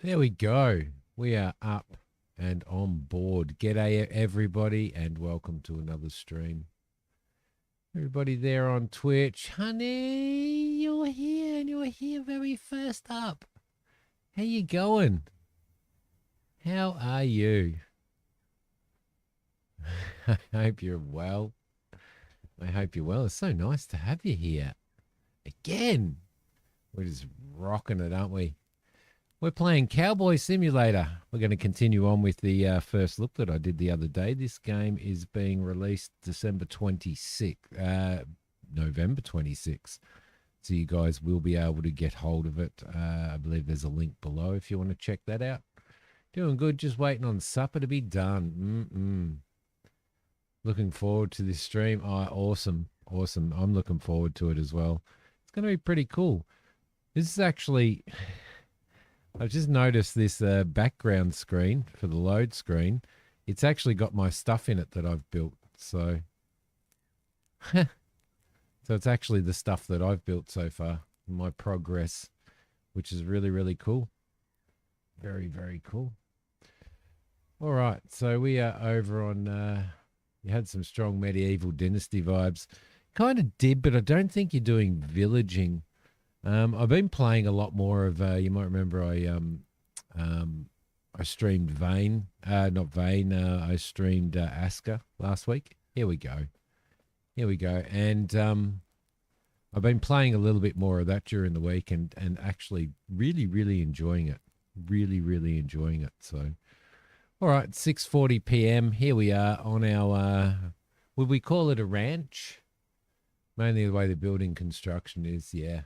There we go. We are up and on board. G'day, everybody, and welcome to another stream. Everybody there on Twitch, honey, you're here, and you're here very first up. How you going? How are you? I hope you're well. I hope you're well. It's so nice to have you here again. We're just rocking it, aren't we? We're playing Cowboy Simulator. We're going to continue on with the first look that I did the other day. This game is being released November 26th. So you guys will be able to get hold of it. I believe there's a link below if you want to check that out. Doing good, just waiting on supper to be done. Looking forward to this stream. Oh, awesome. I'm looking forward to it as well. It's going to be pretty cool. This is actually... I've just noticed this background screen for the load screen. It's actually got my stuff in it that I've built. So, so it's actually the stuff that I've built so far, my progress, which is really, really cool. Very, very cool. All right, so we are over on, you had some strong medieval dynasty vibes. Kind of did, but I don't think you're doing villaging. I've been playing a lot more of, you might remember I streamed Vane, I streamed Asker last week. Here we go. And I've been playing a little bit more of that during the week and actually really, really enjoying it. Really enjoying it. So, all right, 6:40 p.m. Here we are on our, would we call it a ranch? Mainly the way the building construction is, yeah.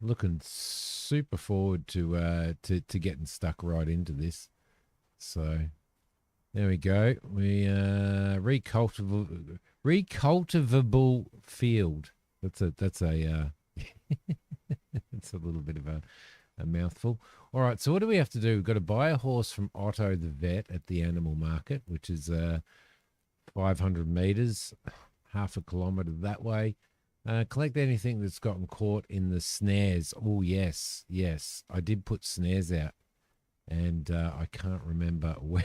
Looking super forward to getting stuck right into this. So there we go. We recultivable field. That's a it's a little bit of a mouthful. All right, so what do we have to do? We've got to buy a horse from Otto the vet at the animal market, which is 500 meters, half a kilometer that way. Collect anything that's gotten caught in the snares. Oh, yes. I did put snares out, and I can't remember where.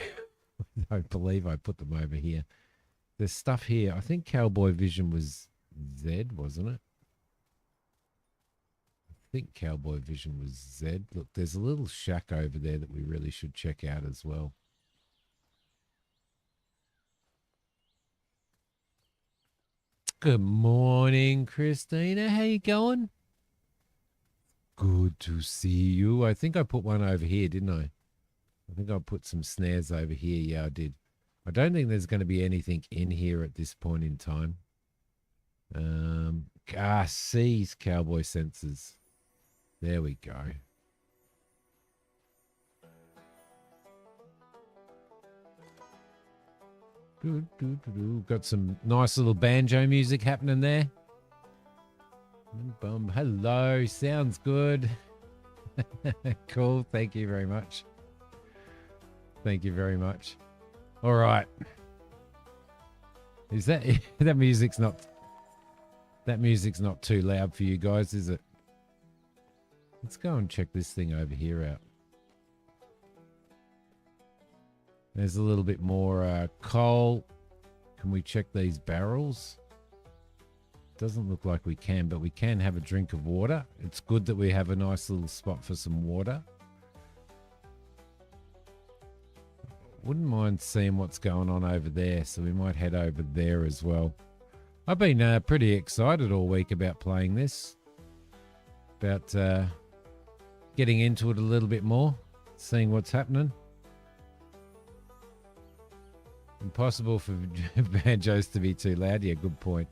I believe I put them over here. There's stuff here. I think Cowboy Vision was Z, wasn't it? I think Cowboy Vision was Z. Look, there's a little shack over there that we really should check out as well. Good morning, Christina. How you going? Good to see you. I think I put one over here, didn't I? I think I put some snares over here. Yeah, I did. I don't think there's going to be anything in here at this point in time. C's cowboy sensors. There we go. Got some nice little banjo music happening there. Hello, sounds good. Cool, thank you very much. All right. Is that that music's not too loud for you guys, is it? Let's go and check this thing over here out. There's a little bit more coal. Can we check these barrels? Doesn't look like we can, but we can have a drink of water. It's good that we have a nice little spot for some water. Wouldn't mind seeing what's going on over there, so we might head over there as well. I've been pretty excited all week about playing this. About getting into it a little bit more, seeing what's happening. Impossible for banjos to be too loud. Yeah, good point.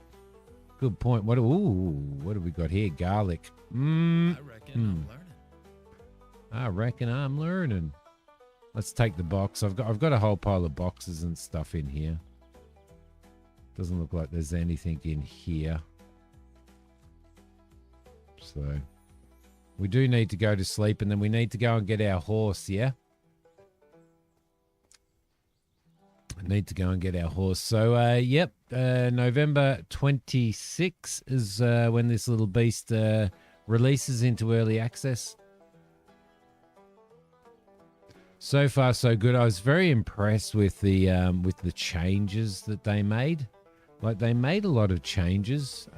What have we got here? Garlic. I reckon I'm learning. Let's take the box. I've got a whole pile of boxes and stuff in here. Doesn't look like there's anything in here. So we do need to go to sleep, and then we need to go and get our horse, yeah? Need to go and get our horse. So, yep, November 26 is when this little beast releases into early access. So far, so good. I was very impressed with the changes that they made. Like they made a lot of changes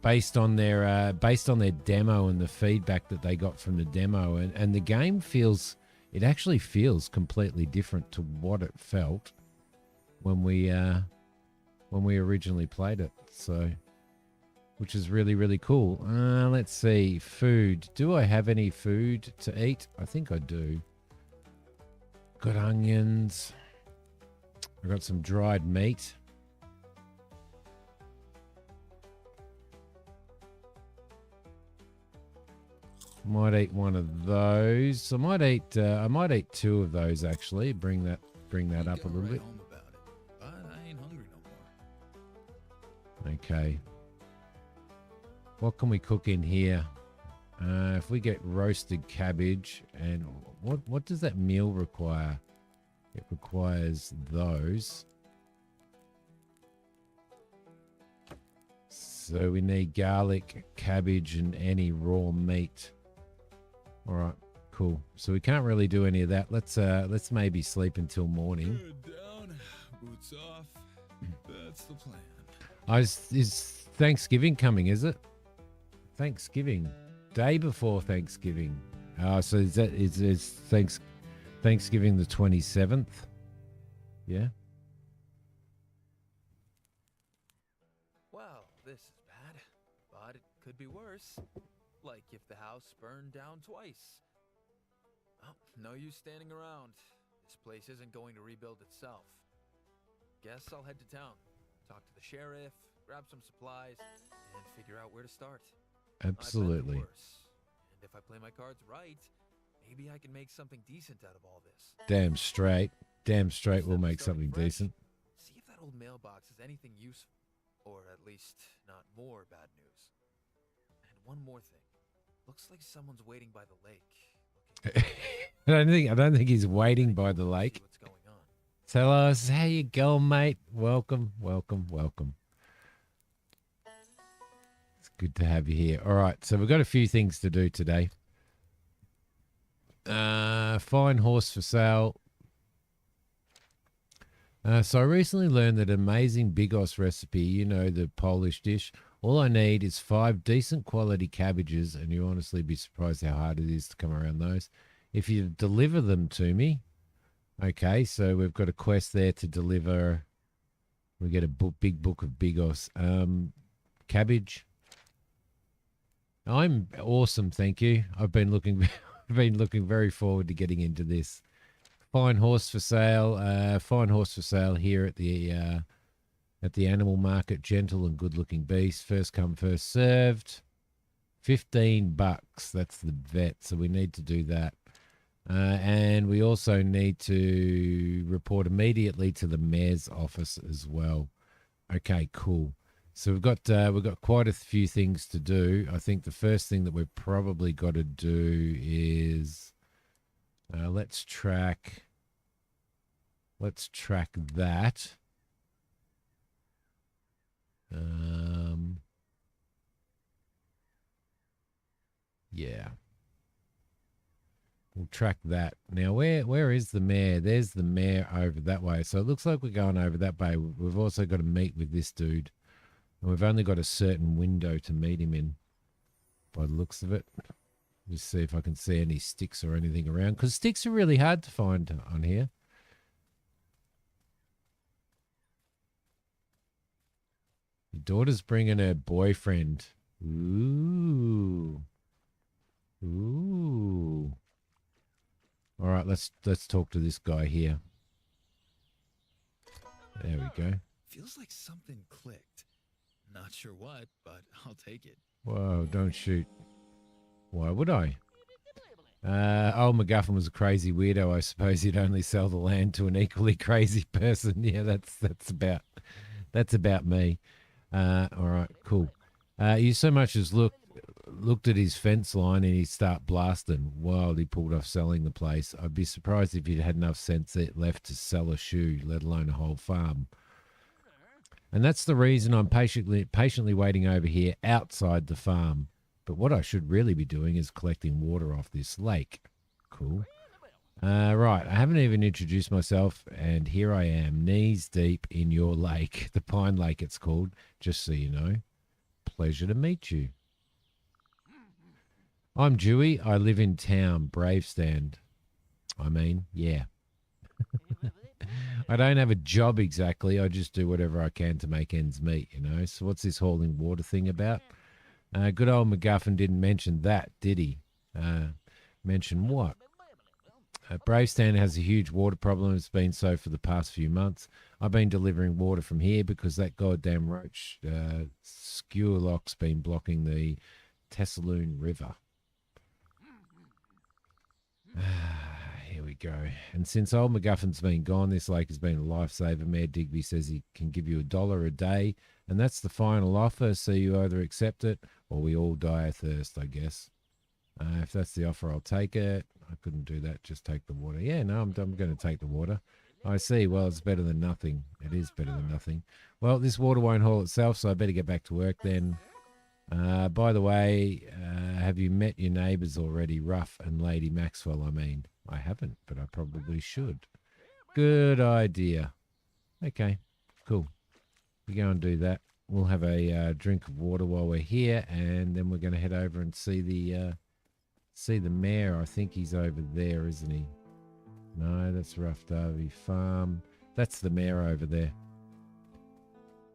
based on their demo and the feedback that they got from the demo, and the game actually feels completely different to what it felt when we originally played it. So, which is really, really cool. Let's see. Food. Do I have any food to eat? I think I do. Got onions. I got some dried meat. Might eat one of those. I might eat 2 of those actually. Bring that up a little bit. I ain't hungry no more. Okay. What can we cook in here? If we get roasted cabbage, and what does that meal require? It requires those. So we need garlic, cabbage, and any raw meat. All right, cool. So we can't really do any of that. Let's maybe sleep until morning. Head down, boots off. That's the plan. Is Thanksgiving coming? Is it? Thanksgiving, day before Thanksgiving. So is Thanksgiving the 27th? Yeah. Well, this is bad, but it could be worse. Like if the house burned down twice. Oh, no use standing around. This place isn't going to rebuild itself. Guess I'll head to town, talk to the sheriff, grab some supplies, and figure out where to start. Absolutely. I bet worse. And if I play my cards right, maybe I can make something decent out of all this. Damn straight we'll make something decent. See if that old mailbox has anything useful, or at least not more bad news. And one more thing. Looks like someone's waiting by the lake. I don't think he's waiting by the lake. What's going on? Tell us how you going, mate. Welcome. It's good to have you here. All right, so we've got a few things to do today. Fine horse for sale. So I recently learned that amazing bigos recipe, the Polish dish. All I need is 5 decent quality cabbages, and you'll honestly be surprised how hard it is to come around those. If you deliver them to me, okay, so we've got a quest there to deliver. We get a big book of bigos. Cabbage. I'm awesome, thank you. I've been looking very forward to getting into this. Fine horse for sale. Here at the animal market. Gentle and good looking beast. First come, first served. $15. That's the vet. So we need to do that. And we also need to report immediately to the mayor's office as well. Okay, cool. So we've got quite a few things to do. I think the first thing that we've probably got to do is let's track that. Yeah. We'll track that. Now, where is the mayor? There's the mayor over that way. So it looks like we're going over that way. We've also got to meet with this dude. And we've only got a certain window to meet him in by the looks of it. Just see if I can see any sticks or anything around. Because sticks are really hard to find on here. Your daughter's bringing her boyfriend. Ooh. All right, let's talk to this guy here. There we go. Feels like something clicked. Not sure what, but I'll take it. Whoa, don't shoot. Why would I? Old MacGuffin was a crazy weirdo. I suppose he'd only sell the land to an equally crazy person. Yeah, that's about me. All right, cool. You so much as looked at his fence line and he'd start blasting while he pulled off selling the place. I'd be surprised if he'd had enough sense left to sell a shoe, let alone a whole farm. And that's the reason I'm patiently waiting over here outside the farm. But what I should really be doing is collecting water off this lake. Cool. Right, I haven't even introduced myself, and here I am, knees deep in your lake, the Pine Lake it's called, just so you know. Pleasure to meet you. I'm Dewey. I live in town, Bravestand. Yeah. I don't have a job exactly. I just do whatever I can to make ends meet, you know. So what's this hauling water thing about? Good old MacGuffin didn't mention that, did he? Mention what? Bravestand has a huge water problem. It's been so for the past few months. I've been delivering water from here because that goddamn roach Skewerlock's been blocking the Tessaloon River. Here we go. And since old MacGuffin's been gone, this lake has been a lifesaver. Mayor Digby says he can give you $1 a day, and that's the final offer, so you either accept it or we all die of thirst, I guess. If that's the offer, I'll take it. I couldn't do that. Just take the water. Yeah, no, I'm going to take the water. I see. Well, it's better than nothing. It is better than nothing. Well, this water won't haul itself, so I better get back to work then. By the way, have you met your neighbours already, Ruff and Lady Maxwell? I haven't, but I probably should. Good idea. Okay, cool. We go and do that. We'll have a drink of water while we're here, and then we're going to head over and see the mayor. I think he's over there, isn't he? No, that's Rough Derby Farm. That's the mayor over there.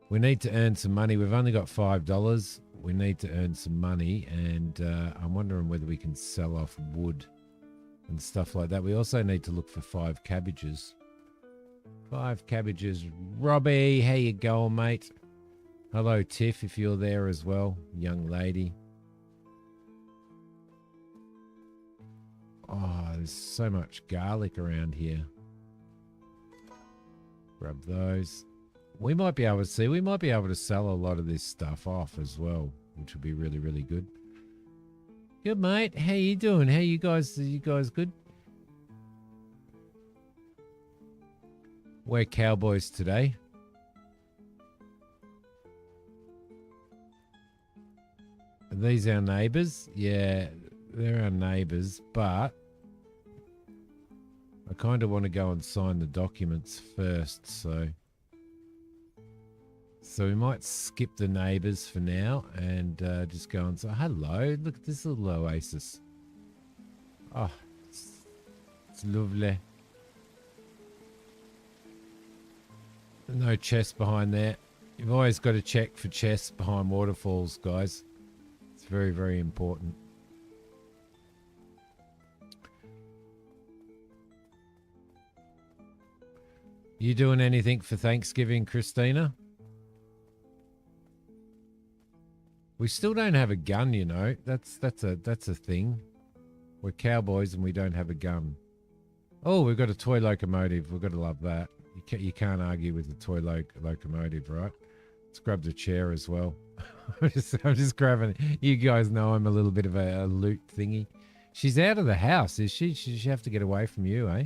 We need to earn some money. We've only got $5. We need to earn some money, and I'm wondering whether we can sell off wood and stuff like that. We also need to look for 5 cabbages. 5 cabbages. Robbie, how you going, mate? Hello, Tiff, if you're there as well, young lady. Oh, there's so much garlic around here. Grab those. We might be able to see. We might be able to sell a lot of this stuff off as well, which would be really, really good. Good, mate. How you doing? How you guys? Are you guys good? We're cowboys today. Are these our neighbours? Yeah, they're our neighbours, but I kind of want to go and sign the documents first, so we might skip the neighbours for now and just go and say, hello, look at this little oasis. Oh, it's lovely. No chest behind there. You've always got to check for chests behind waterfalls, guys. It's very, very important. You doing anything for Thanksgiving, Christina? We still don't have a gun, you know. That's a thing. We're cowboys and we don't have a gun. Oh, we've got a toy locomotive. We've got to love that. You can't argue with the toy locomotive, right? Let's grab the chair as well. I'm just grabbing. You guys know I'm a little bit of a loot thingy. She's out of the house, is she? She have to get away from you, eh?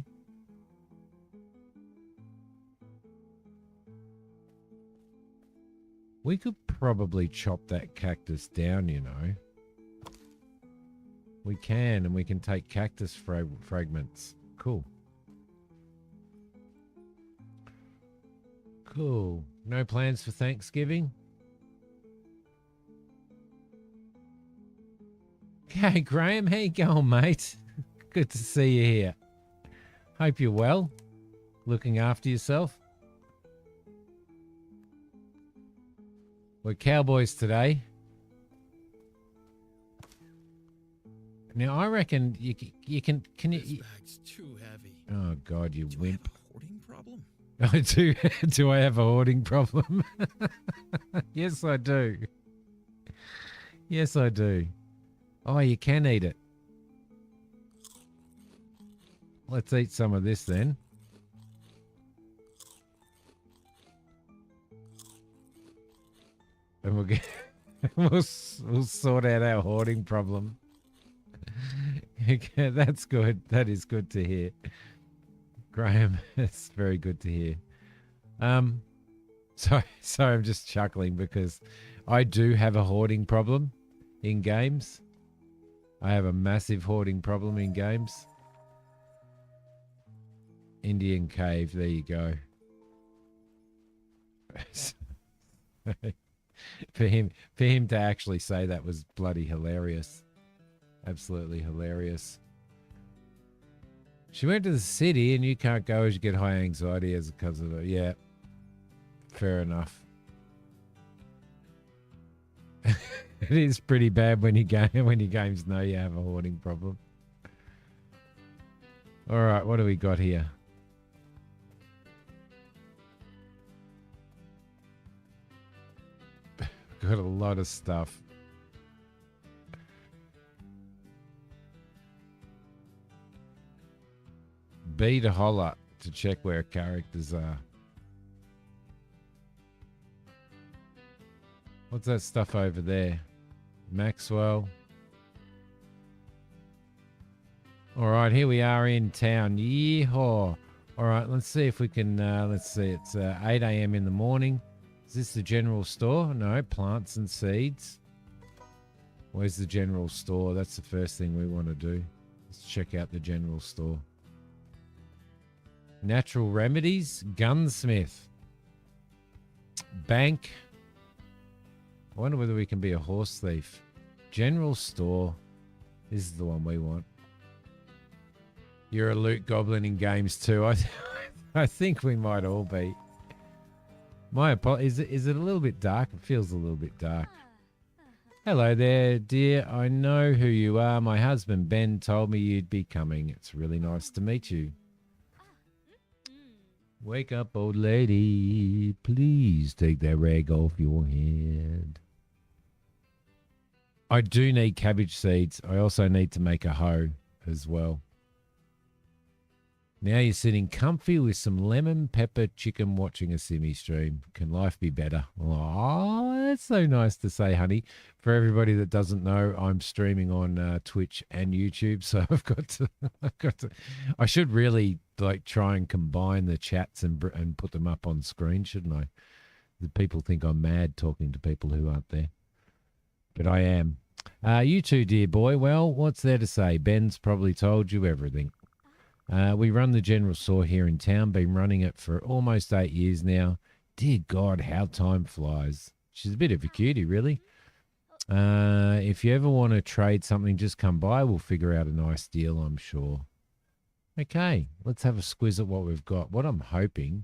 We could probably chop that cactus down, you know. We can, and we can take cactus fragments. Cool. Cool. No plans for Thanksgiving? Okay, Graham, how you going, mate? Good to see you here. Hope you're well. Looking after yourself. We're cowboys today. Now, I reckon you can you... This bag's too heavy. Oh, God, you wimp. Do I have a hoarding problem? I do. Do I have a hoarding problem? Yes, I do. Yes, I do. Oh, you can eat it. Let's eat some of this then. And we'll sort out our hoarding problem. Okay, that's good. That is good to hear. Graham, it's very good to hear. Sorry, I'm just chuckling because I do have a hoarding problem. in games. I have a massive hoarding problem in games. Indian cave, there you go. for him to actually say that was bloody hilarious. Absolutely hilarious. She went to the city and you can't go as you get high anxiety as because of it. Yeah. Fair enough. It is pretty bad when your games know you have a hoarding problem. All right, what do we got here? Got a lot of stuff. B to holler to check where characters are. What's that stuff over there? Maxwell. All right, here we are in town. Yeehaw. All right, let's see if we can, let's see, it's 8 a.m. in the morning. Is this the general store? No, plants and seeds. Where's the general store? That's the first thing we want to do. Let's check out the general store. Natural remedies, gunsmith, bank. I wonder whether we can be a horse thief. General store. This is the one we want. You're a loot goblin in games too. I think we might all be. My apologies. Is it a little bit dark? It feels a little bit dark. Hello there, dear. I know who you are. My husband Ben told me you'd be coming. It's really nice to meet you. Wake up, old lady. Please take that rag off your head. I do need cabbage seeds. I also need to make a hoe as well. Now you're sitting comfy with some lemon pepper chicken watching a Simi stream. Can life be better? Oh, that's so nice to say, honey. For everybody that doesn't know, I'm streaming on Twitch and YouTube, so I've got to. I should really try and combine the chats and put them up on screen, shouldn't I? The people think I'm mad talking to people who aren't there, but I am. You too, dear boy. Well, what's there to say? Ben's probably told you everything. We run the general store here in town, been running it for almost 8 years now. Dear God, how time flies. She's a bit of a cutie, really. If you ever want to trade something, just come by. We'll figure out a nice deal, I'm sure. Okay, let's have a squiz at what we've got. What I'm hoping,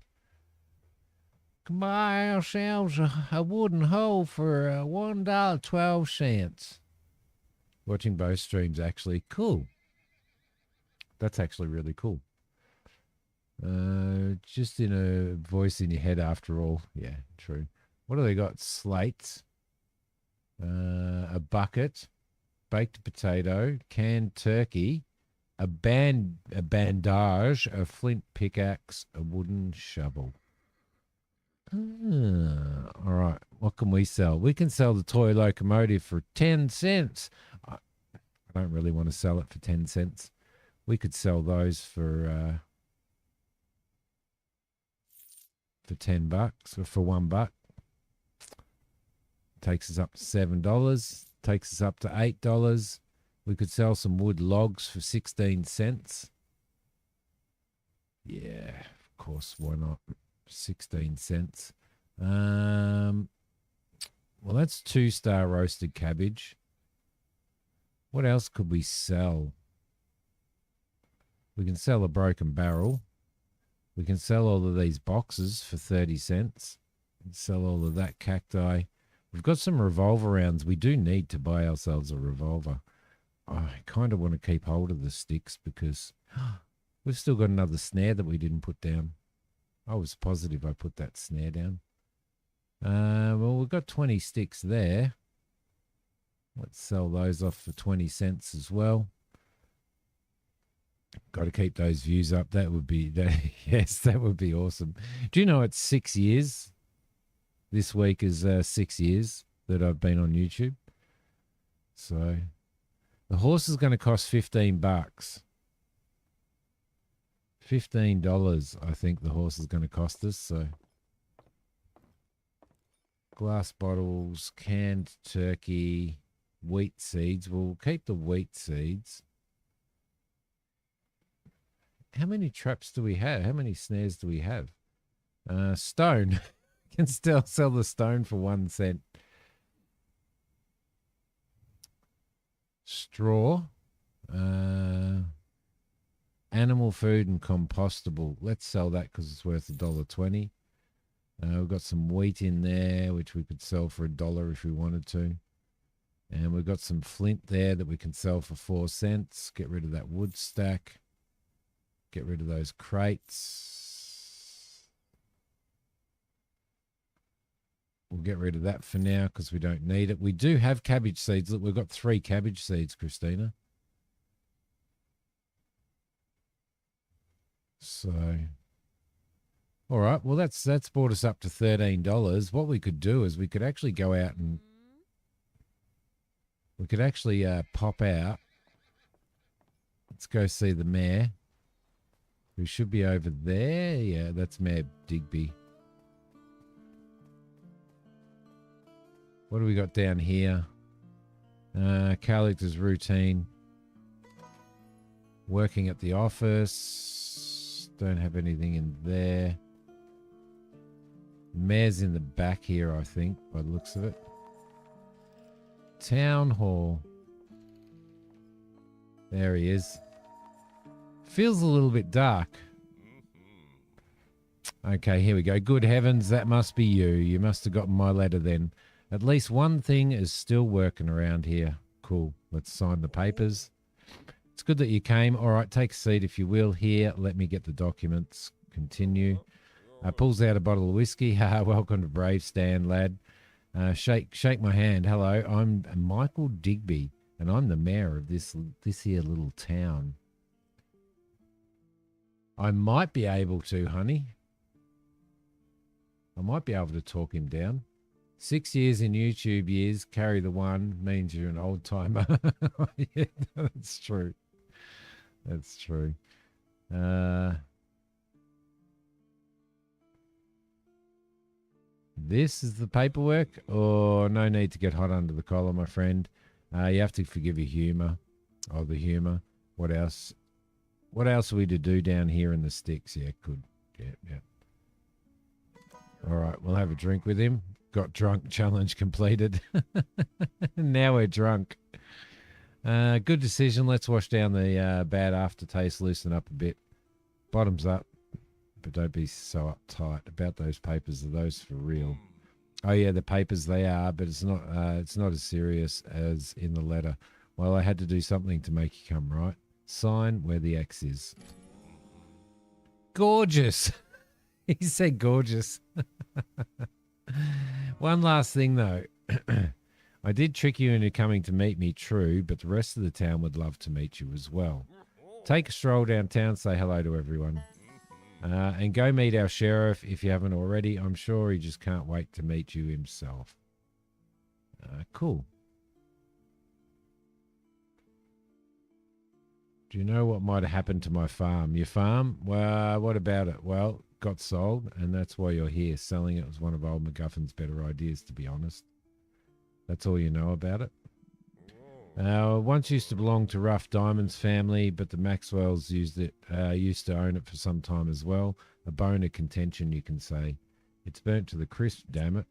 can buy ourselves a wooden hoe for $1.12. Watching both streams, actually. Cool. That's actually really cool. Just in a voice in your head after all. Yeah, true. What do they got? Slates, a bucket, baked potato, canned turkey, a bandage, a flint pickaxe, a wooden shovel. All right. What can we sell? We can sell the toy locomotive for 10 cents. I don't really want to sell it for 10 cents. We could sell those for $10 or for $1. Takes us up to $7. Takes us up to $8. We could sell some wood logs for 16 cents. Yeah, of course, why not? 16 cents. Well, that's 2-star roasted cabbage. What else could we sell? We can sell a broken barrel. We can sell all of these boxes for 30 cents. Sell all of that cacti. We've got some revolver rounds. We do need to buy ourselves a revolver. I kind of want to keep hold of the sticks because we've still got another snare that we didn't put down. I was positive I put that snare down. Well, we've got 20 sticks there. Let's sell those off for 20 cents as well. Got to keep those views up. That would be, yes, that would be awesome. Do you know it's 6 years? This week is 6 years that I've been on YouTube. So the horse is going to cost $15. $15, I think the horse is going to cost us. So glass bottles, canned turkey, wheat seeds. We'll keep the wheat seeds. How many traps do we have? How many snares do we have? Stone. Can still sell the stone for 1 cent. Straw. Animal food and compostable. Let's sell that because it's worth $1.20. We've got some wheat in there, which we could sell for $1 if we wanted to. And we've got some flint there that we can sell for 4 cents. Get rid of that wood stack. Get rid of those crates. We'll get rid of that for now because we don't need it. We do have cabbage seeds. Look, we've got 3 cabbage seeds, Christina. So, all right. Well, that's brought us up to $13. What we could do is we could actually go out and we could actually pop out. Let's go see the mayor, who should be over there. Yeah, that's Mayor Digby. What do we got down here? Collector's routine. Working at the office. Don't have anything in there. Mayor's in the back here, I think, by the looks of it. Town hall. There he is. Feels a little bit dark. Okay, here we go. Good heavens, that must be you. You must have gotten my letter then. At least one thing is still working around here. Cool. Let's sign the papers. It's good that you came. All right, take a seat if you will. Here, let me get the documents. Continue. Pulls out a bottle of whiskey. Welcome to Brave Stand, lad. Shake my hand. Hello, I'm Michael Digby, and I'm the mayor of this here little town. I might be able to, honey. I might be able to talk him down. 6 years in YouTube years, carry the one, means you're an old timer. Yeah, that's true. That's true. This is the paperwork. Oh, no need to get hot under the collar, my friend. You have to forgive your humour. Oh, the humour. What else? What else are we to do down here in the sticks? Yeah, good. Yeah. All right, we'll have a drink with him. Got drunk, challenge completed. Now we're drunk. Good decision. Let's wash down the bad aftertaste, loosen up a bit. Bottoms up, but don't be so uptight about those papers. Are those for real? Oh yeah, the papers they are, but it's not as serious as in the letter. Well, I had to do something to make you come, right? Sign where the X is. Gorgeous. He said gorgeous. One last thing though. I did trick you into coming to meet me, true, but the rest of the town would love to meet you as well. Take a stroll downtown, say hello to everyone. And go meet our sheriff if you haven't already. I'm sure he just can't wait to meet you himself. Cool. Do you know what might have happened to my farm? Your farm? Well, what about it? Well, got sold, and that's why you're here. Selling it was one of old MacGuffin's better ideas, to be honest. That's all you know about it. Once used to belong to Rough Diamond's family, but the Maxwells used to own it for some time as well. A bone of contention, you can say. It's burnt to the crisp, damn it.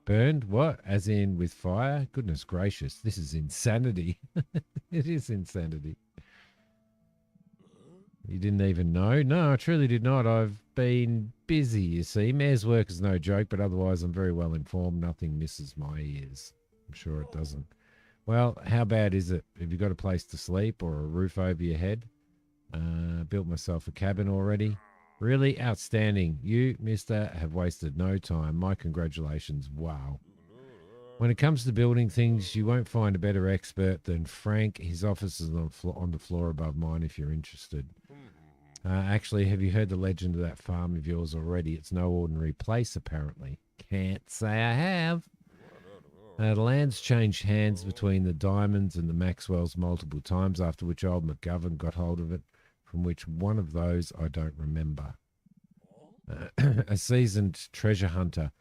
Burned? What? As in with fire? Goodness gracious, this is insanity. It is insanity. You didn't even know? No, I truly did not. I've been busy, you see. Mayor's work is no joke, but otherwise I'm very well informed. Nothing misses my ears. I'm sure it doesn't. Well, how bad is it? Have you got a place to sleep or a roof over your head? Built myself a cabin already. Really outstanding. You, mister, have wasted no time. My congratulations. Wow. When it comes to building things, you won't find a better expert than Frank. His office is on the floor above mine if you're interested. Actually, have you heard the legend of that farm of yours already? It's no ordinary place, apparently. Can't say I have. The land's changed hands between the Diamonds and the Maxwells multiple times, after which old McGovern got hold of it, from which one of those I don't remember. A seasoned treasure hunter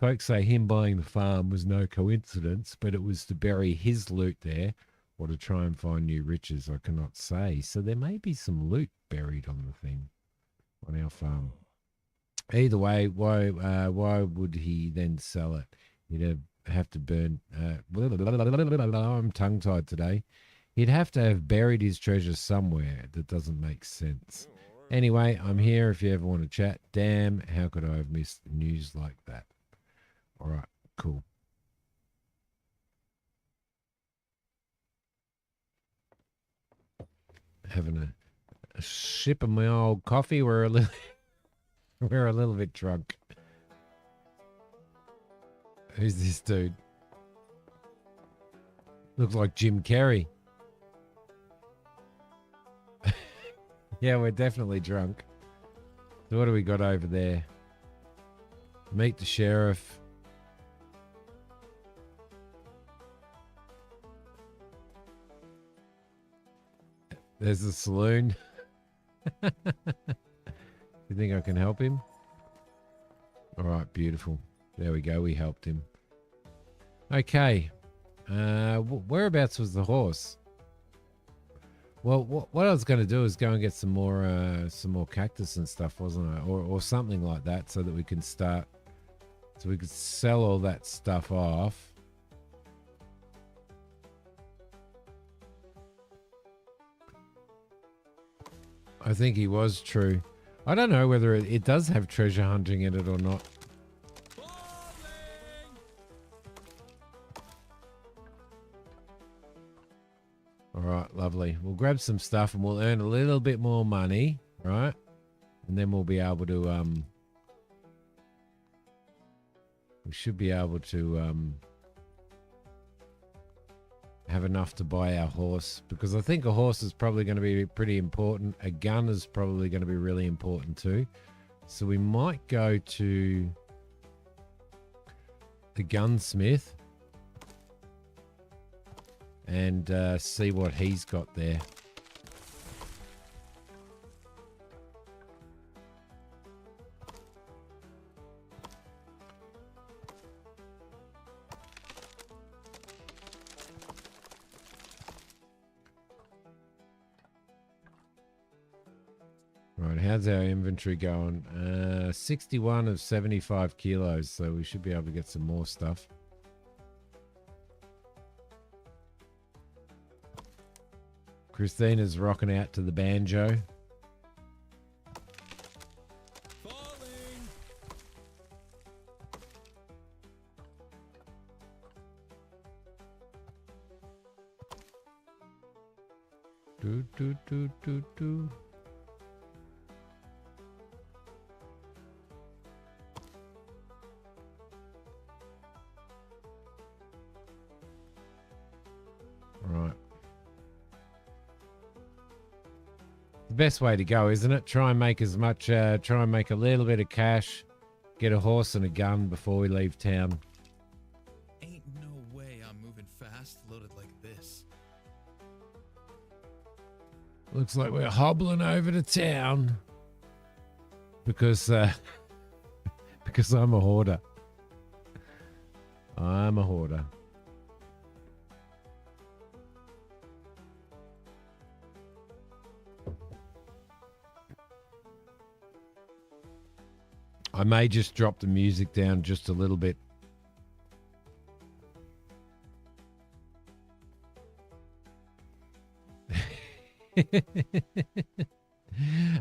Folks say him buying the farm was no coincidence, but it was to bury his loot there or to try and find new riches. I cannot say. So there may be some loot buried on the thing, on our farm. Either way, why would he then sell it? He'd have to burn. I'm tongue-tied today. He'd have to have buried his treasure somewhere. That doesn't make sense. Anyway, I'm here if you ever want to chat. Damn, how could I have missed news like that? All right, cool. Having a sip of my old coffee. We're a little bit drunk. Who's this dude? Looks like Jim Carrey. Yeah, we're definitely drunk. So what do we got over there? Meet the sheriff. There's the saloon. You think I can help him? All right, beautiful. There we go. We helped him. Okay. Whereabouts was the horse? Well, what I was going to do is go and get some more cactus and stuff, wasn't I? Or something like that, so that we can start, so we could sell all that stuff off. I think he was true. I don't know whether it does have treasure hunting in it or not. All right, lovely. We'll grab some stuff and we'll earn a little bit more money, right? And then we'll be able to, we should be able to, have enough to buy our horse, because I think a horse is probably going to be pretty important. A gun is probably going to be really important too. So we might go to the gunsmith and see what he's got there. Right, how's our inventory going? 61 of 75 kilos, so we should be able to get some more stuff. Christina's rocking out to the banjo. Falling. Do, do, do, do, do. Right. The best way to go, isn't it? Try and make as much, try and make a little bit of cash, get a horse and a gun before we leave town. Ain't no way I'm moving fast loaded like this. Looks like we're hobbling over to town because because I'm a hoarder. I'm a hoarder. I may just drop the music down just a little bit.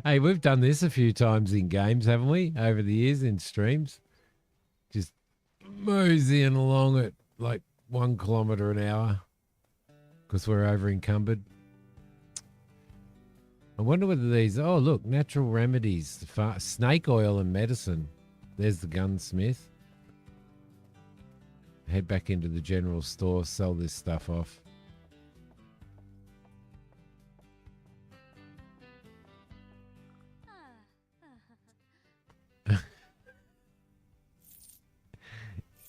Hey, we've done this a few times in games, haven't we? Over the years in streams. Just moseying along at like 1 kilometre an hour because we're over encumbered. I wonder whether these... Oh, look, natural remedies. Snake oil and medicine. There's the gunsmith. Head back into the general store, sell this stuff off.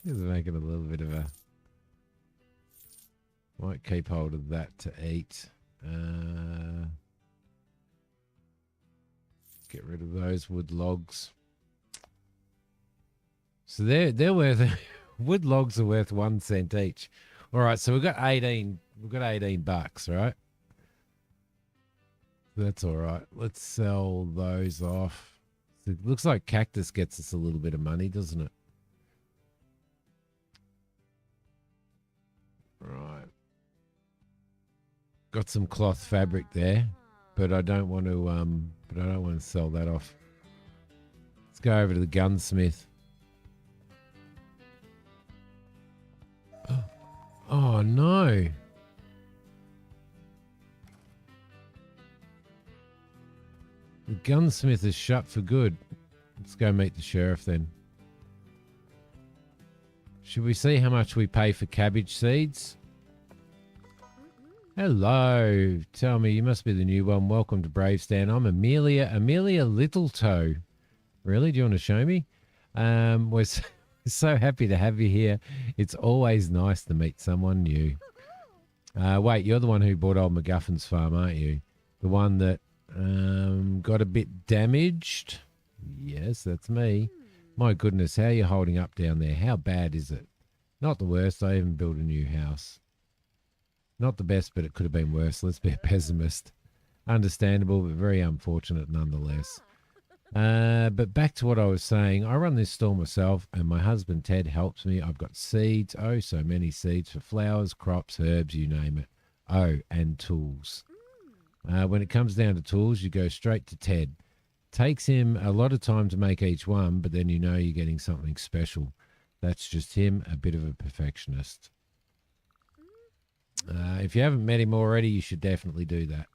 Just making a little bit of a... Might keep hold of that to eat. Get rid of those wood logs. So they're worth wood logs are worth 1 cent each. All right, so we've got 18. We've got $18, right? That's all right. Let's sell those off. It looks like cactus gets us a little bit of money, doesn't it? Right. Got some cloth fabric there, but I don't want to sell that off. Let's go over to the gunsmith. Oh no. The gunsmith is shut for good. Let's go meet the sheriff then. Should we see how much we pay for cabbage seeds? Hello. Tell me, you must be the new one. Welcome to Bravestan. I'm Amelia Littletoe. Really? Do you want to show me? We're so happy to have you here. It's always nice to meet someone new. Wait, you're the one who bought old MacGuffin's farm, aren't you? The one that got a bit damaged? Yes, that's me. My goodness, how are you holding up down there? How bad is it? Not the worst. I even built a new house. Not the best, but it could have been worse. Let's be a pessimist. Understandable, but very unfortunate nonetheless. But back to what I was saying. I run this store myself, and my husband Ted helps me. I've got seeds. Oh, so many seeds for flowers, crops, herbs, you name it. Oh, and tools. When it comes down to tools, you go straight to Ted. Takes him a lot of time to make each one, but then you know you're getting something special. That's just him, a bit of a perfectionist. If you haven't met him already, you should definitely do that.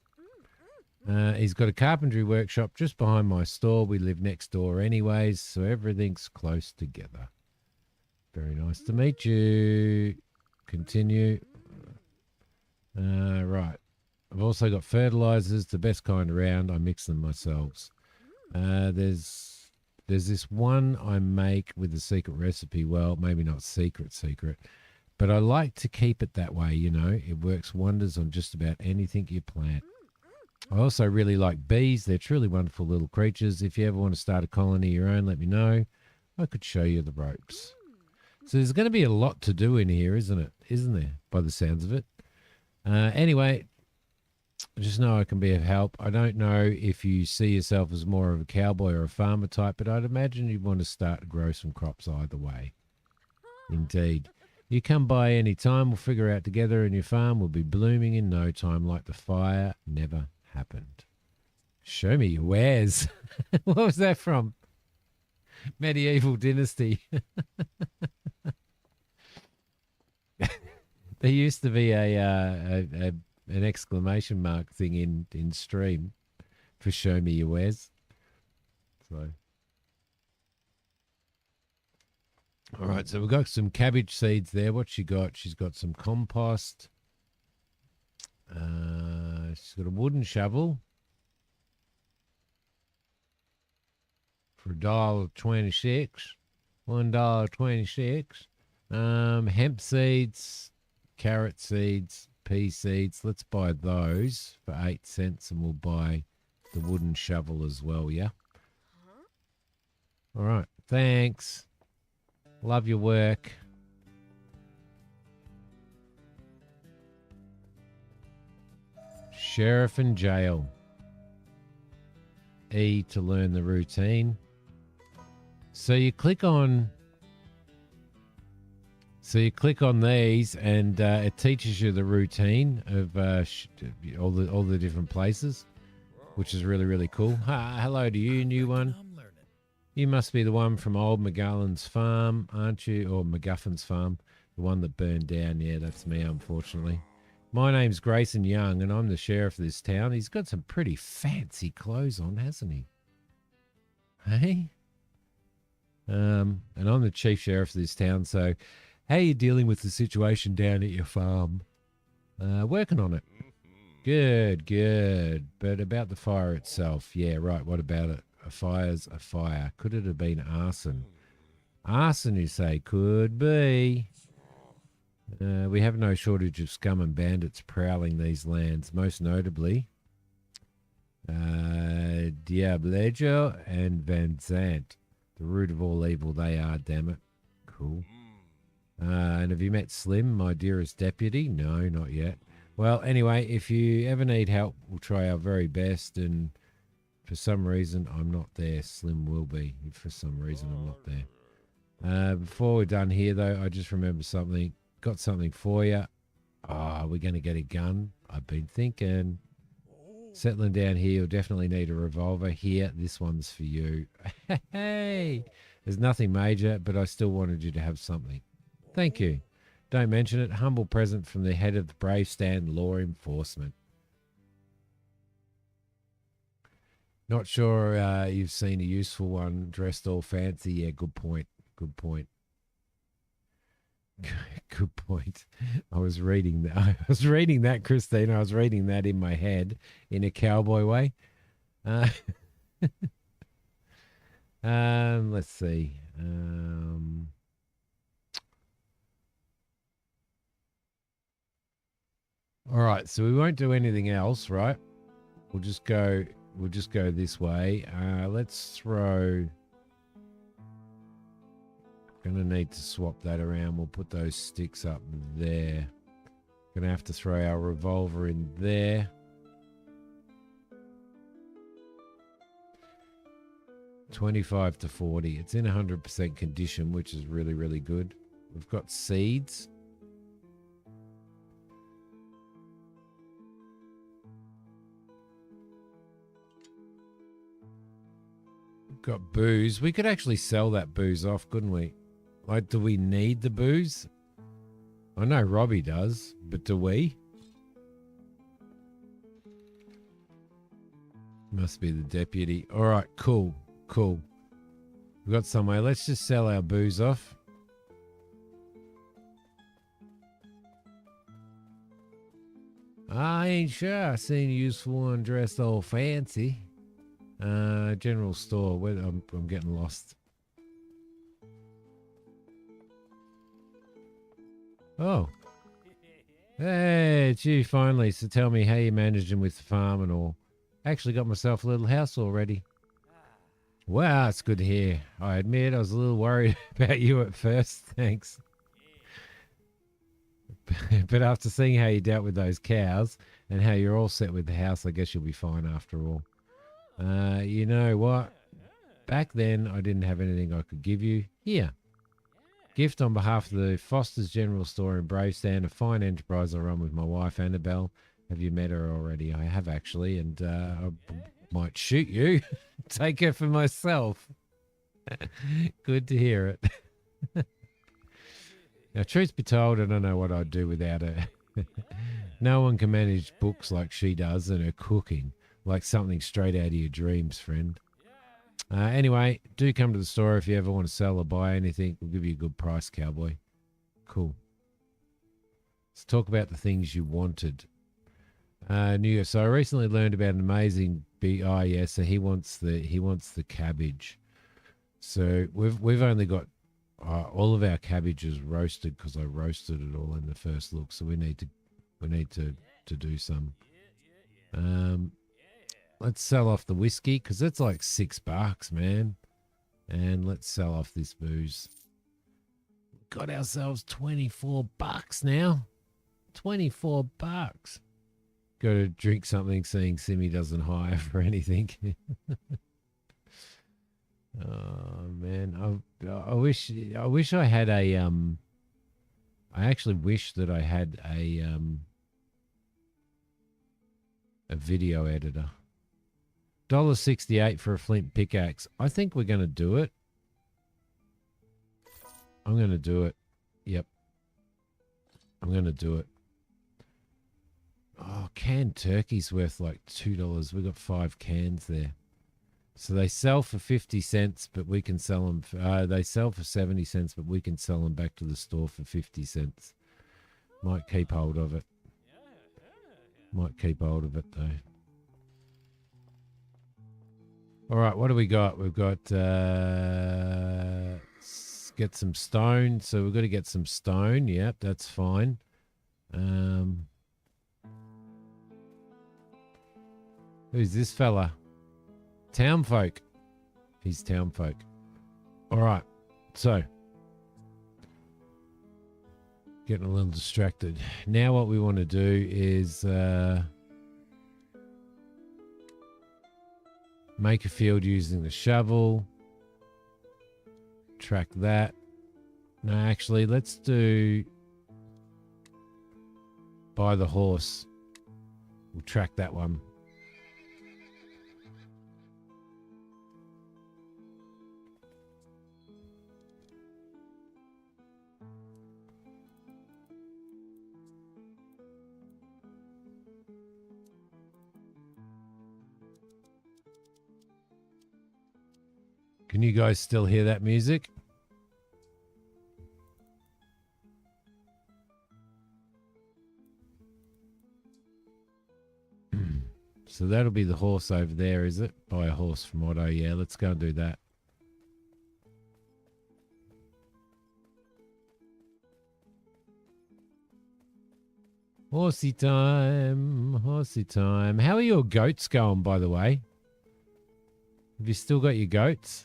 He's got a carpentry workshop just behind my store. We live next door anyways, so everything's close together. Very nice to meet you. Continue. Right. I've also got fertilizers, the best kind around. I mix them myself. There's this one I make with a secret recipe. Well, maybe not secret, but I like to keep it that way, you know. It works wonders on just about anything you plant. I also really like bees. They're truly wonderful little creatures. If you ever want to start a colony of your own, let me know. I could show you the ropes. So there's going to be a lot to do in here, isn't it? Isn't there, by the sounds of it? Anyway, just know I can be of help. I don't know if you see yourself as more of a cowboy or a farmer type, but I'd imagine you'd want to start to grow some crops either way. Indeed. You come by any time, we'll figure out together, and your farm will be blooming in no time like the fire never happened. Show me your wares. What was that from? Medieval Dynasty. There used to be an exclamation mark thing in stream for show me your wares. So, all right, so we've got some cabbage seeds there. What's she got? She's got some compost. She's got a wooden shovel for $1.26. $1.26. Hemp seeds, carrot seeds, pea seeds. Let's buy those for 8 cents, and we'll buy the wooden shovel as well, yeah? All right, thanks. Love your work. Sheriff and jail. E to learn the routine. So you click on these, and it teaches you the routine of all the different places, which is really, really cool. Hello to you, new one. You must be the one from old McGullen's farm, aren't you? Or MacGuffin's farm, the one that burned down. Yeah, that's me, unfortunately. My name's Grayson Young, and I'm the sheriff of this town. He's got some pretty fancy clothes on, hasn't he? Hey? And I'm the chief sheriff of this town, so how are you dealing with the situation down at your farm? Working on it. Good. But about the fire itself, yeah, right, what about it? A fire's a fire. Could it have been arson? Arson, you say? Could be. We have no shortage of scum and bandits prowling these lands, most notably Diablejo and Van Zant. The root of all evil they are, damn it. Cool. And have you met Slim, my dearest deputy? No, not yet. Well, anyway, if you ever need help, we'll try our very best. And for some reason, I'm not there. Slim will be. If for some reason, I'm not there. Before we're done here, though, I just remember something. Got something for you. We're going to get a gun. I've been thinking. Settling down here, you'll definitely need a revolver. Here, this one's for you. Hey! There's nothing major, but I still wanted you to have something. Thank you. Don't mention it. Humble present from the head of the Brave Stand Law Enforcement. Not sure you've seen a useful one dressed all fancy. Yeah, good point. Good point. Good point. I was reading that, Christine. I was reading that in my head in a cowboy way. Let's see. All right, so we won't do anything else, right? We'll just go this way. Let's throw. Gonna need to swap that around. We'll put those sticks up there. Gonna have to throw our revolver in there. 25 to 40. It's in 100% condition, which is really, really good. We've got seeds. We've got booze. We could actually sell that booze off, couldn't we? Like, do we need the booze? I know Robbie does, but do we? Must be the deputy. All right, cool. Cool. We've got somewhere. Let's just sell our booze off. I ain't sure I seen a useful one dressed all fancy. General store. Where I'm getting lost. Oh. Hey, it's you finally. So tell me how you managing with the farm and all. Actually got myself a little house already. Wow, it's good to hear. I admit I was a little worried about you at first. Thanks. But after seeing how you dealt with those cows and how you're all set with the house, I guess you'll be fine after all. You know what? Back then, I didn't have anything I could give you. Here. Gift on behalf of the Foster's General Store in Bravestand, a fine enterprise I run with my wife, Annabelle. Have you met her already? I have, actually, and I might shoot you. Take her for myself. Good to hear it. Now, truth be told, I don't know what I'd do without her. No one can manage books like she does, and her cooking, like something straight out of your dreams, friend. Anyway, do come to the store if you ever want to sell or buy anything. We'll give you a good price, cowboy. Cool. Let's talk about the things you wanted. So I recently learned about an amazing so he wants the cabbage. So we've only got all of our cabbages roasted because I roasted it all in the first look. So we need to do some. Let's sell off the whiskey because it's like $6, man. And let's sell off this booze. Got ourselves $24 now. $24. Go to drink something, seeing Simi doesn't hire for anything. Oh man, I wish I had a I actually wish that I had a video editor. $1.68 for a flint pickaxe. I think we're going to do it. I'm going to do it. Yep. I'm going to do it. Oh, canned turkey's worth like $2. We got 5 cans there. So they sell for 50 cents, but we can sell them. They sell for 70 cents, but we can sell them back to the store for 50 cents. Might keep hold of it. Might keep hold of it, though. All right, what do we got? We've got get some stone. So we've got to get some stone. Yep, that's fine. Who's this fella? Townfolk. He's townfolk. All right, so Getting a little distracted. Now what we want to do is make a field using the shovel. Track that. No, actually, let's do buy the horse. We'll track that one. Can you guys still hear that music? So that'll be the horse over there, is it? Buy a horse from Otto. Yeah, let's go and do that. Horsey time. Horsey time. How are your goats going, by the way? Have you still got your goats?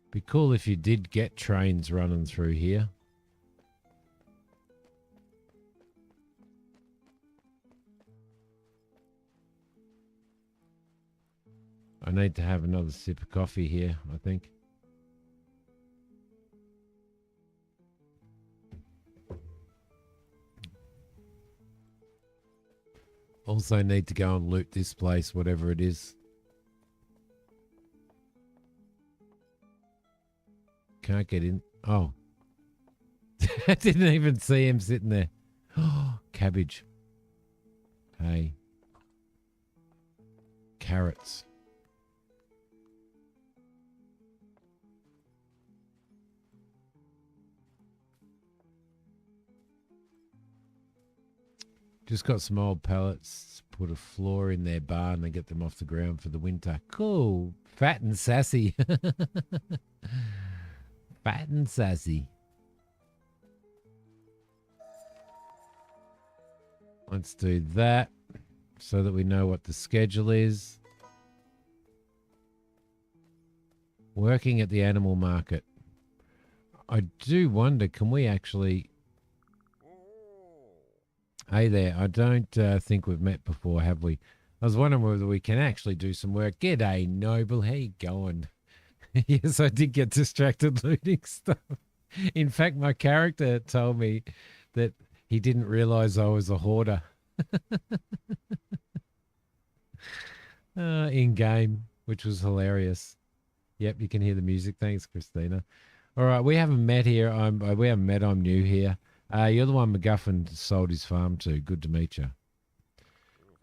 Be cool if you did get trains running through here. I need to have another sip of coffee here, I think. Also need to go and loot this place, whatever it is. Can't get in. Oh. I didn't even see him sitting there. Oh, cabbage. Hey. Carrots. Just got some old pallets. Put a floor in their barn and get them off the ground for the winter. Cool. Fat and sassy. Fat and sassy. Let's do that so that we know what the schedule is. Working at the animal market. I do wonder, can we actually... Hey there, I don't think we've met before, have we? I was wondering whether we can actually do some work. G'day, Noble. How you going? Yes, I did get distracted looting stuff. In fact, my character told me that he didn't realize I was a hoarder. In game, which was hilarious. Yep, you can hear the music. Thanks, Christina. All right, we haven't met here. We haven't met. I'm new here. You're the one MacGuffin sold his farm to. Good to meet you.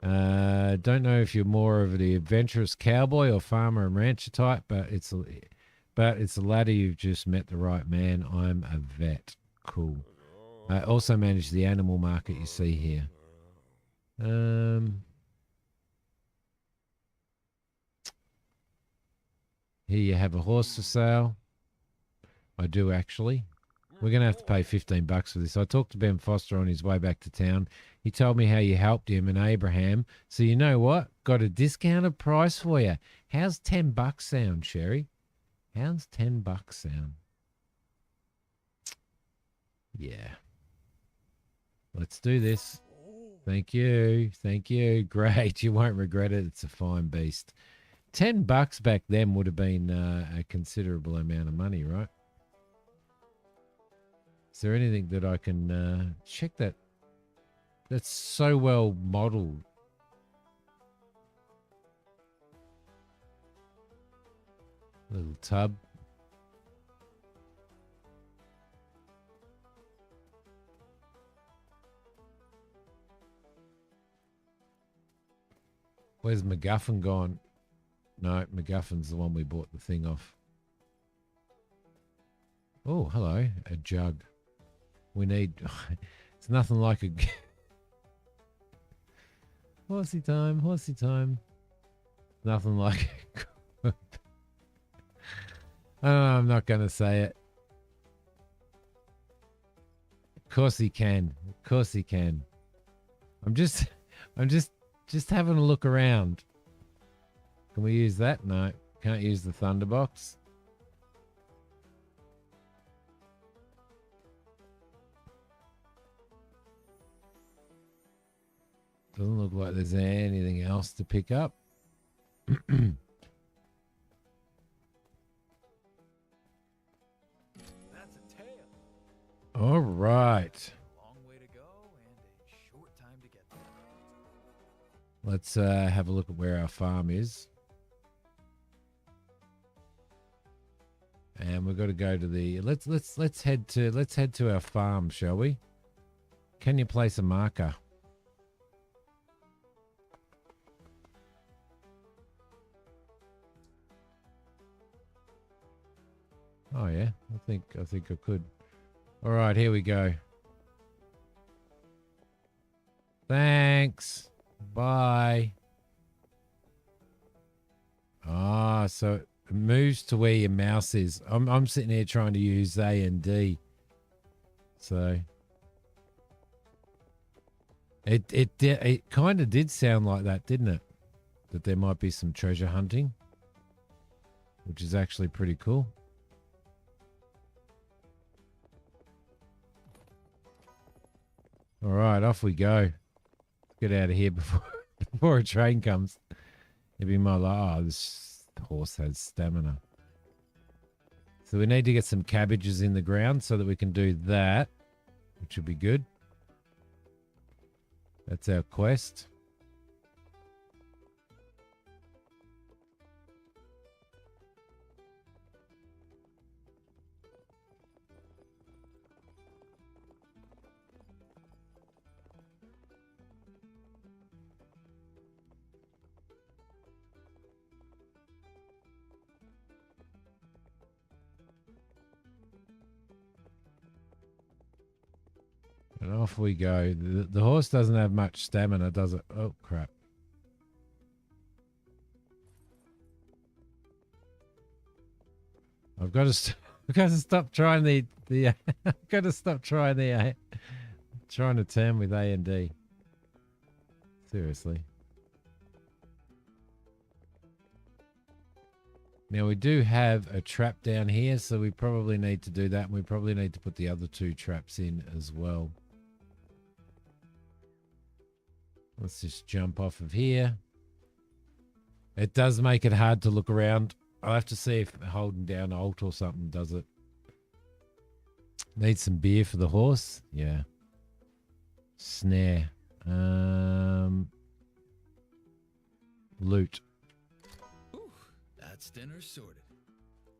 Don't know if you're more of the adventurous cowboy or farmer and rancher type, but it's the latter. You've just met the right man. I'm a vet. Cool. I also manage the animal market you see here. Here you have a horse for sale. I do actually. We're going to have to pay $15 for this. I talked to Ben Foster on his way back to town. He told me how you helped him and Abraham. So you know what? Got a discounted price for you. How's $10 sound, Sherry? How's $10 sound? Yeah. Let's do this. Thank you. Thank you. Great. You won't regret it. It's a fine beast. $10 back then would have been a considerable amount of money, right? Is there anything that I can check that? That's so well modeled. Little tub. Where's MacGuffin gone? No, MacGuffin's the one we bought the thing off. Oh, hello. A jug. We need... It's nothing like a... Horsey time, horsey time. Nothing like... Oh, I'm not going to say it. Of course he can. Of course he can. I'm just having a look around. Can we use that? No. Can't use the Thunderbox. Doesn't look like there's anything else to pick up. That's a tail. All right. A long way to go and a short time to get there. Let's have a look at where our farm is. And we've got to go to the let's head to our farm, shall we? Can you place a marker? Oh yeah, I think I could. All right, here we go. Thanks. Bye. Ah, so it moves to where your mouse is. I'm sitting here trying to use A and D. So it kind of did sound like that, didn't it? That there might be some treasure hunting, which is actually pretty cool. All right, off we go. Get out of here before a train comes. It'd be my like, oh, this horse has stamina. So we need to get some cabbages in the ground so that we can do that, which would be good. That's our quest. And off we go. The horse doesn't have much stamina, does it? Oh, crap. I've got to stop trying the I've got to stop trying trying to turn with A and D. Seriously. Now we do have a trap down here, so we probably need to do that, and we probably need to put the other two traps in as well. Let's just jump off of here. It does make it hard to look around. I'll have to see if holding down Alt or something does it. Need some beer for the horse? Yeah. Snare. Loot. Ooh, that's dinner sorted.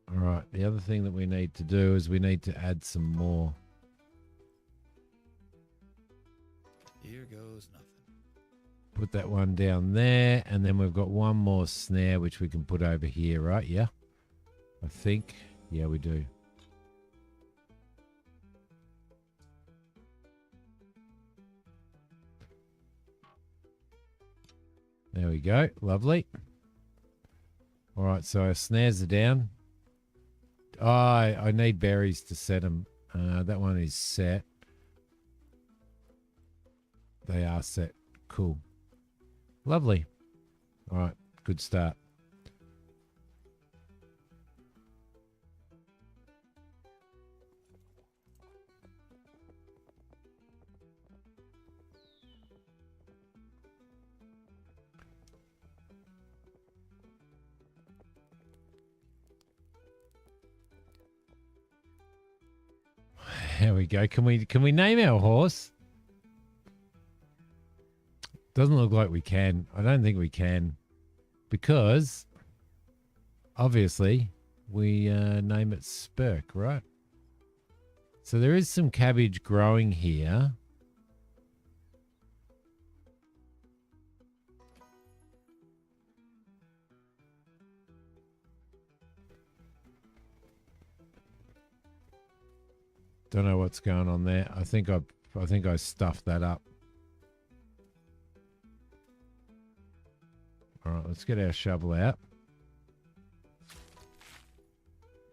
All right. The other thing that we need to do is we need to add some more. Here goes nothing. Put that one down there, and then we've got one more snare which we can put over here, right? Yeah, I think. Yeah, we do. There we go. Lovely. All right, so our snares are down. Oh, I need berries to set them. That one is set. They are set. Cool. Lovely. All right, good start. There we go. Can we name our horse? Doesn't look like we can. I don't think we can, because obviously we name it Spurk, right? So there is some cabbage growing here. Don't know what's going on there. I think I stuffed that up. All right, let's get our shovel out.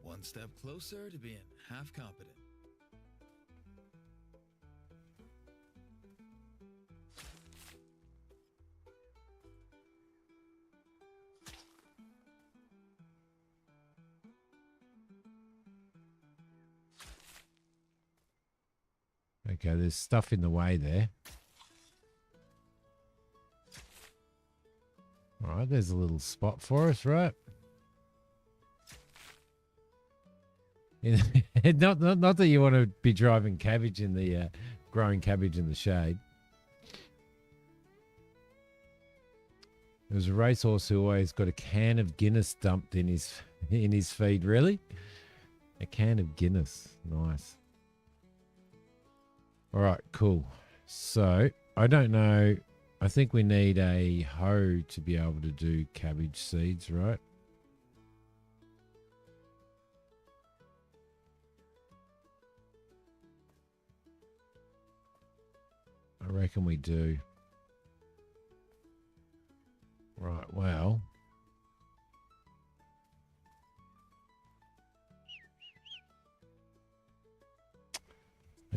One step closer to being half competent. Okay, there's stuff in the way there. All right, there's a little spot for us, right? Not that you want to be driving cabbage in the growing cabbage in the shade. There was a racehorse who always got a can of Guinness dumped in his feed. Really? A can of Guinness. Nice. All right, cool. So I don't know. I think we need a hoe to be able to do cabbage seeds, right? I reckon we do. Right, well.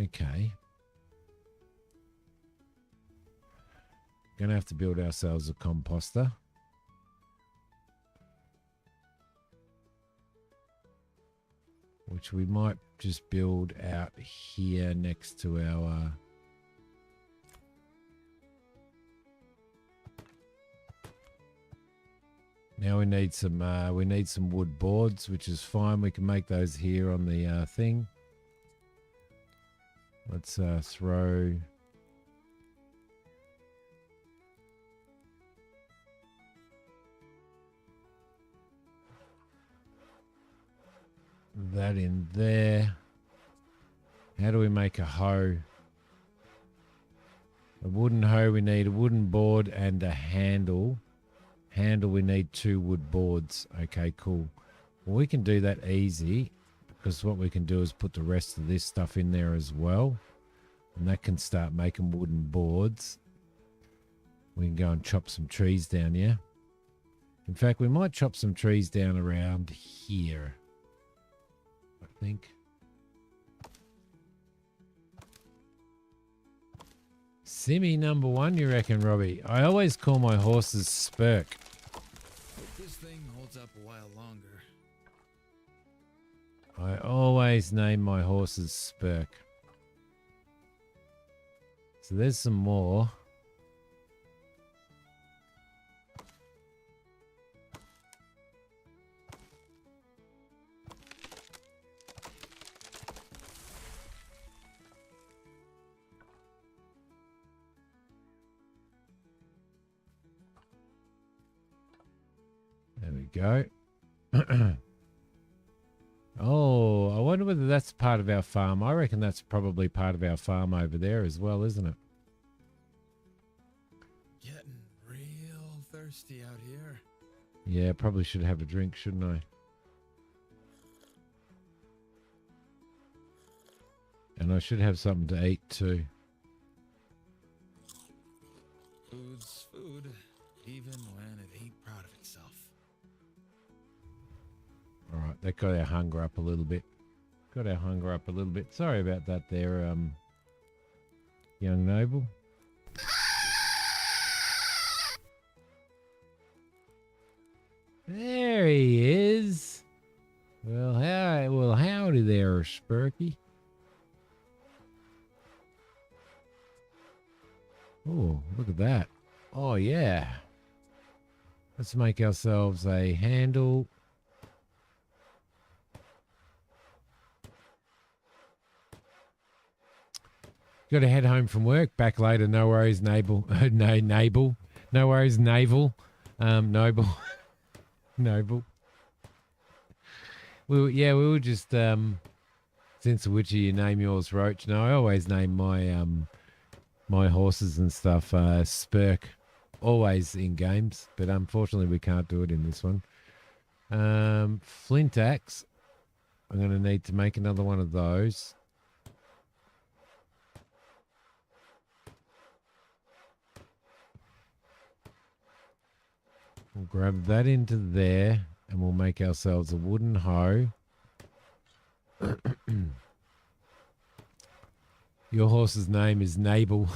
Okay. Gonna have to build ourselves a composter. Which we might just build out here next to our... Now we need some wood boards, which is fine. We can make those here on the thing. Let's throw that in there. How do we make a hoe? A wooden hoe, we need a wooden board and a handle. Handle, we need 2 wood boards. Okay, cool. Well, we can do that easy because what we can do is put the rest of this stuff in there as well. And that can start making wooden boards. We can go and chop some trees down here. In fact, we might chop some trees down around here, I think. Simi number 1, you reckon, Robbie? I always call my horses Spurk. Hope this thing holds up a while longer. I always name my horses Spurk. So there's some more. There we go. Oh, I wonder whether that's part of our farm. I reckon that's probably part of our farm over there as well, isn't it? Getting real thirsty out here. Yeah, probably should have a drink, shouldn't I? And I should have something to eat too. Food's food, even when it ain't proud of itself. All right, that got our hunger up a little bit. Sorry about that there, young noble. There he is. Well, howdy there, Spurky. Oh, look at that. Oh, yeah. Let's make ourselves a handle. Got to head home from work. Back later. No worries, Nabel. No worries, Naval. Noble. Noble. We were just, since which you name yours Roach. No, I always name my, my horses and stuff, Spurk. Always in games, but unfortunately we can't do it in this one. Flint axe. I'm going to need to make another one of those. We'll grab that into there and we'll make ourselves a wooden hoe. Your horse's name is Nabel.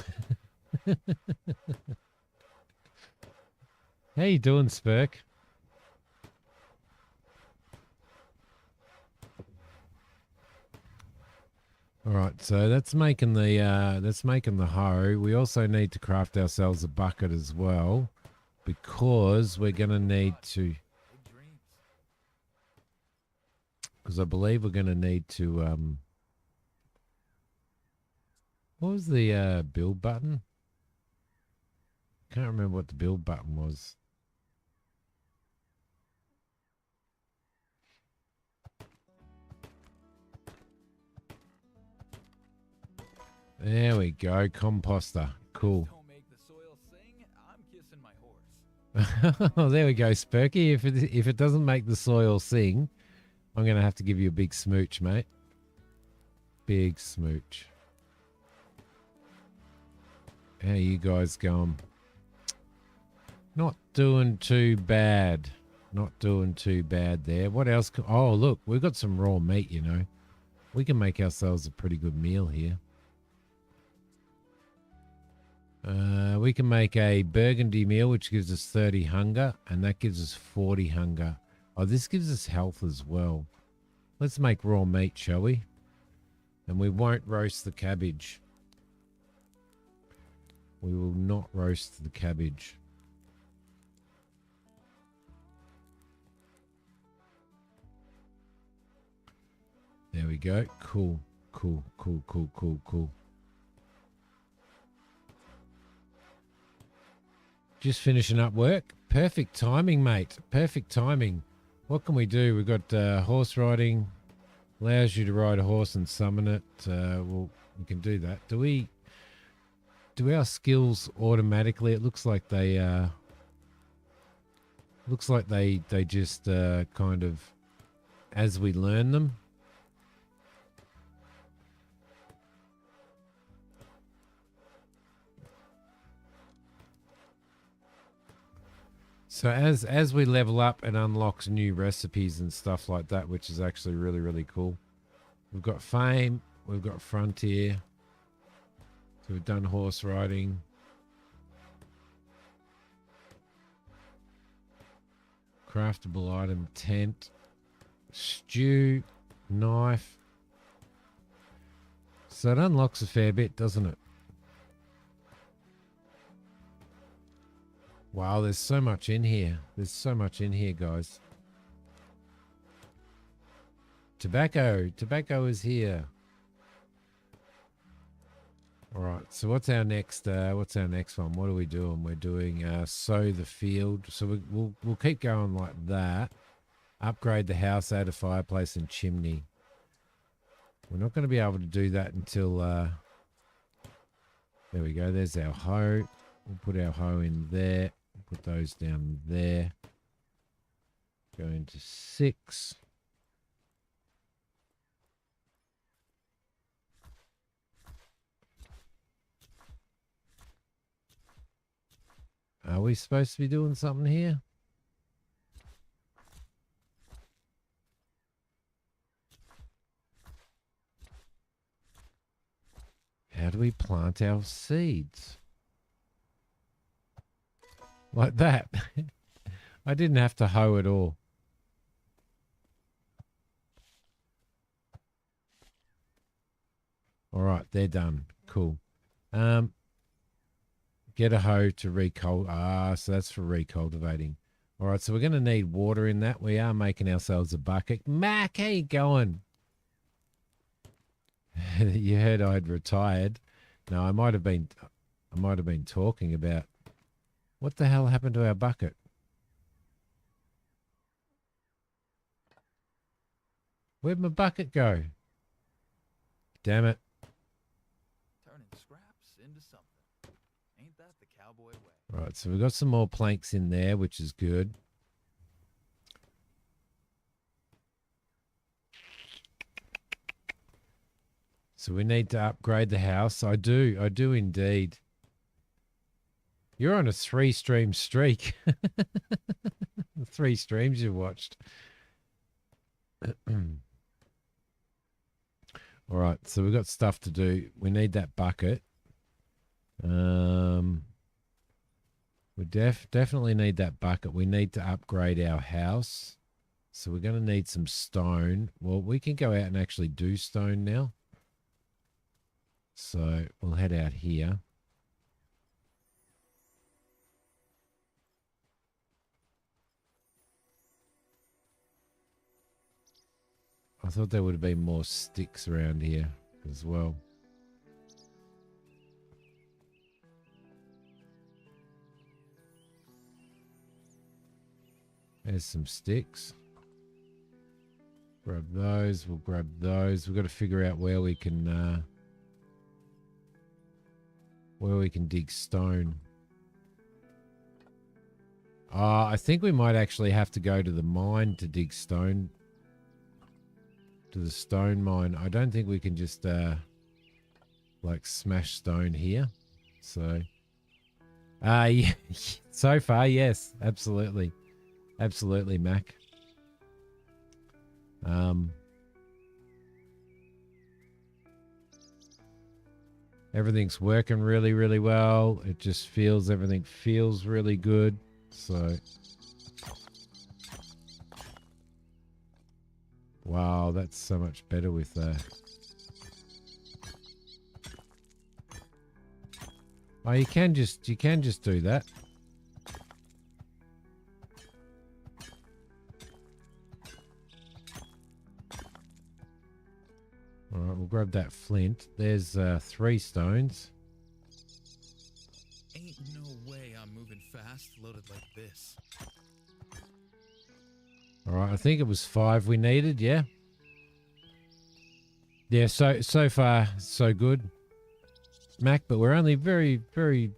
How you doing, Spurk? All right, so that's making the hoe. We also need to craft ourselves a bucket as well, because we're gonna need to. Big dreams. Because I believe we're gonna need to. What was the build button? Can't remember what the build button was. There we go, composter. Cool. Don't make the soil sing. I'm kissing my horse. Oh, there we go, Spurky. If it doesn't make the soil sing, I'm gonna have to give you a big smooch, mate. Big smooch. How you guys going? Not doing too bad. Not doing too bad there. What else? Oh, look, we've got some raw meat, you know. We can make ourselves a pretty good meal here. We can make a burgundy meal, which gives us 30 hunger, and that gives us 40 hunger. Oh, this gives us health as well. Let's make raw meat, shall we? And we won't roast the cabbage. We will not roast the cabbage. There we go. Cool, cool, cool, cool, cool, cool. Just finishing up work. Perfect timing, mate. Perfect timing. What can we do? We've got horse riding. Allows you to ride a horse and summon it. Well, we can do that. Do our skills automatically? It looks like they just kind of as we learn them. So as we level up, it unlocks new recipes and stuff like that, which is actually really, really cool. We've got fame, we've got frontier. So we've done horse riding. Craftable item, tent, stew, knife. So it unlocks a fair bit, doesn't it? Wow, there's so much in here. There's so much in here, guys. Tobacco. Tobacco is here. All right. So what's our next one? What are we doing? We're doing sow the field. So we'll keep going like that. Upgrade the house, add a fireplace and chimney. We're not going to be able to do that until there we go. There's our hoe. We'll put our hoe in there. Put those down there. Go into 6. Are we supposed to be doing something here? How do we plant our seeds? Like that. I didn't have to hoe at all. All right, they're done. Cool. Get a hoe to recultivate. So that's for recultivating. All right, so we're going to need water in that. We are making ourselves a bucket. Mac, how you going? You heard I'd retired. No, I might have been talking about what the hell happened to our bucket? Where'd my bucket go? Damn it. Turning scraps into something. Ain't that the cowboy way? Right, so we've got some more planks in there, which is good. So we need to upgrade the house. I do indeed. You're on a 3-stream streak. 3 streams you watched. All right, so we've got stuff to do. We need that bucket. We definitely need that bucket. We need to upgrade our house. So we're going to need some stone. Well, we can go out and actually do stone now. So we'll head out here. I thought there would have been more sticks around here as well. There's some sticks. Grab those. We'll grab those. We've got to figure out where we can dig stone. I think we might actually have to go to the mine to dig stone. To the stone mine. I don't think we can just like smash stone here. So yeah, so far, yes, absolutely. Absolutely, Mac. Everything's working really, really well. It just feels, everything feels really good. So, wow, that's so much better with oh, you can just do that. All right, we'll grab that flint. There's 3 stones. Ain't no way I'm moving fast loaded like this. All right, I think it was 5 we needed, yeah? Yeah, so far, so good, Mac, but we're only very, very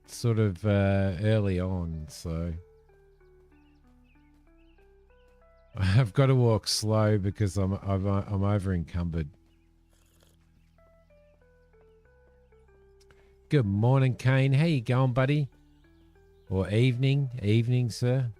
sort of early on, so... I've got to walk slow because I'm over encumbered. Good morning, Kane. How you going, buddy? Or evening, sir.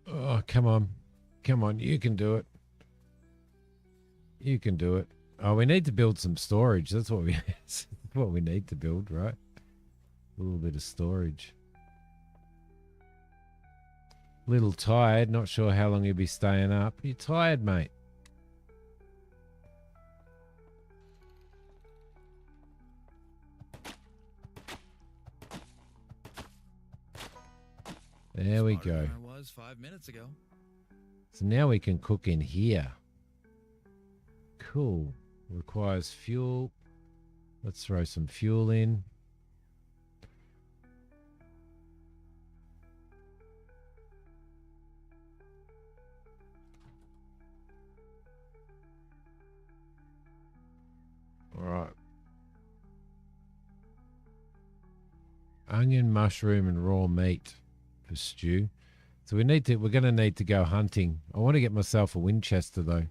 Oh, come on. Come on, you can do it. You can do it. Oh, we need to build some storage. That's what we what we need to build, right? A little bit of storage. Little tired, not sure how long you'll be staying up. You're tired, mate. There we go. Than I was 5 minutes ago. So now we can cook in here. Cool. Requires fuel. Let's throw some fuel in. All right. Onion, mushroom, and raw meat for stew. So we're going to need to go hunting. I want to get myself a Winchester though.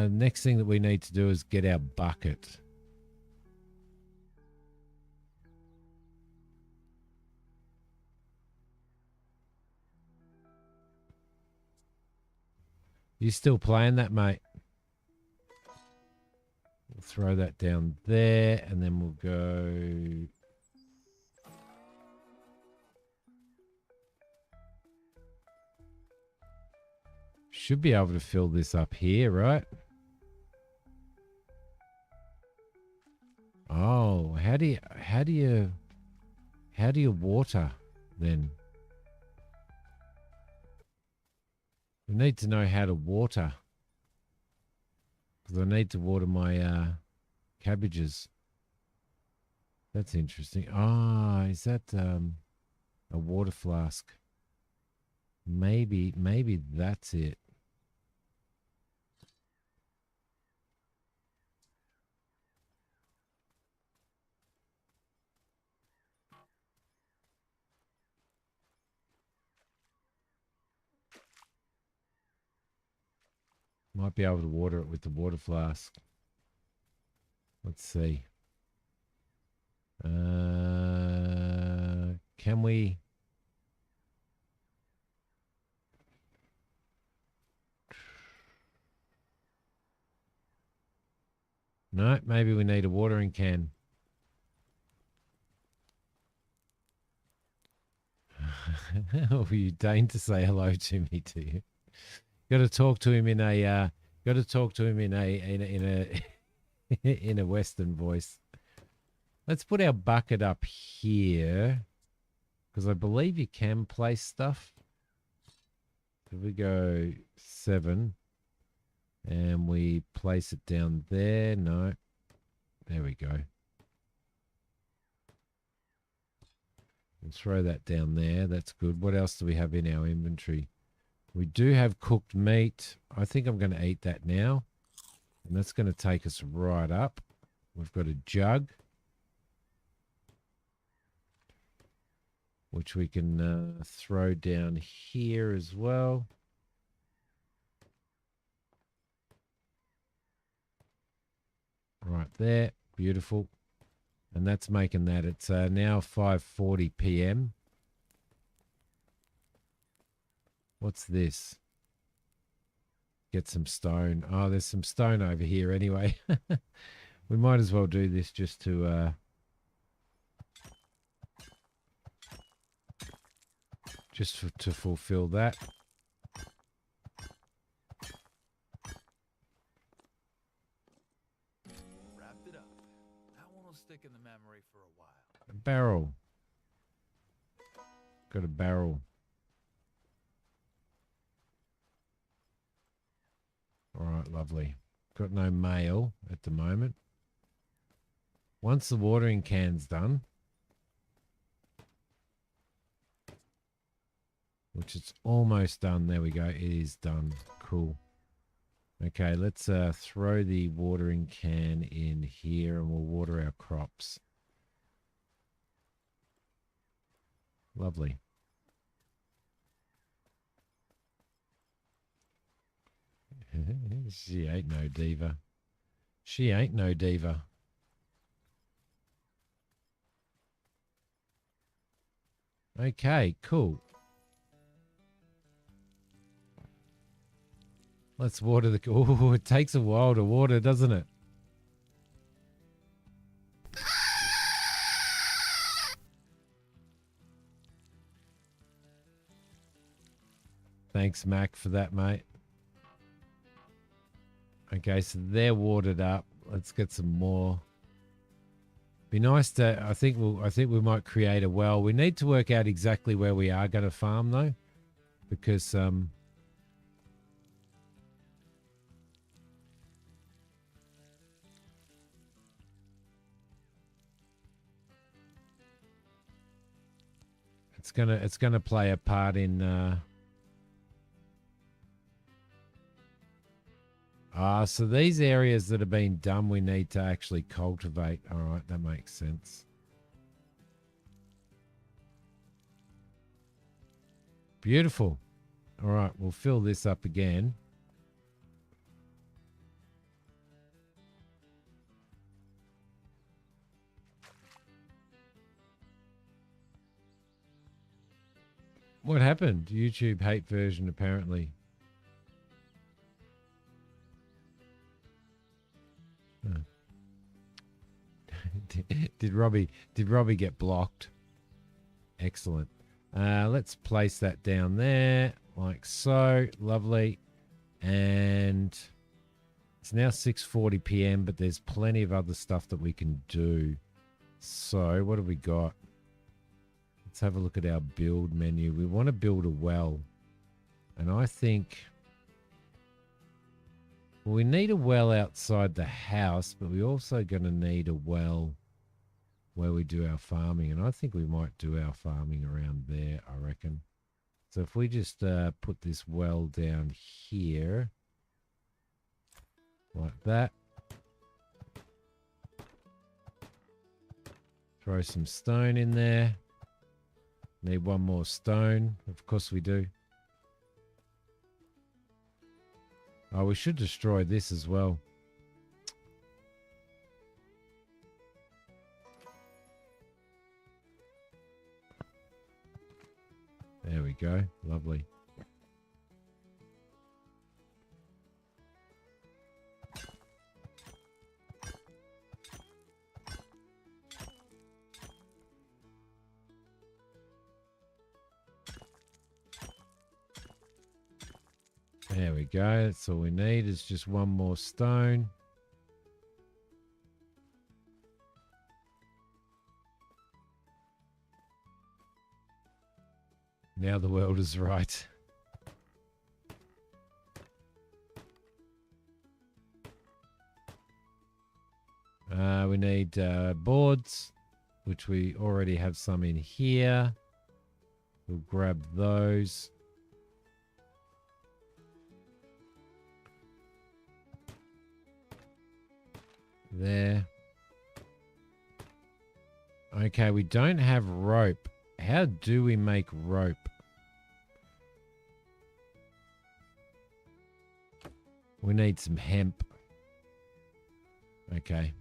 Next thing that we need to do is get our bucket. You still playing that, mate? We'll throw that down there and then we'll go... Should be able to fill this up here, right? Oh, how do you water then? We need to know how to water. Because I need to water my cabbages. That's interesting. Ah, is that a water flask? Maybe that's it. Might be able to water it with the water flask. Let's see. Can we... No, maybe we need a watering can. Oh, you deign to say hello to me, do you? Got to talk to him in a. Got to talk to him in a in a Western voice. Let's put our bucket up here, because I believe you can place stuff. If we go 7, and we place it down there. No, there we go. And throw that down there. That's good. What else do we have in our inventory? We do have cooked meat. I think I'm going to eat that now. And that's going to take us right up. We've got a jug, which we can throw down here as well. Right there. Beautiful. And that's making that. It's now 5:40 p.m. What's this? Get some stone. Oh, there's some stone over here anyway. We might as well do this just to to fulfill that. Wrapped it up. That one will stick in the memory for a while. A barrel. Got a barrel. All right, lovely. Got no mail at the moment. Once the watering can's done, which it's almost done. There we go. It is done. Cool. Okay, let's throw the watering can in here and we'll water our crops. Lovely. She ain't no diva. She ain't no diva. Okay, cool. Let's water the... Oh, it takes a while to water, doesn't it? Thanks, Mac, for that, mate. Okay, so they're watered up. Let's get some more. Be nice to... I think we might create a well. We need to work out exactly where we are going to farm, though, because it's gonna play a part in so these areas that have been done, we need to actually cultivate. All right, that makes sense. Beautiful. All right, we'll fill this up again. What happened? YouTube hate version, apparently. Huh. Did Robbie get blocked? Excellent. Let's place that down there like so. Lovely. And it's now 6:40 p.m., but there's plenty of other stuff that we can do. So what have we got? Let's have a look at our build menu. We want to build a well. And I think... well, we need a well outside the house, but we're also going to need a well where we do our farming. And I think we might do our farming around there, I reckon. So if we just put this well down here, like that. Throw some stone in there. Need one more stone. Of course we do. Oh, we should destroy this as well. There we go. Lovely. There we go. That's all we need is just one more stone. Now the world is right. We need boards, which we already have some in here. We'll grab those. There. Okay, we don't have rope. How do we make rope? We need some hemp. Okay.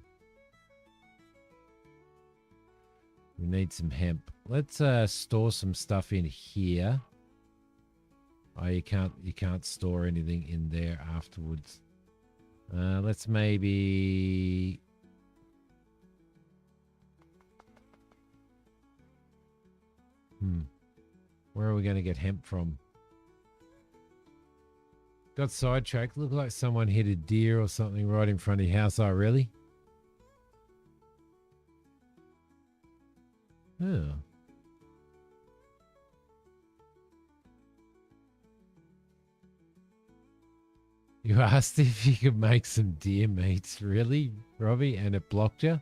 We need some hemp. Let's store some stuff in here. Oh, you can't store anything in there afterwards. Let's maybe where are we going to get hemp from? Got sidetracked. Looked like someone hit a deer or something right in front of your house. Oh, really? Oh. You asked if you could make some deer meats. Really, Robbie? And it blocked you?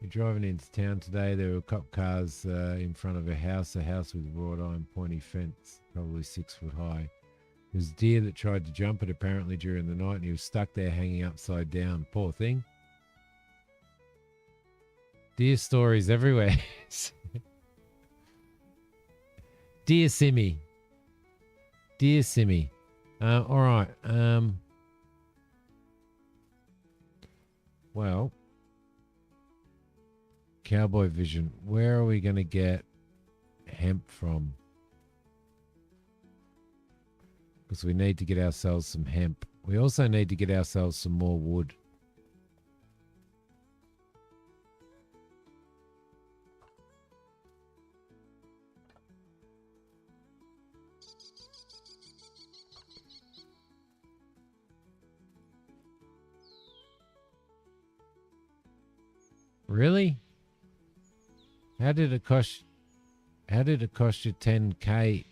You're driving into town today. There were cop cars in front of a house with wrought iron pointy fence, probably 6 foot high. There was a deer that tried to jump it apparently during the night, and he was stuck there hanging upside down. Poor thing. Deer stories everywhere. Dear Simmy. Dear Simmy. All right. Well, Cowboy Vision. Where are we going to get hemp from? Because we need to get ourselves some hemp. We also need to get ourselves some more wood. Really? How did it cost you 10K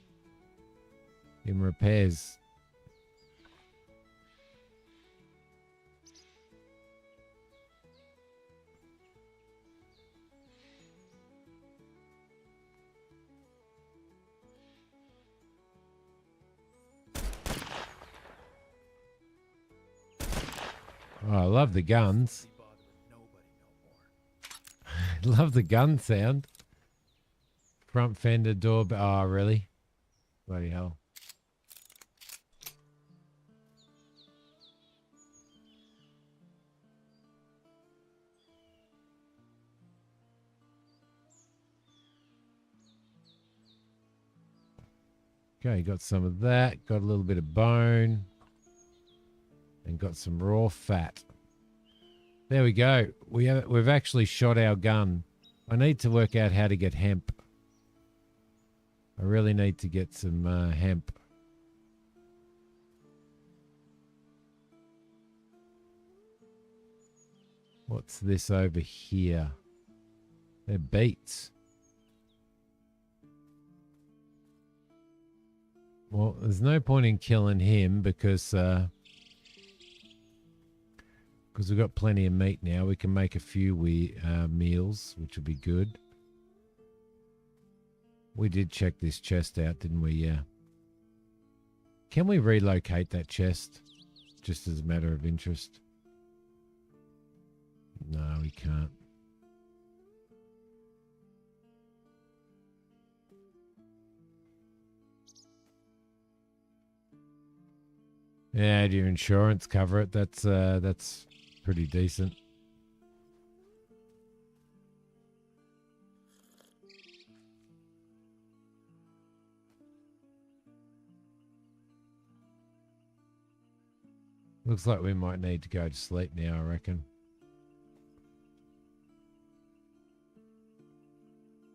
in repairs? Oh, I love the guns. Love the gun sound. Front fender door. Oh, really? Bloody hell. Okay, got some of that. Got a little bit of bone. And got some raw fat. There we go. We've actually shot our gun. I need to work out how to get hemp. I really need to get some hemp. What's this over here? They're beets. Well, there's no point in killing him because we've got plenty of meat now. We can make a few meals, which will be good. We did check this chest out, didn't we? Yeah. Can we relocate that chest? Just as a matter of interest. No, we can't. Yeah, do your insurance cover it? That's pretty decent. Looks like we might need to go to sleep now, I reckon.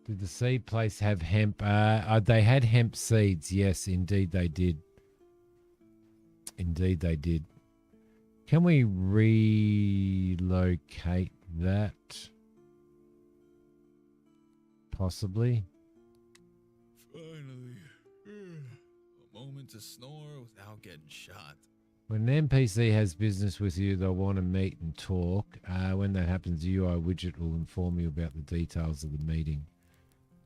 Did the seed place have hemp? They had hemp seeds. Yes, indeed they did. Indeed, they did. Can we relocate that? Possibly. Finally. A moment to snore without getting shot. When an NPC has business with you, they'll want to meet and talk. When that happens, the UI widget will inform you about the details of the meeting.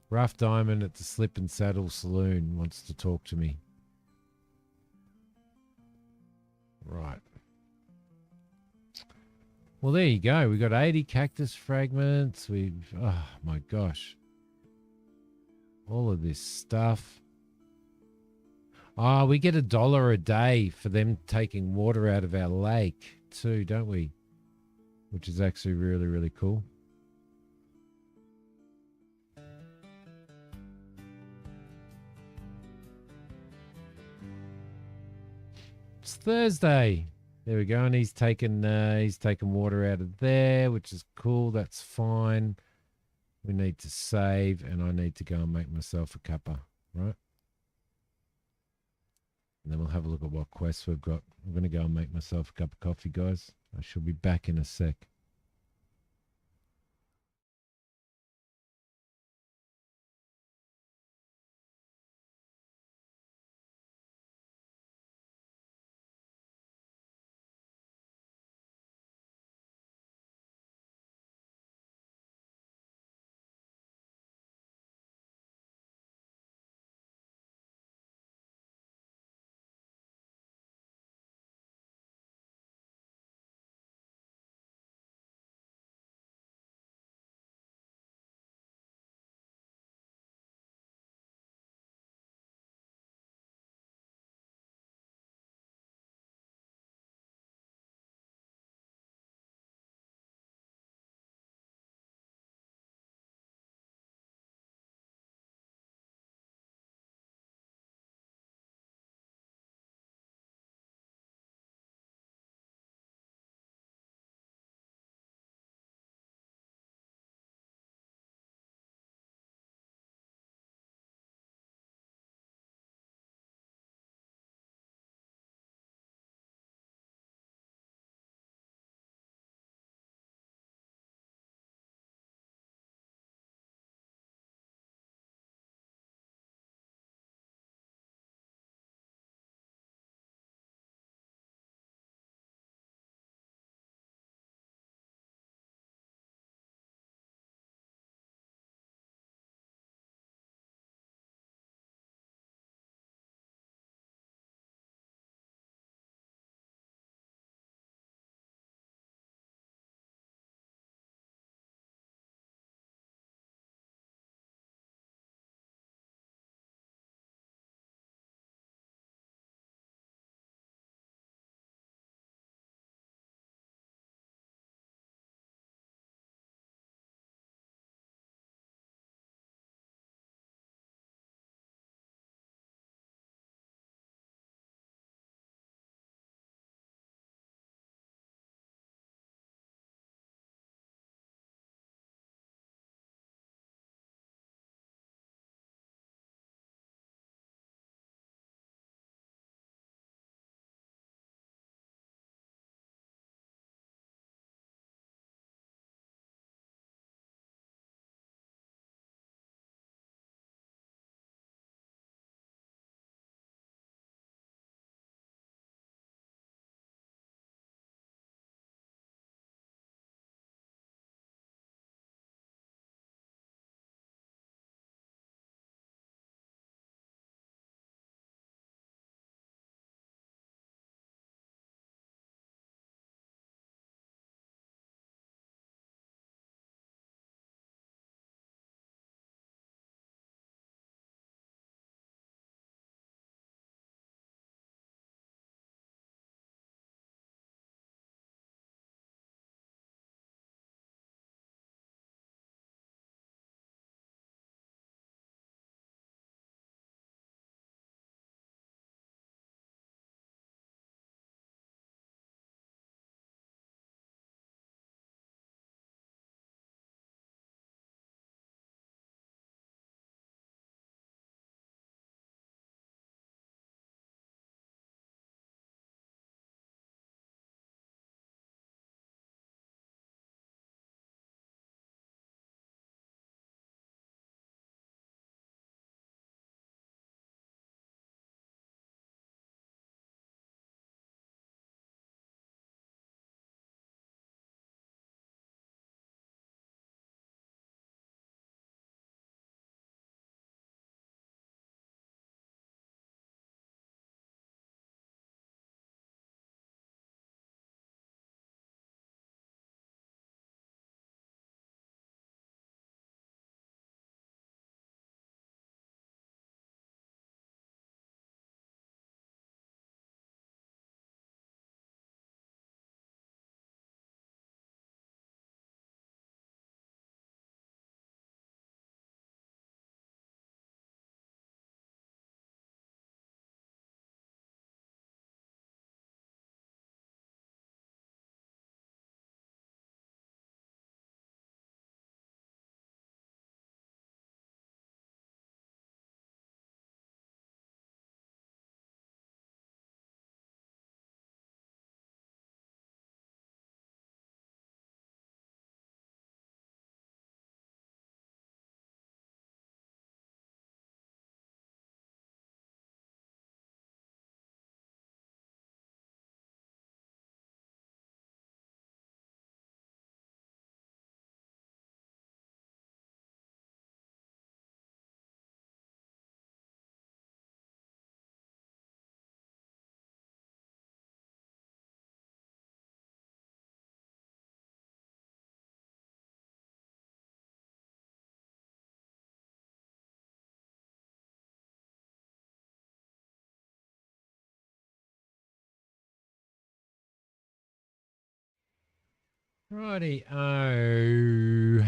Rough Diamond at the Slip and Saddle Saloon wants to talk to me. Right. Well, there you go. We got 80 cactus fragments. Oh my gosh. All of this stuff. Oh, we get $1 a day for them taking water out of our lake too, don't we? Which is actually really, really cool. It's Thursday. There we go. And he's taken water out of there, which is cool. That's fine. We need to save, and I need to go and make myself a cuppa, right? And then we'll have a look at what quests we've got. I'm going to go and make myself a cup of coffee, guys. I shall be back in a sec. Righty. Oh.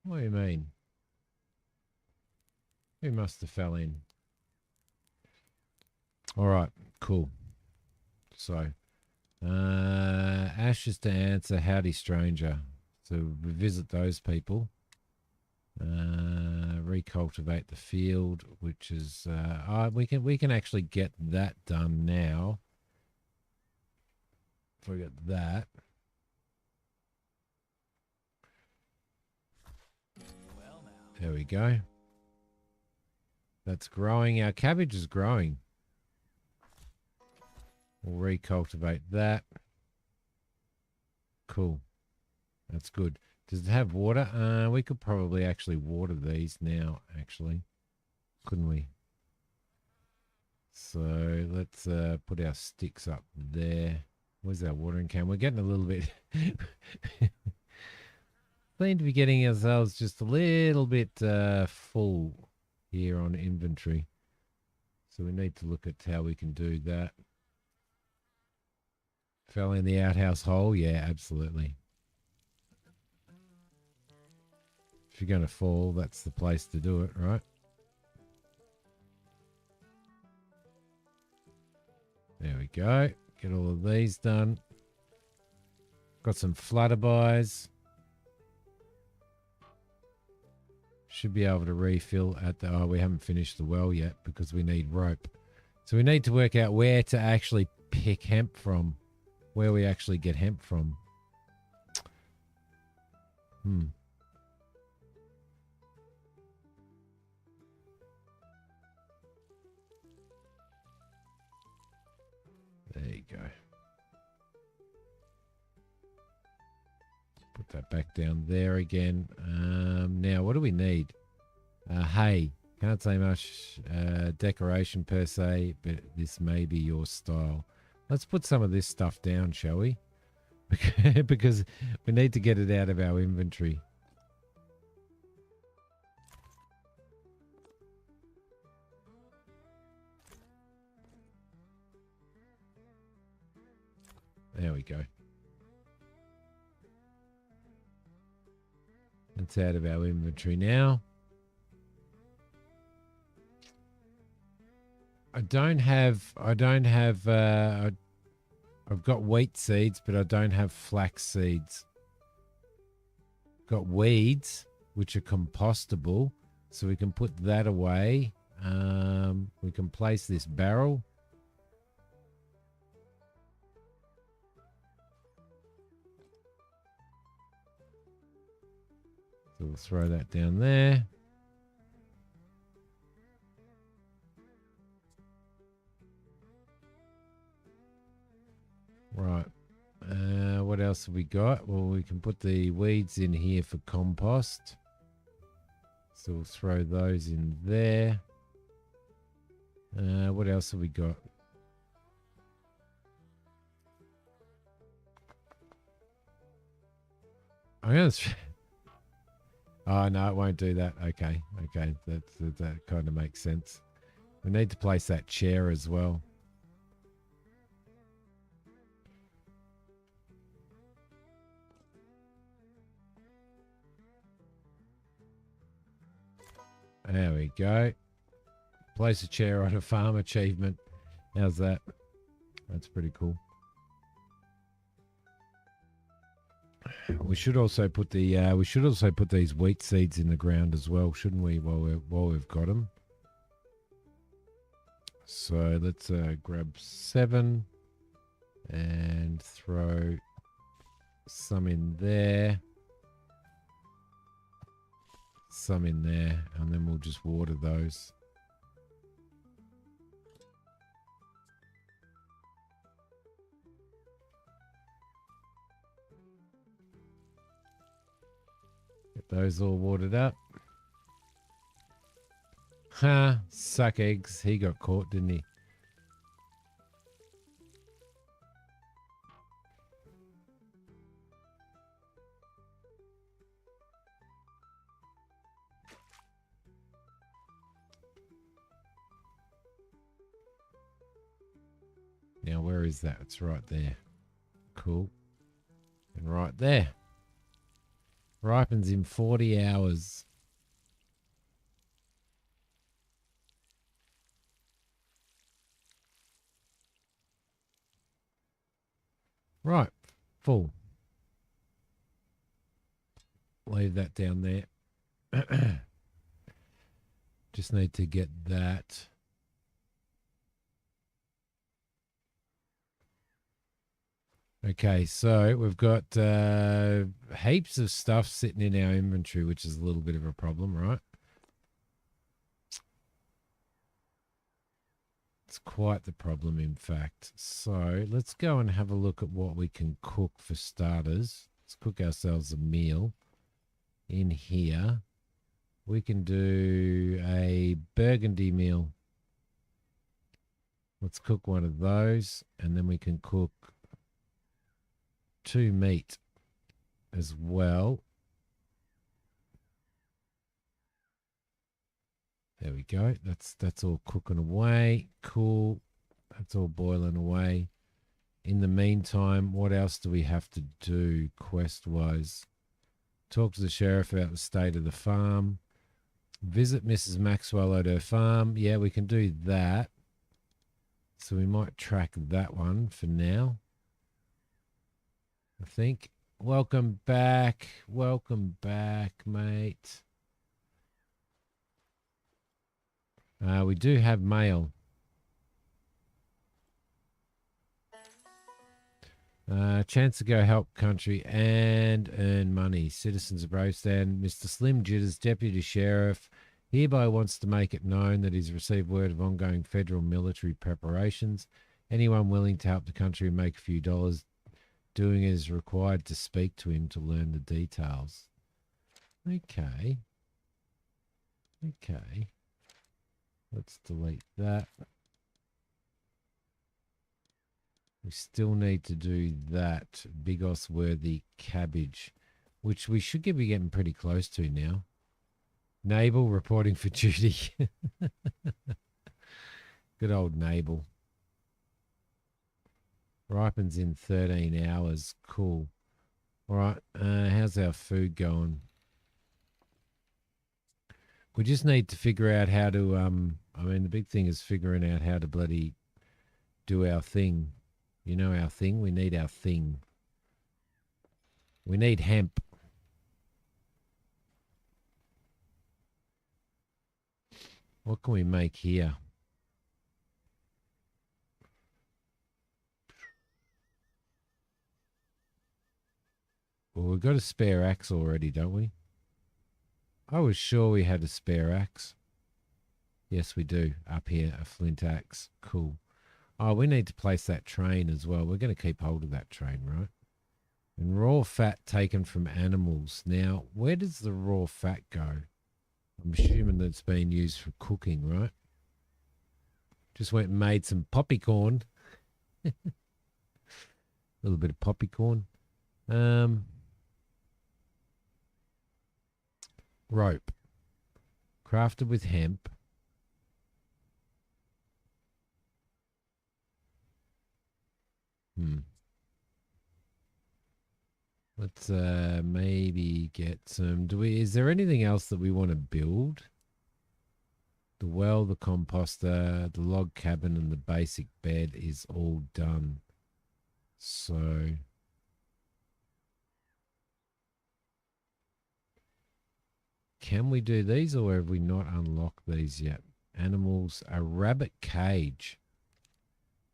What do you mean? Who must have fell in? All right. Cool. So, ashes to answer. Howdy, stranger. So we visit those people. Recultivate the field, which is we can actually get that done now. If we get that. Well, now. There we go. That's growing. Our cabbage is growing. We'll recultivate that. Cool. That's good. Does it have water? We could probably actually water these now, actually. Couldn't we? So let's put our sticks up there. Where's our watering can? We're getting a little bit... Seem to be getting ourselves just a little bit full here on inventory. So we need to look at how we can do that. Fell in the outhouse hole? Yeah, absolutely. If you're going to fall, that's the place to do it, right? There we go. Get all of these done. Got some flutterbys. Should be able to refill at the... Oh, we haven't finished the well yet because we need rope. So we need to work out where to actually pick hemp from. Where we actually get hemp from. There you go. Put that back down there again. Now, what do we need? Hay. Can't say much decoration per se, but this may be your style. Let's put some of this stuff down, shall we? Because we need to get it out of our inventory. There we go. It's out of our inventory now. I've got wheat seeds, but I don't have flax seeds. Got weeds, which are compostable, so we can put that away. We can place this barrel. So we'll throw that down there. Right. What else have we got? Well, we can put the weeds in here for compost. So we'll throw those in there. What else have we got? I'm going to... Oh, no, it won't do that. Okay. That kind of makes sense. We need to place that chair as well. There we go. Place a chair on a farm achievement. How's that? That's pretty cool. We should also put these wheat seeds in the ground as well, shouldn't we? While we've got them. So let's grab 7 and throw some in there. Some in there, and then we'll just water those. Get those all watered up. Ha! Suck eggs. He got caught, didn't he? Where is that? It's right there. Cool. And right there. Ripens in 40 hours. Right. Full. Leave that down there. Just need to get that. Okay, so we've got heaps of stuff sitting in our inventory, which is a little bit of a problem, right? It's quite the problem, in fact. So let's go and have a look at what we can cook for starters. Let's cook ourselves a meal. In here, we can do a burgundy meal. Let's cook one of those, and then we can cook 2 meat as well. There we go. That's all cooking away. Cool. That's all boiling away. In the meantime, what else do we have to do quest-wise? Talk to the sheriff about the state of the farm. Visit Mrs. Maxwell at her farm. Yeah, we can do that. So we might track that one for now, I think. Welcome back. Welcome back, mate. We do have mail. Chance to go help country and earn money. Citizens of Bravestan, Mr. Slim Jitters, Deputy Sheriff, hereby wants to make it known that he's received word of ongoing federal military preparations. Anyone willing to help the country and make a few dollars doing it is required to speak to him to learn the details. Okay. Okay. Let's delete that. We still need to do that Bigos Worthy cabbage, which we should be getting pretty close to now. Nabal reporting for duty. Good old Nabal. Ripens in 13 hours. Cool. All right. How's our food going? We just need to figure out how to, I mean, the big thing is figuring out how to bloody do our thing. You know our thing? We need our thing. We need hemp. What can we make here? Well, we've got a spare axe already, don't we? I was sure we had a spare axe. Yes, we do. Up here, a flint axe. Cool. Oh, we need to place that train as well. We're going to keep hold of that train, right? And raw fat taken from animals. Now, where does the raw fat go? I'm assuming that it's being used for cooking, right? Just went and made some poppycorn. A little bit of poppycorn. Rope. Crafted with hemp. Let's maybe get some. Is there anything else that we want to build? The well, the composter, the log cabin, and the basic bed is all done. So can we do these, or have we not unlocked these yet? Animals, a rabbit cage.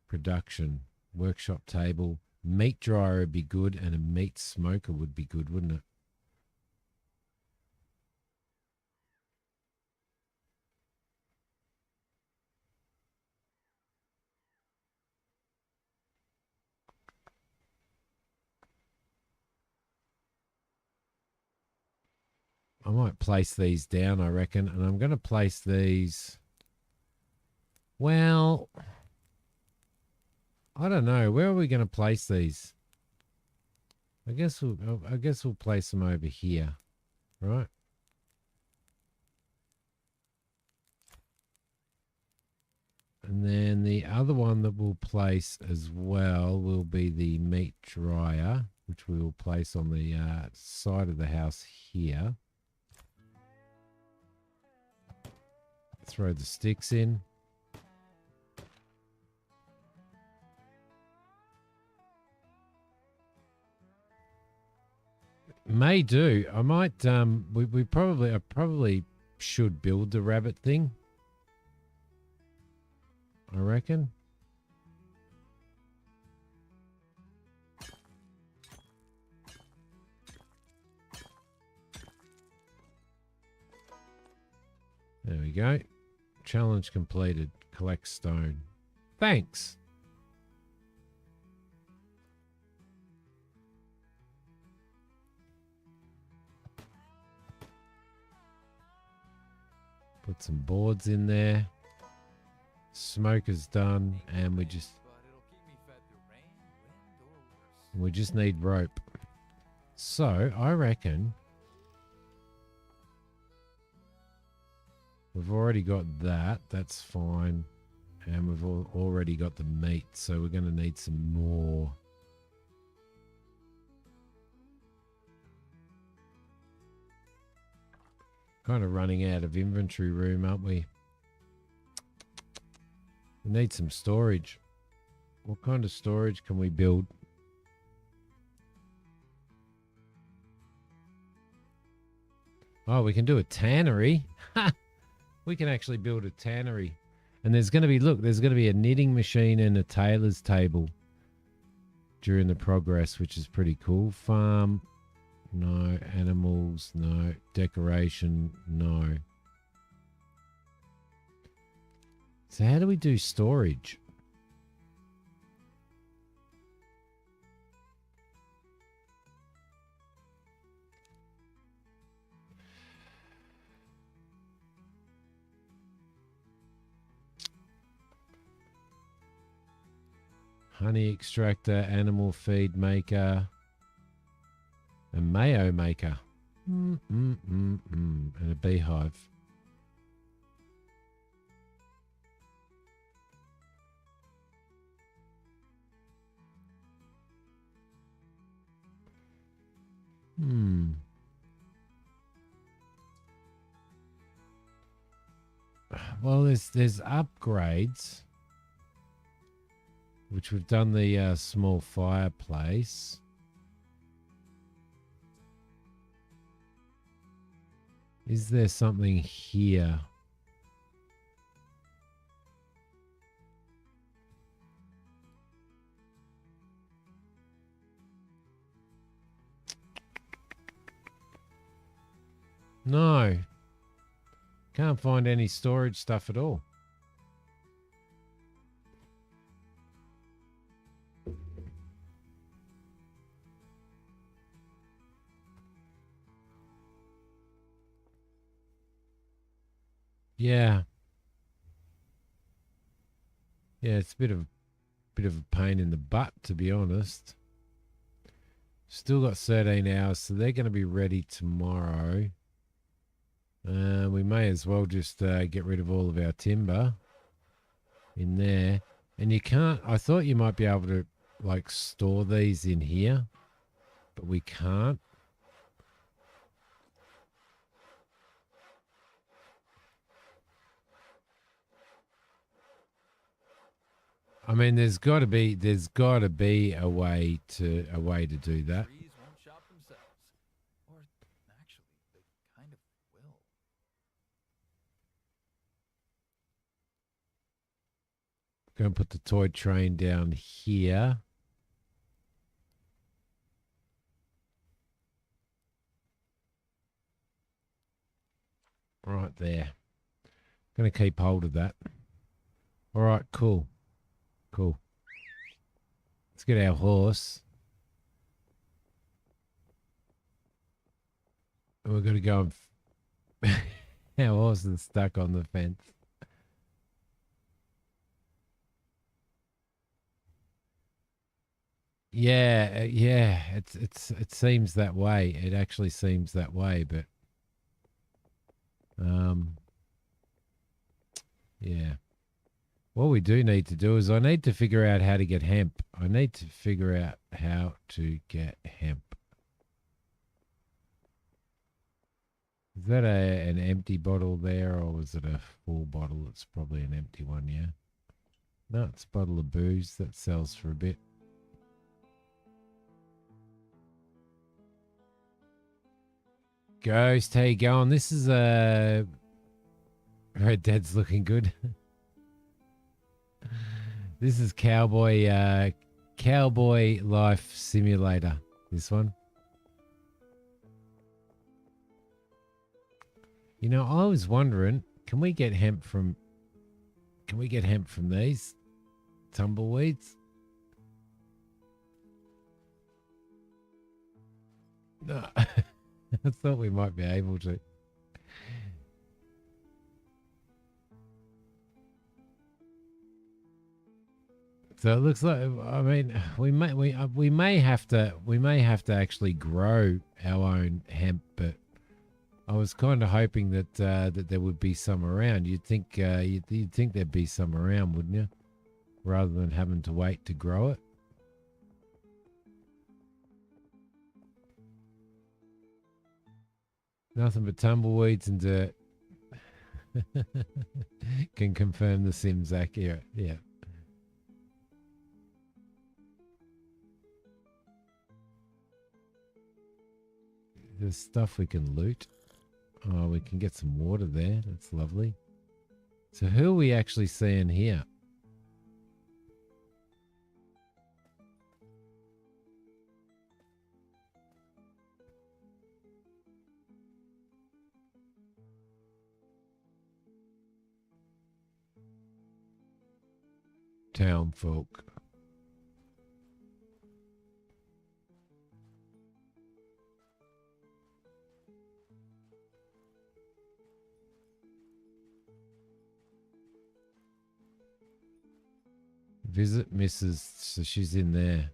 Production, workshop table. Meat dryer would be good, and a meat smoker would be good, wouldn't it? I might place these down, I reckon, and I'm going to place these. Well, I don't know. Where are we going to place these? I guess we'll place them over here, right? And then the other one that we'll place as well will be the meat dryer, which we will place on the side of the house here. Throw the sticks in. May do. I might I probably should build the rabbit thing. I reckon. There we go. Challenge completed. Collect stone. Thanks. Put some boards in there. Smoker's done, and we just need rope. So I reckon we've already got that. That's fine, and we've already got the meat. So we're going to need some more. Kind of running out of inventory room, aren't we? We need some storage. What kind of storage can we build? Oh, we can do a tannery. We can actually build a tannery. And there's going to be, look, there's going to be a knitting machine and a tailor's table during the progress, which is pretty cool. Farm, no. Animals, no. Decoration, no. So how do we do storage? Honey extractor, animal feed maker, and mayo maker. And a beehive. Well, there's upgrades, which we've done the small fireplace. Is there something here? No. Can't find any storage stuff at all. Yeah. Yeah, it's a bit of a pain in the butt, to be honest. Still got 13 hours, so they're going to be ready tomorrow. We may as well just get rid of all of our timber in there. And you can't, I thought you might be able to like store these in here, but we can't. I mean, there's got to be a way to do that. Trees won't shop themselves. Or actually, they kind of will. Going to put the toy train down here. Right there. Going to keep hold of that. All right, cool. Cool. Let's get our horse. And we're going to go and our horse is stuck on the fence. Yeah, yeah. It seems that way. It actually seems that way, but yeah. What we do need to do is I need to figure out how to get hemp. I need to figure out how to get hemp. Is that an empty bottle there, or was it a full bottle? It's probably an empty one, yeah. No, it's a bottle of booze that sells for a bit. Ghost, how you going? This is Red Dead's looking good. This is Cowboy Life Simulator. This one. You know, I was wondering, can we get hemp from these tumbleweeds? No. I thought we might be able to. So it looks like, I mean, we may have to actually grow our own hemp, but I was kind of hoping that that there would be some around. You'd think there'd be some around, wouldn't you? Rather than having to wait to grow it. Nothing but tumbleweeds and dirt. Can confirm the Sims accurate. Yeah. There's stuff we can loot. Oh, we can get some water there. That's lovely. So who are we actually seeing here? Town folk. Visit Mrs. So she's in there.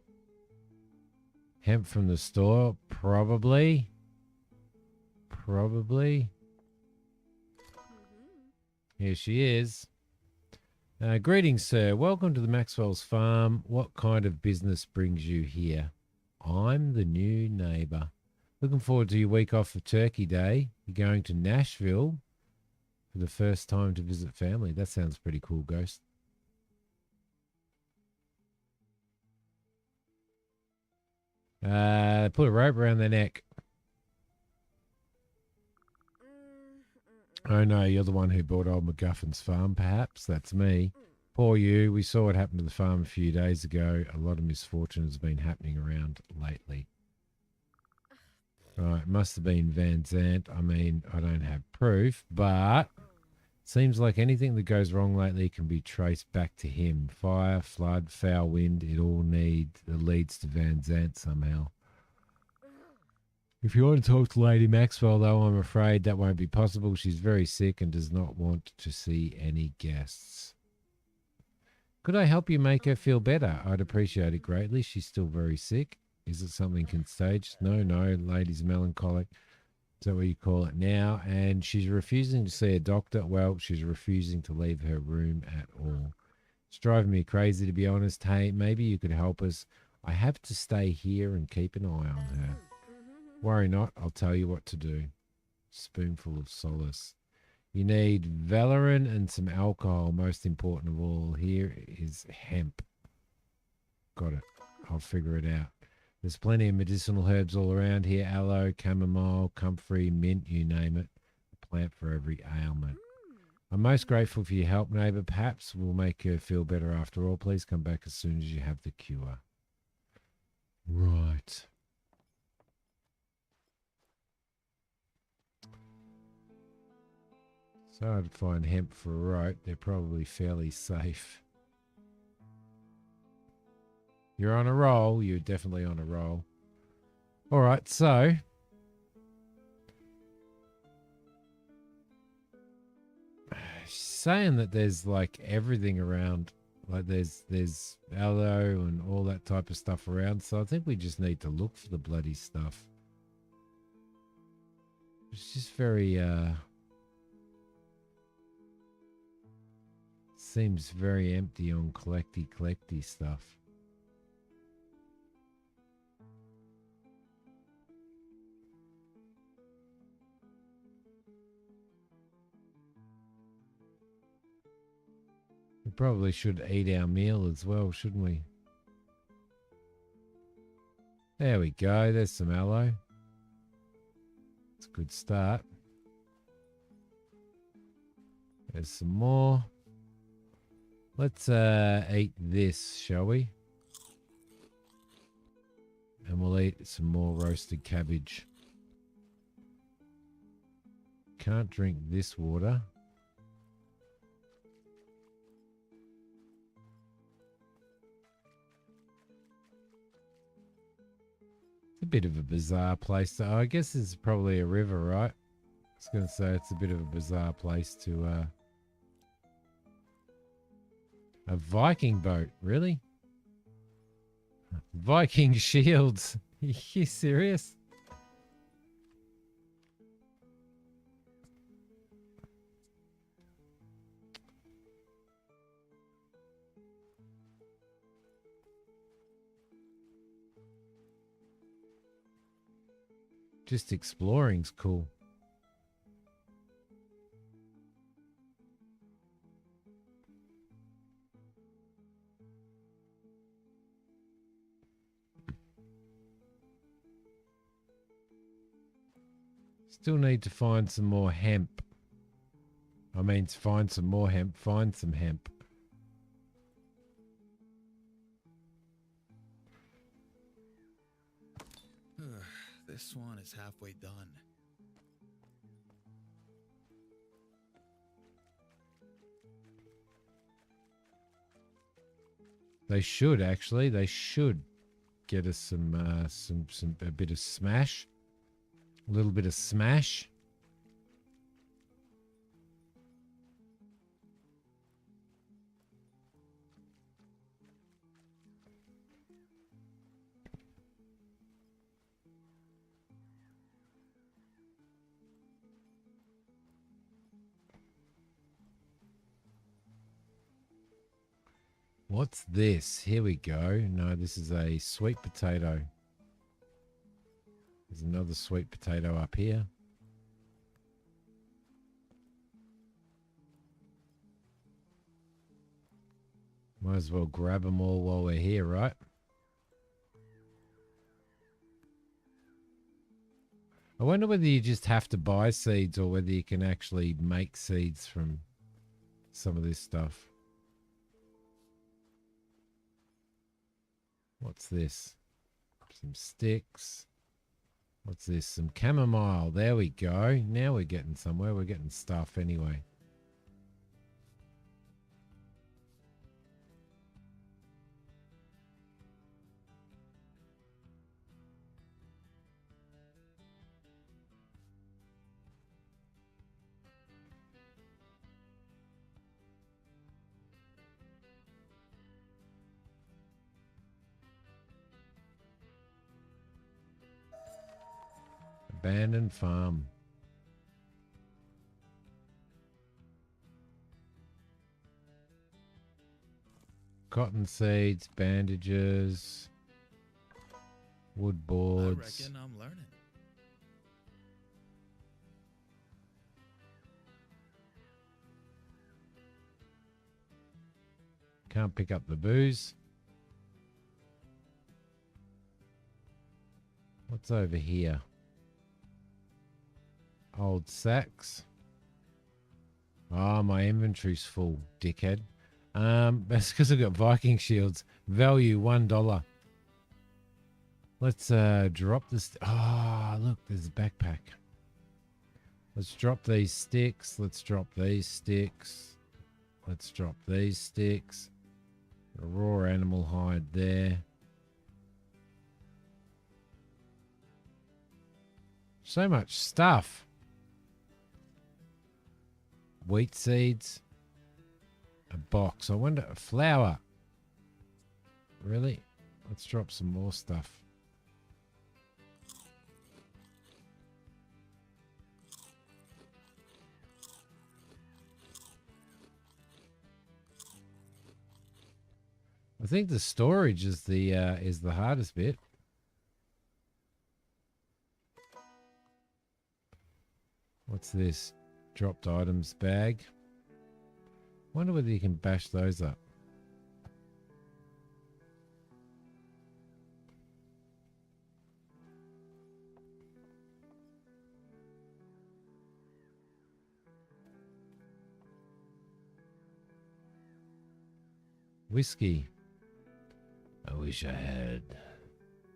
Hemp from the store? Probably. Probably. Here she is. Greetings, sir. Welcome to the Maxwell's farm. What kind of business brings you here? I'm the new neighbour. Looking forward to your week off for Turkey Day. You're going to Nashville for the first time to visit family. That sounds pretty cool, Ghost. Put a rope around their neck. Oh no, you're the one who bought old MacGuffin's farm, perhaps? That's me. Poor you. We saw what happened to the farm a few days ago. A lot of misfortune has been happening around lately. Right, must have been Van Zant. I mean, I don't have proof, but seems like anything that goes wrong lately can be traced back to him. Fire, flood, foul wind, it all leads to Van Zant somehow. If you want to talk to Lady Maxwell, though, I'm afraid that won't be possible. She's very sick and does not want to see any guests. Could I help you make her feel better? I'd appreciate it greatly. She's still very sick. Is it something contagious? No, lady's melancholic. Is that what you call it now? And she's refusing to see a doctor. Well, she's refusing to leave her room at all. It's driving me crazy, to be honest. Hey, maybe you could help us. I have to stay here and keep an eye on her. Worry not, I'll tell you what to do. Spoonful of solace. You need Valerian and some alcohol. Most important of all, here is hemp. Got it. I'll figure it out. There's plenty of medicinal herbs all around here. Aloe, chamomile, comfrey, mint, you name it. A plant for every ailment. I'm most grateful for your help, neighbour. Perhaps we'll make her feel better after all. Please come back as soon as you have the cure. Right. So I'd find hemp for a rope. They're probably fairly safe. You're on a roll. You're definitely on a roll. All right, so saying that there's like everything around, like there's aloe and all that type of stuff around. So I think we just need to look for the bloody stuff. It's just very Seems very empty on collecty stuff. We probably should eat our meal as well, shouldn't we? There we go. There's some aloe. It's a good start. There's some more. Let's eat this, shall we? And we'll eat some more roasted cabbage. Can't drink this water. It's a bit of a bizarre place. To, I guess it's probably a river, right? I was going to say it's a bit of a bizarre place to... a Viking boat, really? Viking shields. Are you serious? Just exploring's cool. Still need to find some more hemp. I mean, to find some more hemp, find some hemp. This one is halfway done. They should actually. They should get us a bit of smash. A little bit of smash. What's this? Here we go. No, this is a sweet potato. There's another sweet potato up here. Might as well grab them all while we're here, right? I wonder whether you just have to buy seeds or whether you can actually make seeds from some of this stuff. What's this? Some sticks. What's this? Some chamomile. There we go. Now we're getting somewhere. We're getting stuff anyway. Abandoned farm. Cotton seeds, bandages, wood boards. I reckon I'm learning. Can't pick up the booze. What's over here? Old sacks. Oh, my inventory's full, dickhead. That's because I've got Viking shields. Value $1. Let's drop this. Oh, look, there's a backpack. Let's drop these sticks. Let's drop these sticks. Let's drop these sticks. A raw animal hide there. So much stuff. Wheat seeds. A box. I wonder, a flour. Really? Let's drop some more stuff. think the storage is the hardest bit. What's this? Dropped items bag. Wonder whether you can bash those up. Whiskey. I wish I had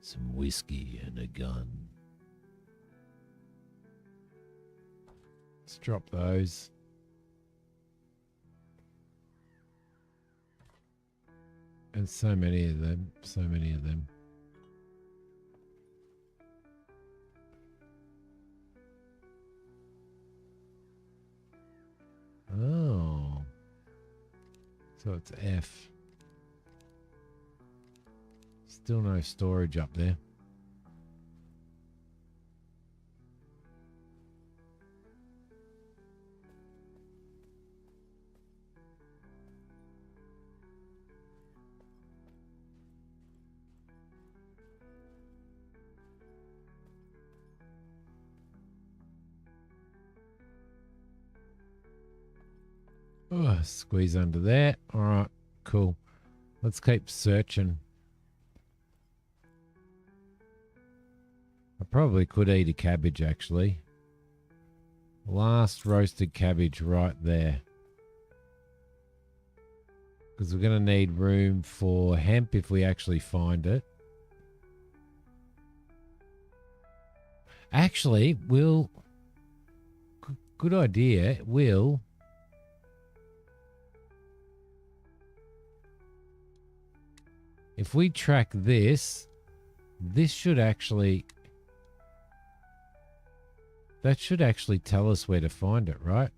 some whiskey and a gun. Let's drop those. And so many of them. So many of them. Oh. So it's F. Still no storage up there. Oh, squeeze under there. All right, cool. Let's keep searching. I probably could eat a cabbage, actually. Last roasted cabbage right there. Because we're going to need room for hemp if we actually find it. Actually, we'll... Good idea. We'll... If we track this, this should actually... That should actually tell us where to find it, right?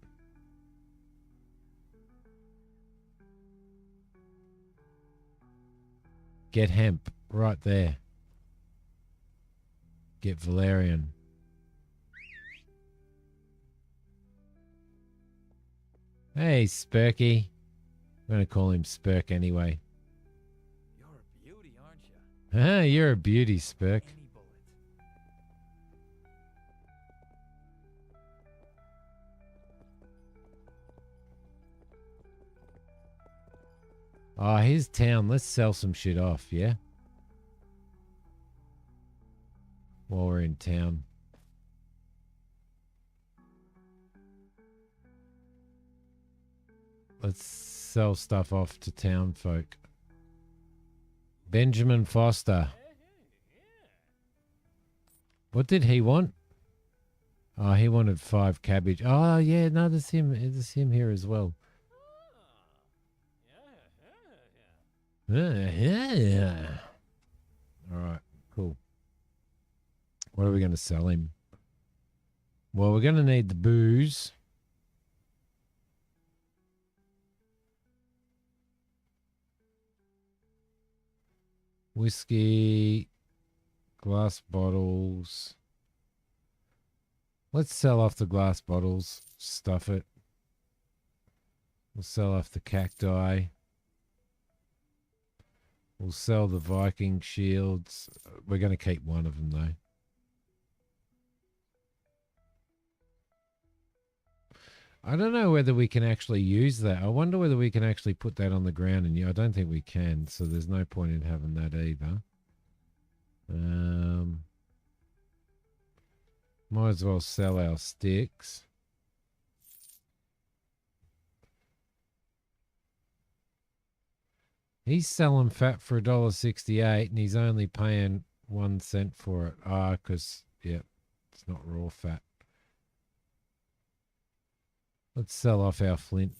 Get hemp, right there. Get valerian. Hey, Spurky. I'm going to call him Spurk anyway. You're a beauty, aren't you? Ah, you're a beauty, Spurk. Any bullet. Oh, here's town. Let's sell some shit off, yeah? While we're in town. Let's sell stuff off to town folk. Benjamin Foster. What did he want? Oh, he wanted 5 cabbage. Oh, yeah, no, there's him. There's him here as well. Yeah. All right, cool. What are we going to sell him? Well, we're going to need the booze. Whiskey, glass bottles. Let's sell off the glass bottles. Stuff it. We'll sell off the cacti. We'll sell the Viking shields. We're going to keep one of them, though. I don't know whether we can actually use that. I wonder whether we can actually put that on the ground. And I don't think we can, so there's no point in having that either. Might as well sell our sticks. He's selling fat for $1.68 and he's only paying 1 cent for it. Ah, because, yeah, it's not raw fat. Let's sell off our flint.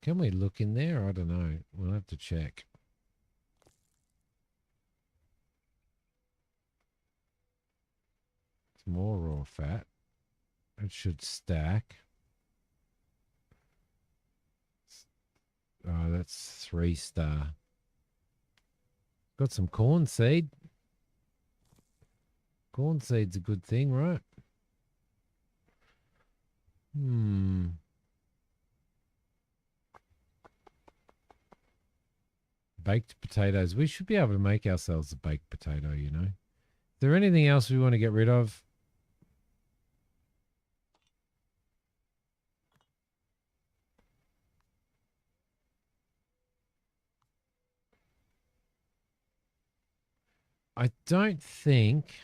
Can we look in there? I don't know. We'll have to check. It's more raw fat. It should stack. Oh, that's 3-star. Got some corn seed. Corn seed's a good thing, right? Hmm. Baked potatoes. We should be able to make ourselves a baked potato, you know. Is there anything else we want to get rid of? I don't think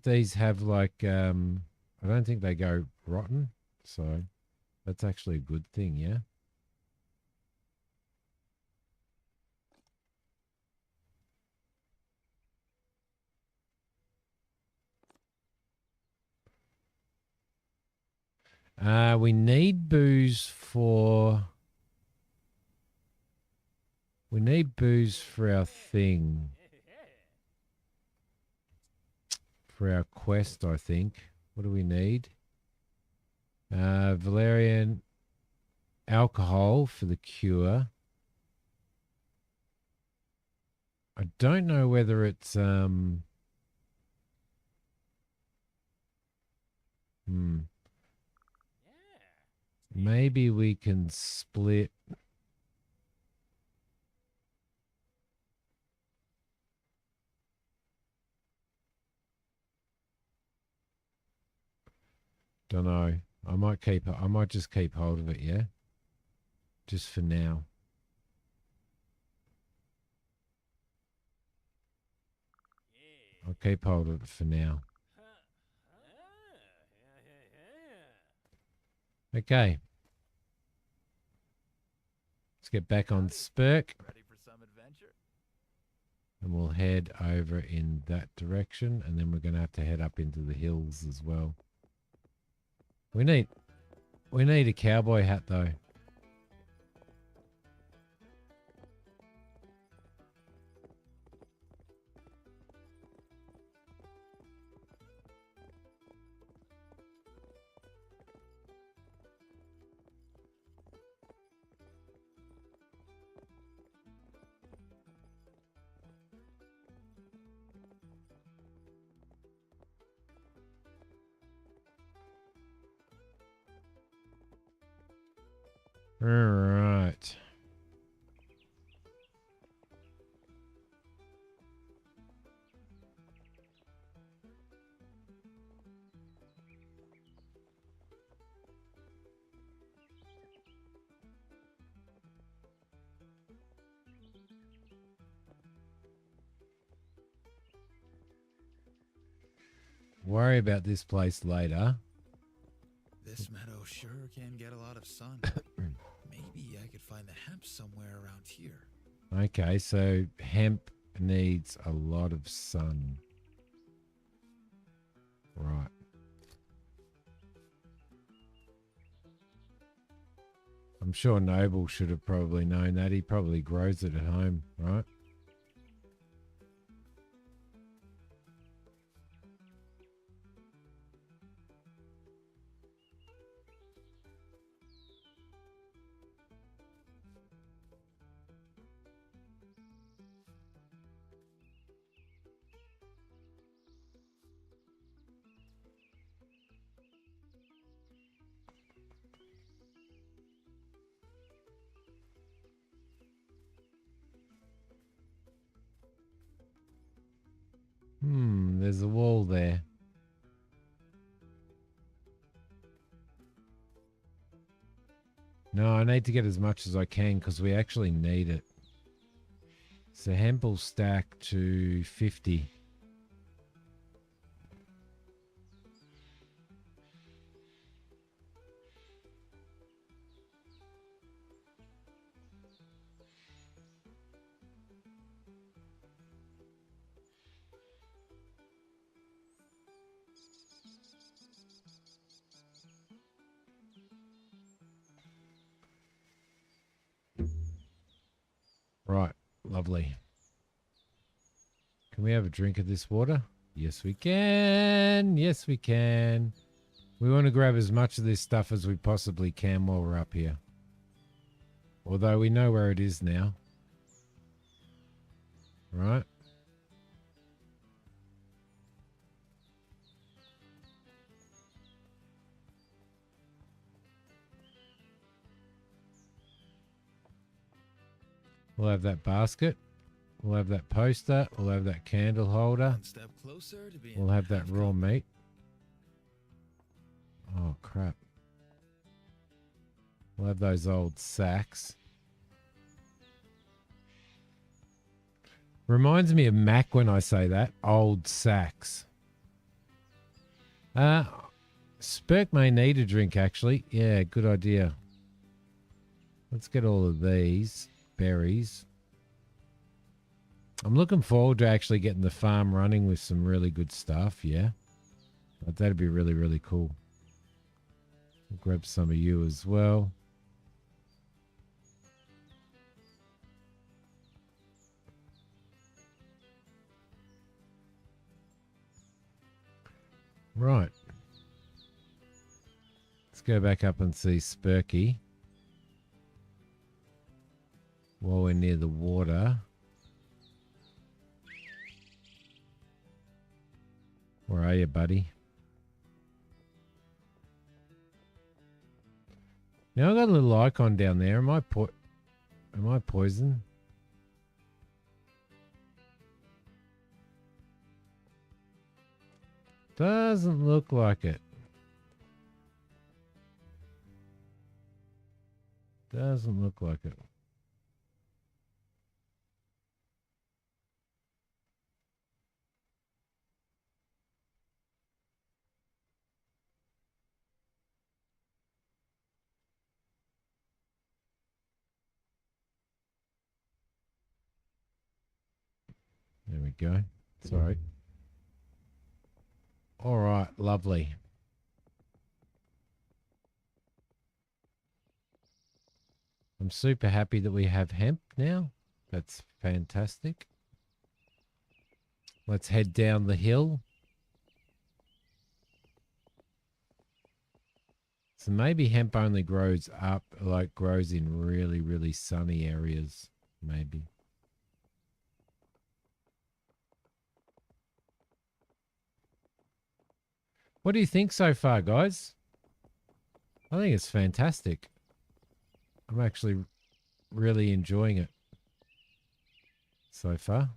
these have like I don't think they go rotten. So that's actually a good thing, yeah. We need booze for our thing. For our quest, I think. What do we need? Valerian alcohol for the cure. I don't know whether it's maybe we can split. Don't know. I might just keep hold of it, yeah? Just for now. I'll keep hold of it for now. Okay. Let's get back on Spurk. Ready for some adventure? And we'll head over in that direction. And then we're going to have to head up into the hills as well. We need a cowboy hat, though. All right. Worry about this place later. This meadow sure can get a lot of sun. Maybe I could find the hemp somewhere around here. Okay, so hemp needs a lot of sun. Right. I'm sure Noble should have probably known that. He probably grows it at home, right? There's a wall there. No, I need to get as much as I can because we actually need it. So hemp will stack to 50. Right, lovely. Can we have a drink of this water? Yes, we can. Yes, we can. We want to grab as much of this stuff as we possibly can while we're up here. Although we know where it is now. Right? We'll have that basket. We'll have that poster. We'll have that candle holder. One step closer to being We'll have that half raw complete. meat. Oh, crap. We'll have those old sacks. Reminds me of Mac when I say that. Old sacks. Spurk may need a drink, actually. Yeah, good idea. Let's get all of these berries. I'm looking forward to actually getting the farm running with some really good stuff, yeah. But that'd be really, really cool. I'll grab some of you as well. Right. Let's go back up and see Spurky. While we're near the water. Where are you, buddy? Now I got a little icon down there. Am I poisoned? Doesn't look like it. Doesn't look like it. There we go. Sorry. All right, lovely. I'm super happy that we have hemp now. That's fantastic. Let's head down the hill. So maybe hemp only grows up, like grows in really, really sunny areas, maybe. What do you think so far, guys? I think it's fantastic. I'm actually really enjoying it so far.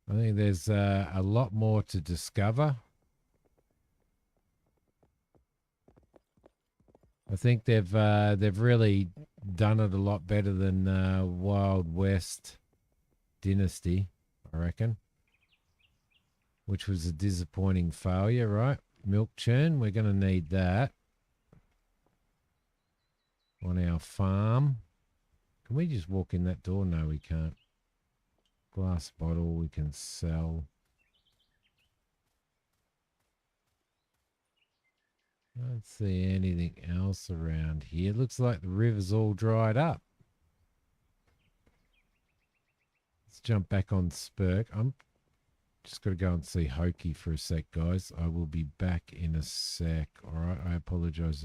I think there's a lot more to discover. I think they've really done it a lot better than Wild West Dynasty, I reckon. Which was a disappointing failure, right? Milk churn, we're going to need that on our farm. Can we just walk in that door? No, we can't. Glass bottle we can sell. I don't see anything else around here. Looks like the river's all dried up. Let's jump back on Spurk. I'm just got to go and see Hokey for a sec, guys. I will be back in a sec. All right, I apologize.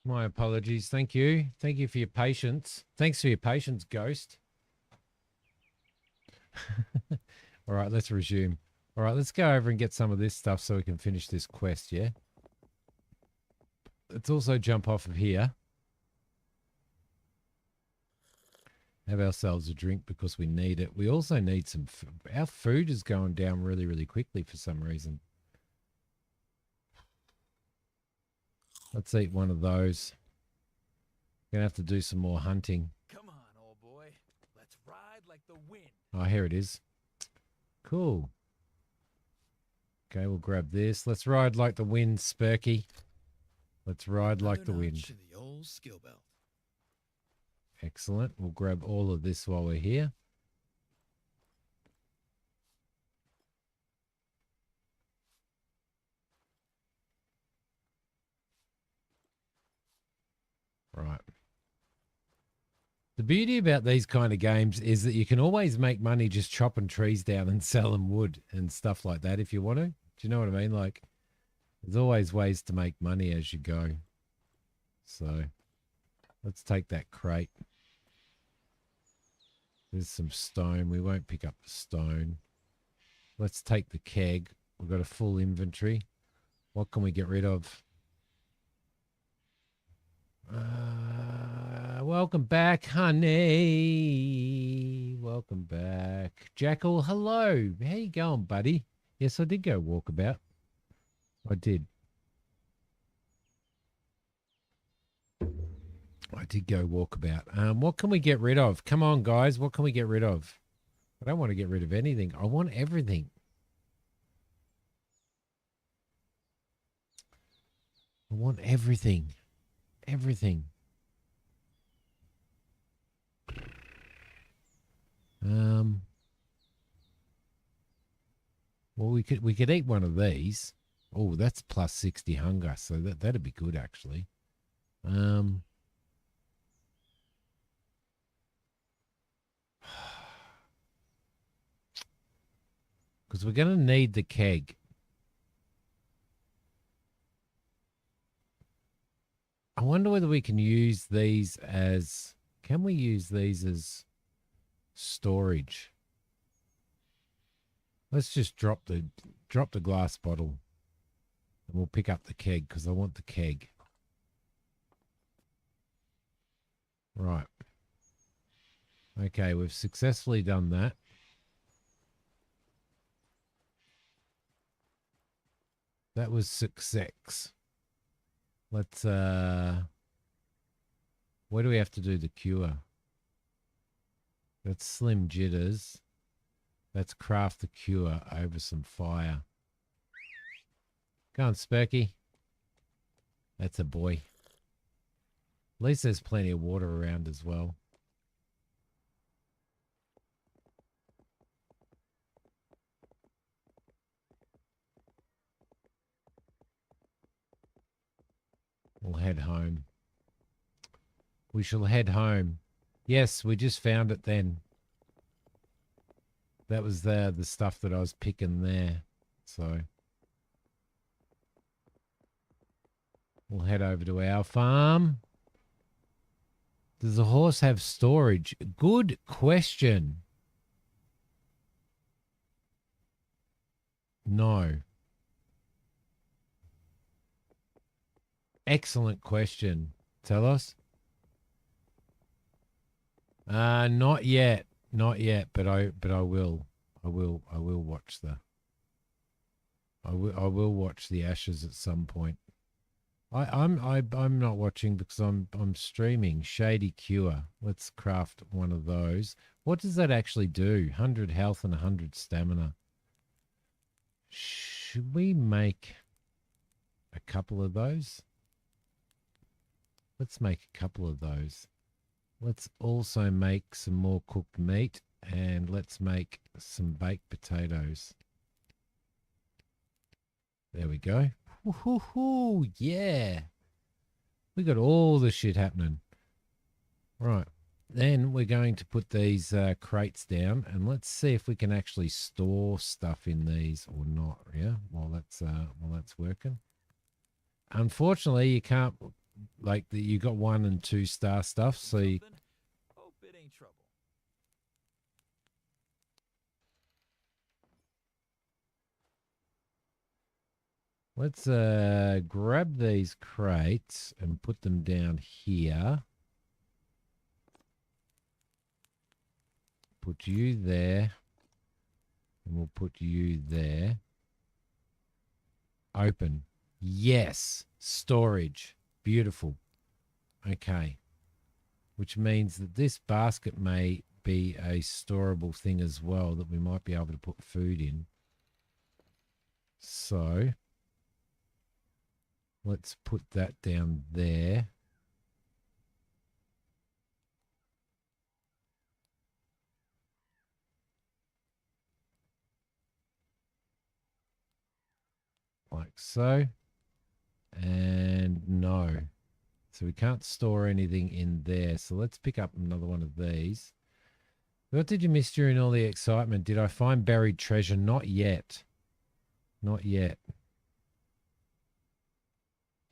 My apologies. Thank you. Thank you for your patience. Thanks for your patience, Ghost. All right, let's resume. All right, let's go over and get some of this stuff so we can finish this quest, yeah? Let's also jump off of here. Have ourselves a drink because we need it. We also need some our food is going down really, really quickly for some reason. Let's eat one of those. Gonna have to do some more hunting. Come on, old boy. Let's ride like the wind. Oh, here it is. Cool. Okay, we'll grab this. Let's ride like the wind, Spurky. Let's ride like the wind. In the old skill belt. Excellent. We'll grab all of this while we're here. Right. The beauty about these kind of games is that you can always make money just chopping trees down and selling wood and stuff like that if you want to. Do you know what I mean? Like, there's always ways to make money as you go. So, let's take that crate. There's some stone. We won't pick up the stone. Let's take the keg. We've got a full inventory. What can we get rid of? Welcome back, honey. Welcome back. Jackal, hello. How you going, buddy? Yes, I did go walkabout. I did. I did go walkabout. What can we get rid of? Come on, guys. What can we get rid of? I don't want to get rid of anything. I want everything. I want everything. Everything. Well, we could eat one of these. Oh, that's plus 60 hunger, so that'd be good actually. Because we're going to need the keg. I wonder whether we can use these as... Can we use these as storage? Let's just drop the glass bottle. And we'll pick up the keg because I want the keg. Right. Okay, we've successfully done that. That was success. Let's, where do we have to do the cure? That's slim jitters. Let's craft the cure over some fire. Go on, Spurky. That's a boy. At least there's plenty of water around as well. We'll head home. We shall head home. Yes, we just found it then. That was the stuff that I was picking there. So we'll head over to our farm. Does the horse have storage? Good question. No. Excellent question. Tell us. Not yet. Not yet, but I will. I will watch I will watch the ashes at some point. I'm not watching because I'm streaming Shady Cure. Let's craft one of those. What does that actually do? 100 health and 100 stamina. Should we make a couple of those? Let's make a couple of those. Let's also make some more cooked meat, and let's make some baked potatoes. There we go. Woohoo! Yeah. We got all the shit happening. Right. Then we're going to put these crates down, and let's see if we can actually store stuff in these or not. Yeah, while that's working. Unfortunately, you can't like that you got 1 and 2 star stuff. So you, Something? Hope it ain't trouble. let's grab these crates and put them down here. Put you there. And we'll put you there. Open. Yes. Storage. Beautiful. Okay. Which means that this basket may be a storable thing as well that we might be able to put food in. So let's put that down there. Like so. And no. So we can't store anything in there. So let's pick up another one of these. What did you miss during all the excitement? Did I find buried treasure? Not yet. Not yet.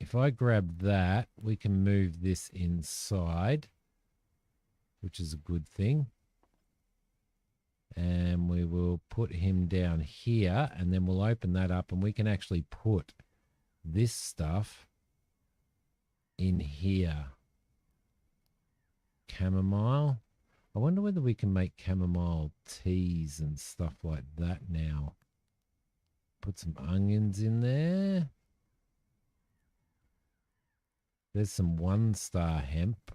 If I grab that, we can move this inside, which is a good thing. And we will put him down here, and then we'll open that up, and we can actually put this stuff in here. Chamomile. I wonder whether we can make chamomile teas and stuff like that now. Put some onions in there. There's some 1-star hemp.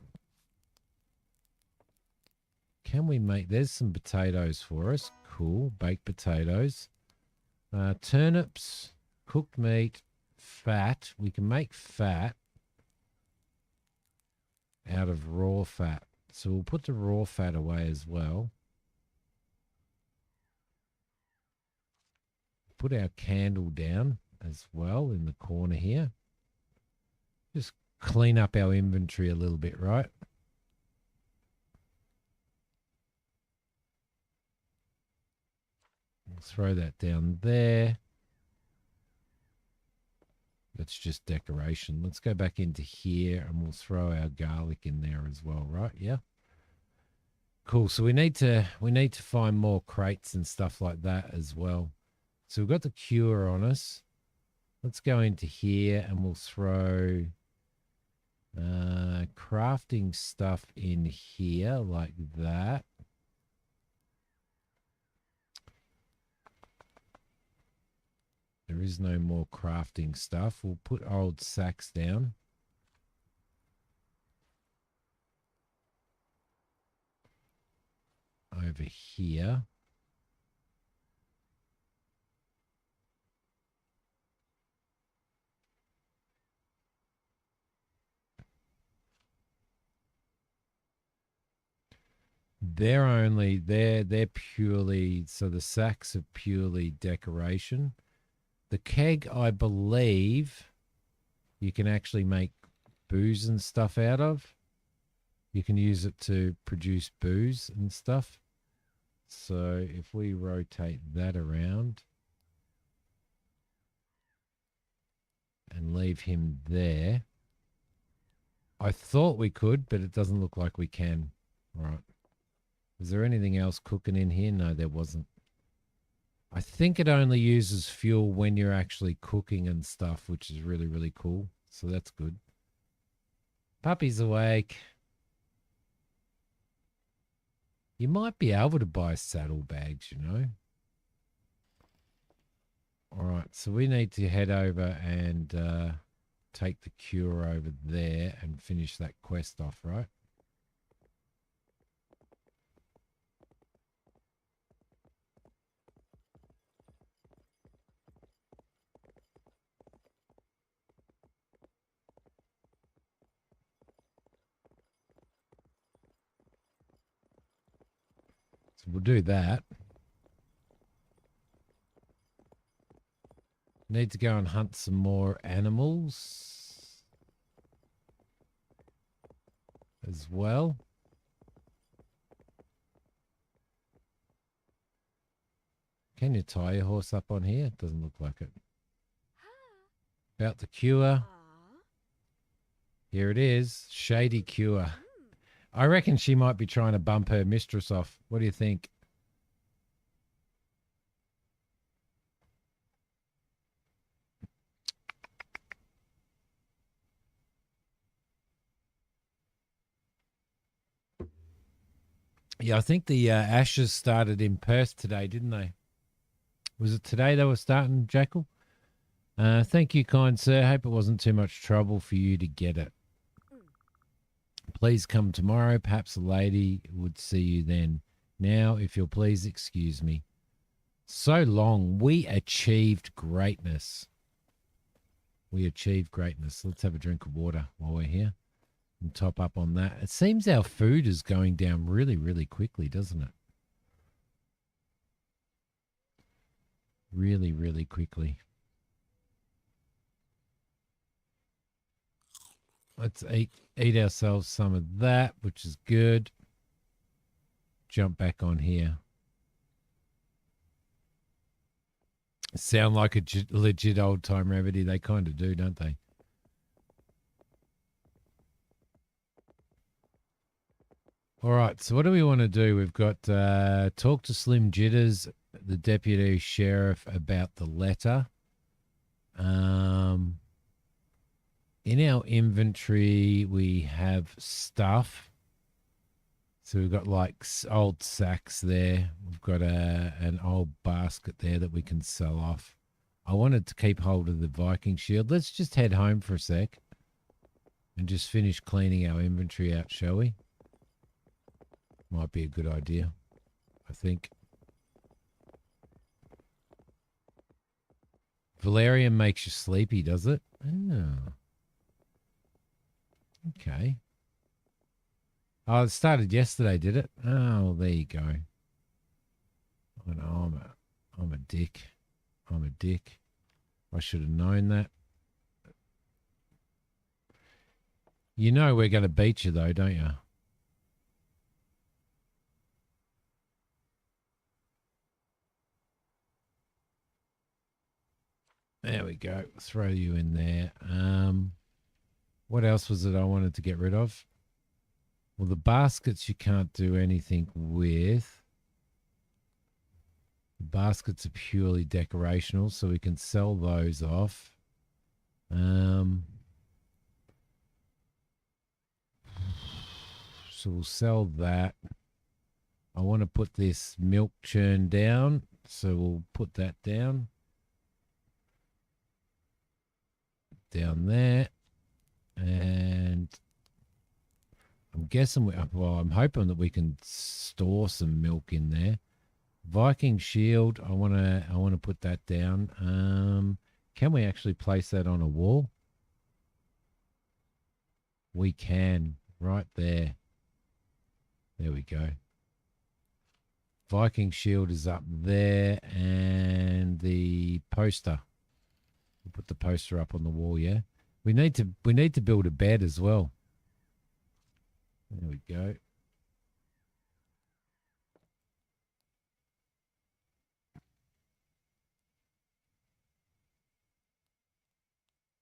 Can we make... There's some potatoes for us. Cool. Baked potatoes. Turnips. Cooked meat. Fat. We can make fat out of raw fat. So we'll put the raw fat away as well. Put our candle down as well in the corner here. Just clean up our inventory a little bit, right? We'll throw that down there. That's just decoration. Let's go back into here and we'll throw our garlic in there as well, right? Yeah. Cool. So we need to find more crates and stuff like that as well. So we've got the cure on us. Let's go into here and we'll throw crafting stuff in here like that. There is no more crafting stuff. We'll put old sacks down. Over here. They're purely, so the sacks are purely decoration. The keg, I believe, you can actually make booze and stuff out of. You can use it to produce booze and stuff. So if we rotate that around and leave him there, I thought we could, but it doesn't look like we can. All right. Is there anything else cooking in here? No, there wasn't. I think it only uses fuel when you're actually cooking and stuff, which is really, really cool. So that's good. Puppy's awake. You might be able to buy saddlebags, you know. All right, so we need to head over and take the cure over there and finish that quest off, right? So we'll do that. Need to go and hunt some more animals as well. Can you tie your horse up on here? It doesn't look like it. About the cure. Here it is. Shady Cure. I reckon she might be trying to bump her mistress off. What do you think? Yeah, I think the Ashes started in Perth today, didn't they? Was it today they were starting, Jackal? Thank you, kind sir. Hope it wasn't too much trouble for you to get it. Please come tomorrow. Perhaps a lady would see you then. Now, if you'll please excuse me. So long. We achieved greatness. We achieved greatness. Let's have a drink of water while we're here and top up on that. It seems our food is going down really, really quickly, doesn't it? Really, really quickly. Let's eat ourselves some of that, which is good. Jump back on here. Sound like a legit old-time remedy. They kind of do, don't they? All right, so what do we want to do? We've got talk to Slim Jitters, the deputy sheriff, about the letter. In our inventory, we have stuff. So we've got like old sacks there. We've got an old basket there that we can sell off. I wanted to keep hold of the Viking shield. Let's just head home for a sec and just finish cleaning our inventory out, shall we? Might be a good idea, I think. Valerian makes you sleepy, does it? Oh. Okay. Oh, it started yesterday, did it? Oh, there you go. Oh, no, I'm a dick. I'm a dick. I should have known that. You know we're going to beat you, though, don't you? There we go. Throw you in there. What else was it I wanted to get rid of? Well, the baskets you can't do anything with. The baskets are purely decorational, so we can sell those off. So we'll sell that. I want to put this milk churn down, so we'll put that down. Down there. And I'm guessing, I'm hoping that we can store some milk in there. Viking shield, I want to put that down. Can we actually place that on a wall? We can, right there. There we go. Viking shield is up there, and the poster. We'll put the poster up on the wall, yeah. We need to build a bed as well. There we go.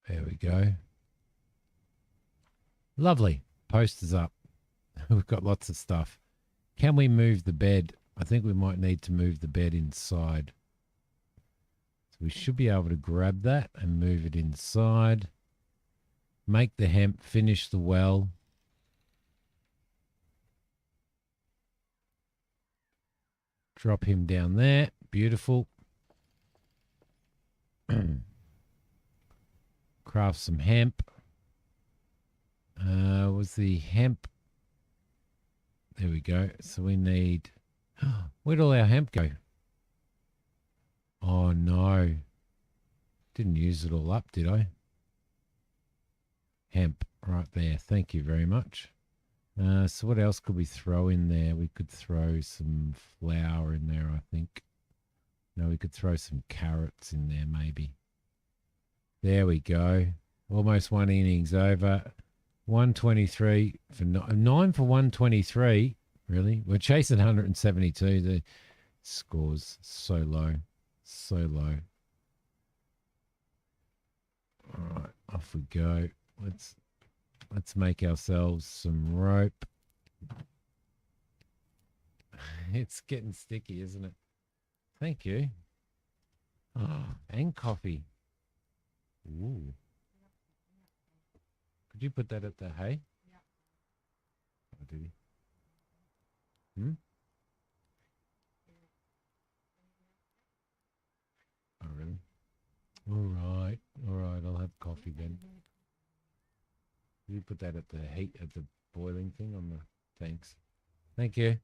There we go. Lovely. Posters up. We've got lots of stuff. Can we move the bed? I think we might need to move the bed inside. So we should be able to grab that and move it inside. Make the hemp, finish the well. Drop him down there. Beautiful. Craft some hemp. Was the hemp... There we go. So we need... Where'd all our hemp go? Oh, no. Didn't use it all up, did I? Hemp, right there. Thank you very much. So what else could we throw in there? We could throw some flour in there, I think. No, we could throw some carrots in there, maybe. There we go. Almost one innings over. 123 for 9 for 123. Really? We're chasing 172. The score's so low. So low. All right, off we go. Let's Let's make ourselves some rope. It's getting sticky, isn't it? Thank you. Oh, and coffee. Ooh. Could you put that at the hay? Yeah. Oh, did he? Hmm? Oh, really? All right. All right. I'll have coffee then. You put that at the heat, at the boiling thing on the... Thanks. Thank you.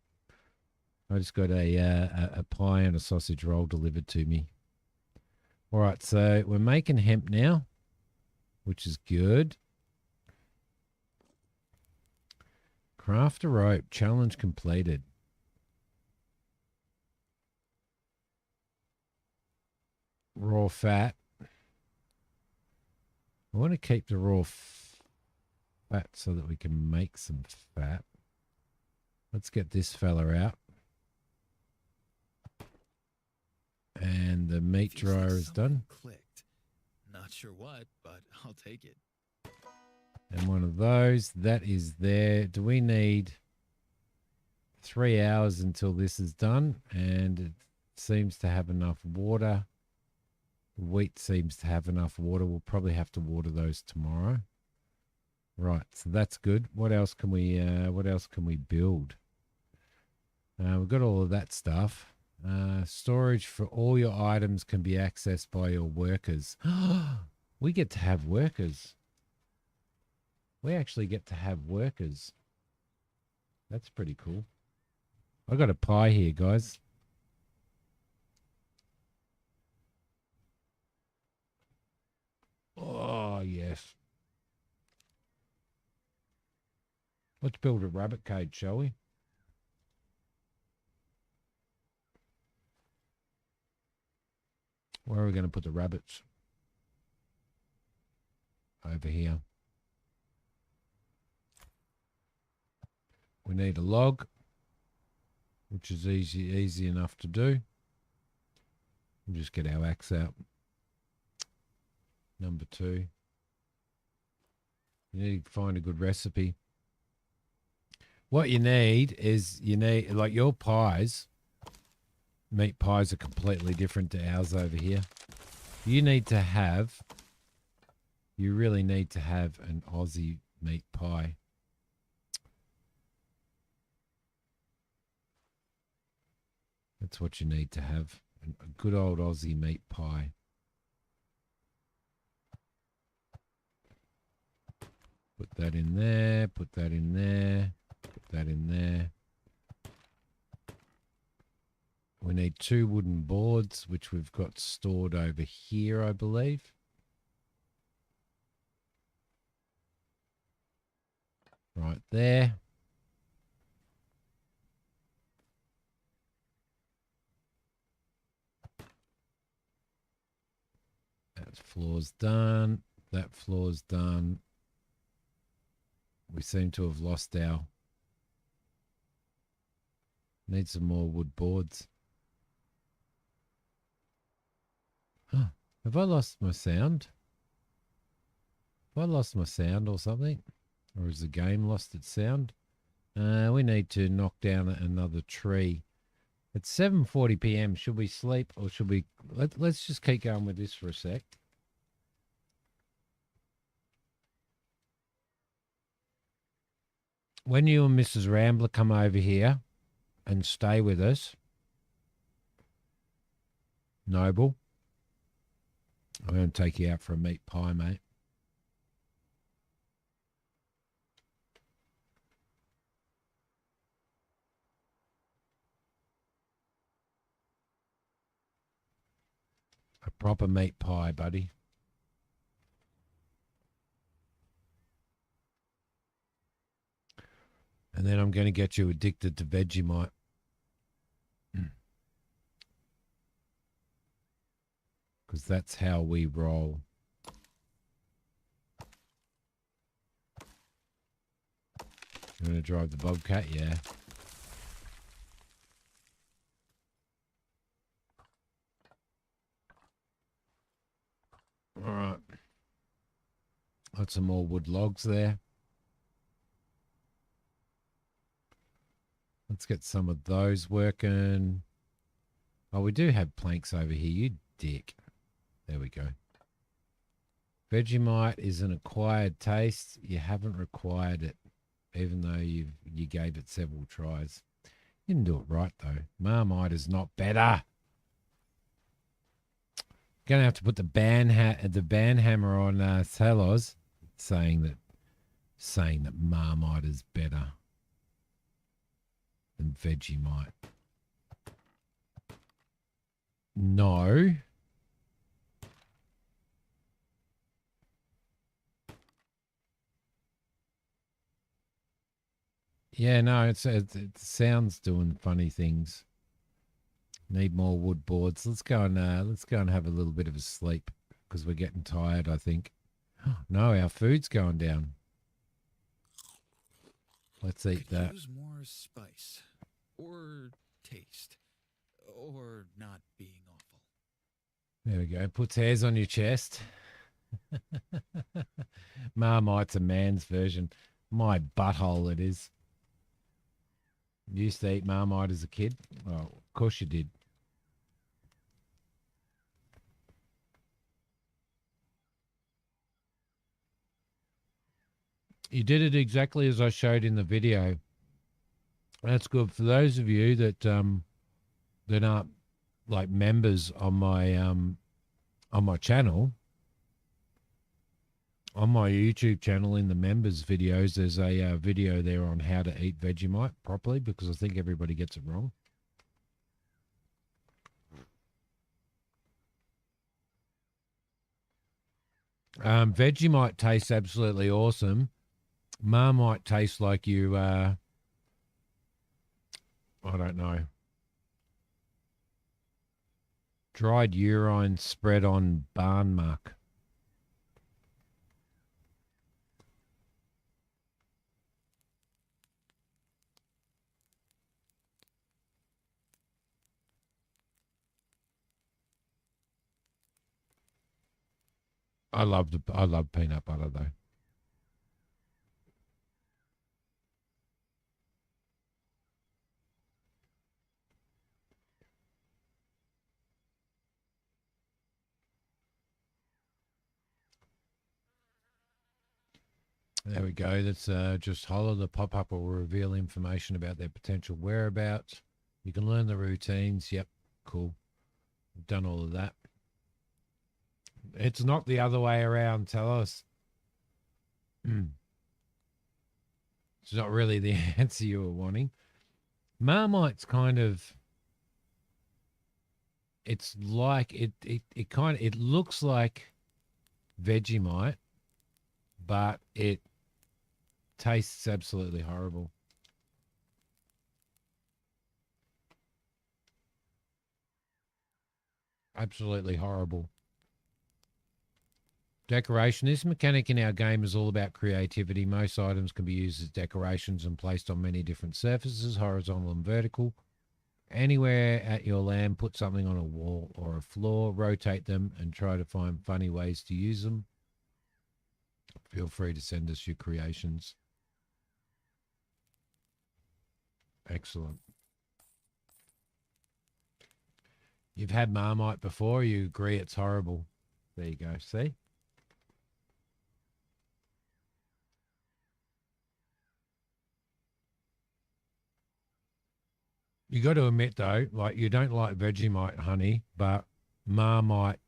I just got a pie and a sausage roll delivered to me. All right, so we're making hemp now, which is good. Craft a rope. Challenge completed. Raw fat. I want to keep the raw fat so that we can make some fat. Let's get this fella out. And the meat Feels like dryer is something done. Clicked. Not sure what, but I'll take it. And one of those, that is there. Do we need 3 hours until this is done? And it seems to have enough water. The wheat seems to have enough water. We'll probably have to water those tomorrow. Right, so that's good. What else can we build? We've got all of that stuff. Storage for all your items can be accessed by your workers. We get to have workers. We actually get to have workers. That's pretty cool. I got a pie here, guys. Oh, yes. Let's build a rabbit cage, shall we? Where are we going to put the rabbits? Over here. We need a log, which is easy enough to do. We'll just get our axe out. Number 2. You need to find a good recipe. What you need is, like your pies, meat pies are completely different to ours over here. You really need to have an Aussie meat pie. That's what you need to have, a good old Aussie meat pie. Put that in there, put that in there, put that in there. We need 2 wooden boards, which we've got stored over here, I believe. Right there. That floor's done. That floor's done. We seem to have lost our... Need some more wood boards. Huh. Have I lost my sound? Have I lost my sound or something? Or has the game lost its sound? We need to knock down another tree. It's 7:40 p.m. Should we sleep or should we... Let's just keep going with this for a sec. When you and Mrs. Rambler come over here and stay with us, Noble, I'm going to take you out for a meat pie, mate. A proper meat pie, buddy. And then I'm going to get you addicted to Vegemite. Because that's how we roll. You want to drive the Bobcat? Yeah. All right. Got some more wood logs there. Let's get some of those working. Oh, we do have planks over here, you dick. There we go. Vegemite is an acquired taste. You haven't required it, even though you gave it several tries. You didn't do it right, though. Marmite is not better. Gonna have to put the ban hammer on Salos, saying that Marmite is better than Vegemite. No. Yeah, no, it sounds doing funny things. Need more wood boards. Let's go and have a little bit of a sleep because we're getting tired, I think. No, our food's going down. Let's eat Could that. use more spice or taste or not being awful. There we go. Puts hairs on your chest. Marmite's a man's version. My butthole it is. You used to eat Marmite as a kid? Oh, of course you did. You did it exactly as I showed in the video. That's good for those of you that that aren't like members on my channel. On my YouTube channel, in the members videos, there's a video there on how to eat Vegemite properly because I think everybody gets it wrong. Vegemite tastes absolutely awesome. Marmite tastes like you, I don't know, dried urine spread on barn muck. I love peanut butter though. There we go. That's just holler. The pop-up will reveal information about their potential whereabouts. You can learn the routines. Yep, cool. Done all of that. It's not the other way around. Tell us. It's not really the answer you were wanting. Marmite's kind of. It's like it looks like Vegemite, but it tastes absolutely horrible. Absolutely horrible. Decoration. This mechanic in our game is all about creativity. Most items can be used as decorations and placed on many different surfaces, horizontal and vertical. Anywhere at your land, put something on a wall or a floor, rotate them, and try to find funny ways to use them. Feel free to send us your creations. Excellent. You've had Marmite before. You agree it's horrible. There you go. See? You got to admit, though, like you don't like Vegemite, honey, but Marmite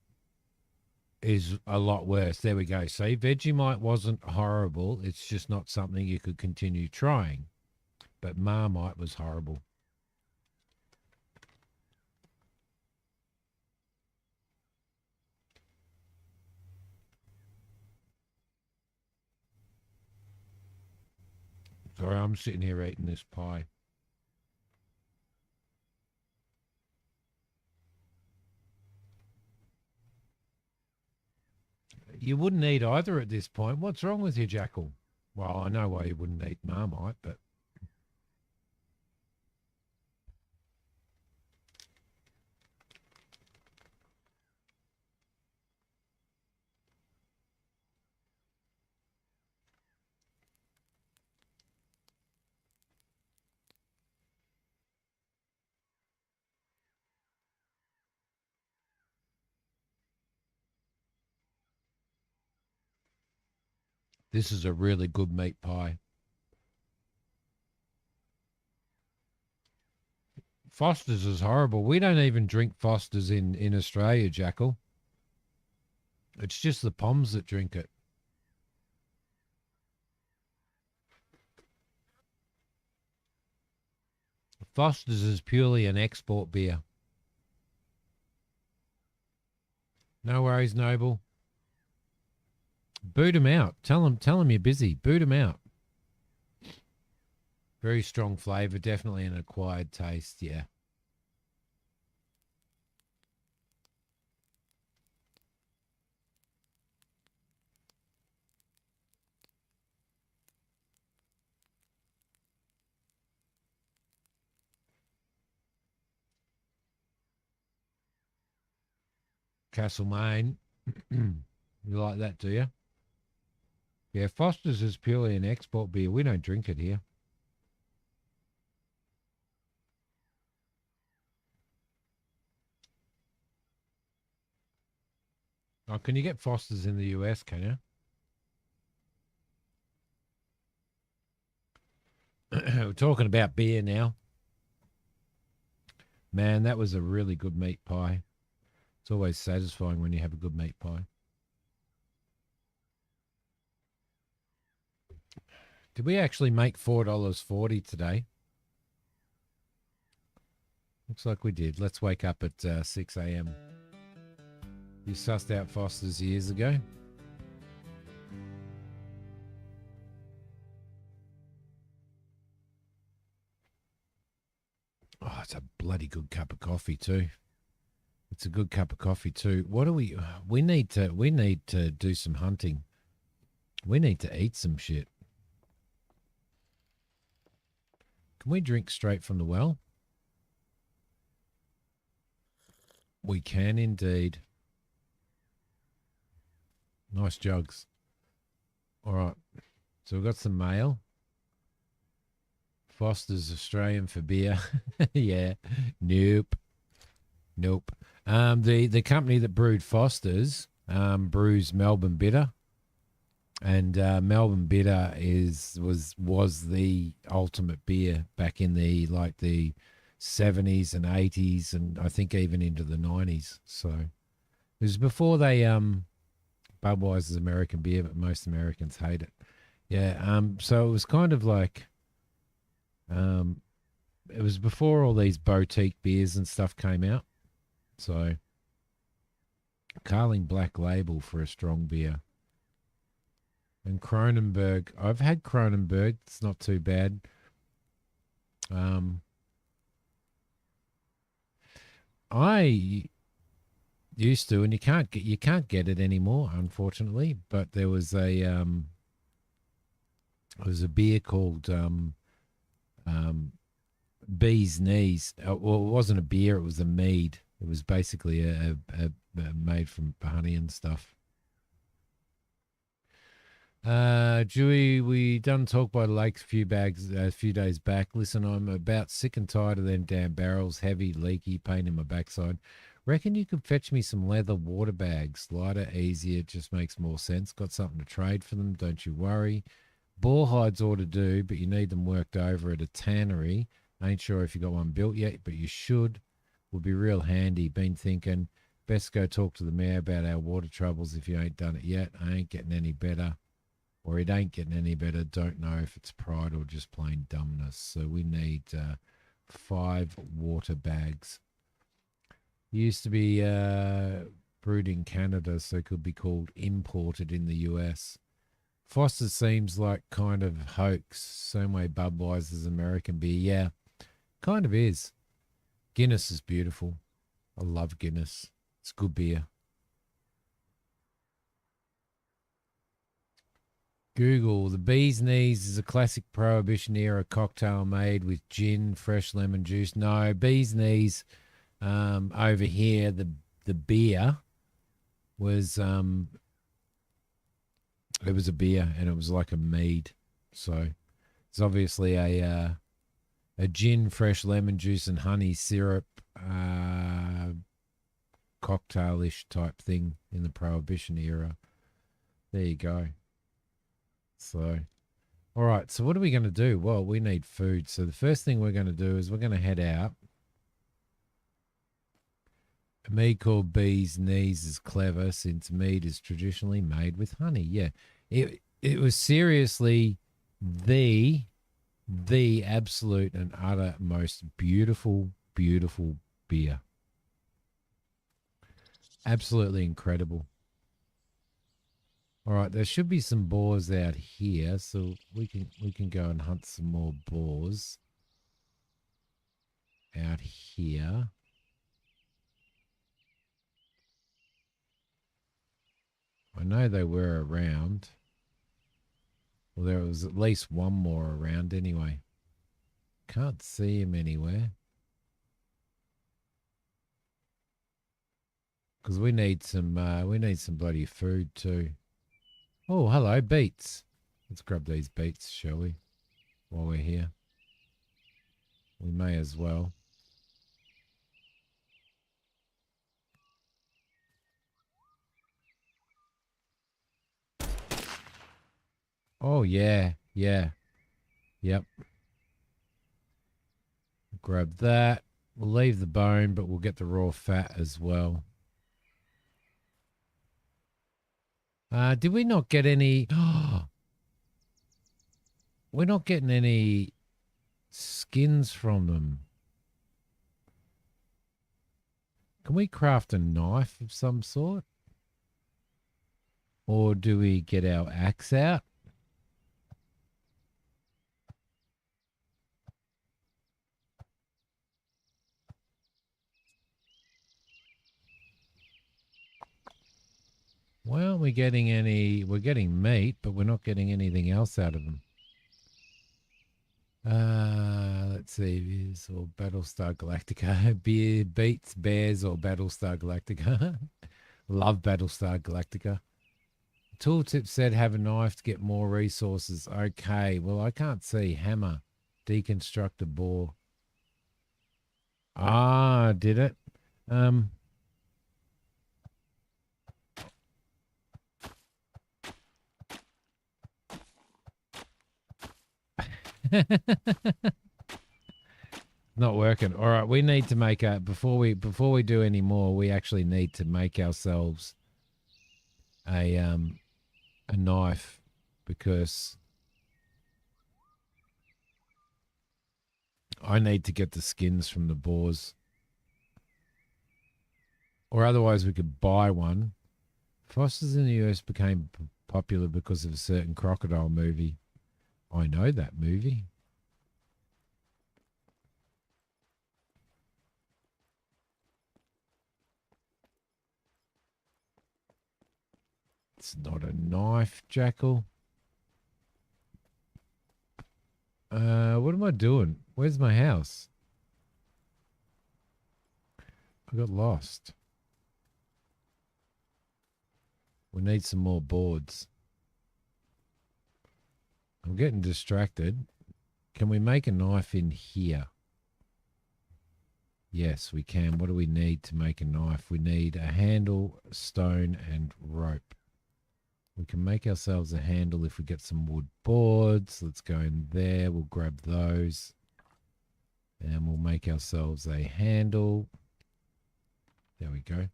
is a lot worse. There we go. See, Vegemite wasn't horrible. It's just not something you could continue trying. But Marmite was horrible. Sorry, I'm sitting here eating this pie. You wouldn't eat either at this point. What's wrong with you, Jackal? Well, I know why you wouldn't eat Marmite, but This is a really good meat pie. Foster's is horrible. We don't even drink Foster's in Australia, Jackal. It's just the Poms that drink it. Foster's is purely an export beer. No worries, Noble. Boot him out. Tell him you're busy. Boot him out. Very strong flavour. Definitely an acquired taste, yeah. Castlemaine. You like that, do you? Yeah, Foster's is purely an export beer. We don't drink it here. Oh, can you get Foster's in the US, can you? We're talking about beer now. Man, that was a really good meat pie. It's always satisfying when you have a good meat pie. Did we actually make $4.40 today? Looks like we did. Let's wake up at 6 a.m. You sussed out Foster's years ago? Oh, it's a bloody good cup of coffee too. It's a good cup of coffee too. What do we need to do some hunting. We need to eat some shit. Can we drink straight from the well? We can indeed. Nice jugs. All right. So we've got some mail. Foster's Australian for beer. Yeah. Nope. The company that brewed Foster's brews Melbourne Bitter. And Melbourne Bitter was the ultimate beer back in the 70s and 80s, and I think even into the 90s. So it was before they Budweiser's American beer, but most Americans hate it. Yeah. So it was kind of like it was before all these boutique beers and stuff came out. So Carling Black Label for a strong beer. And Kronenberg. I've had Kronenberg. It's not too bad. I used to, and you can't get it anymore, unfortunately. But there was a beer called Bee's Knees. Well, it wasn't a beer; it was a mead. It was basically a made from honey and stuff. Dewey, we done Talk by the Lake a few days back. Listen, I'm about sick and tired of them damn barrels, heavy, leaky, pain in my backside. Reckon you could fetch me some leather water bags. Lighter, easier, just makes more sense. Got something to trade for them, don't you worry. Boar hides ought to do, but you need them worked over at a tannery. Ain't sure if you got one built yet, but you should. Would be real handy. Been thinking, best go talk to the mayor about our water troubles if you ain't done it yet. I ain't getting any better. Or it ain't getting any better. Don't know if it's pride or just plain dumbness. So we need 5 water bags. Used to be brewed in Canada, so it could be called imported in the US. Foster seems like kind of hoax. Same way Budweiser's American beer. Yeah, kind of is. Guinness is beautiful. I love Guinness. It's good beer. Google, the Bee's Knees is a classic Prohibition era cocktail made with gin, fresh lemon juice. No, Bee's Knees over here, the beer was it was a beer and it was like a mead. So it's obviously a gin, fresh lemon juice and honey syrup cocktailish type thing in the Prohibition era. There you go. So, all right. So what are we going to do? Well, we need food. So the first thing we're going to do is we're going to head out. A mead called bee's knees is clever since mead is traditionally made with honey. Yeah, it was seriously the absolute and utter most beautiful beer. Absolutely incredible. All right, there should be some boars out here, so we can go and hunt some more boars out here. I know they were around. Well, there was at least one more around anyway. Can't see him anywhere. Because we need some bloody food too. Oh, hello, beets. Let's grab these beets, shall we? While we're here. We may as well. Oh, yeah. Yeah. Yep. Grab that. We'll leave the bone, but we'll get the raw fat as well. Did we not get any... We're not getting any skins from them. Can we craft a knife of some sort? Or do we get our axe out? Why aren't we getting any... We're getting meat, but we're not getting anything else out of them. Let's see. Beers or Battlestar Galactica. Beer beats bears or Battlestar Galactica. Love Battlestar Galactica. Tooltip said have a knife to get more resources. Okay. Well, I can't see. Hammer. Deconstruct a boar. Ah, did it? Not working. All right, we need to make a before we do any more, we actually need to make ourselves a knife because I need to get the skins from the boars. Or otherwise we could buy one. Foster's in the US became popular because of a certain crocodile movie. I know that movie. It's not a knife, Jackal. What am I doing? Where's my house? I got lost. We need some more boards. I'm getting distracted. Can we make a knife in here? Yes, we can. What do we need to make a knife? We need a handle, stone, and rope. We can make ourselves a handle if we get some wood boards. Let's go in there. We'll grab those. And we'll make ourselves a handle. There we go.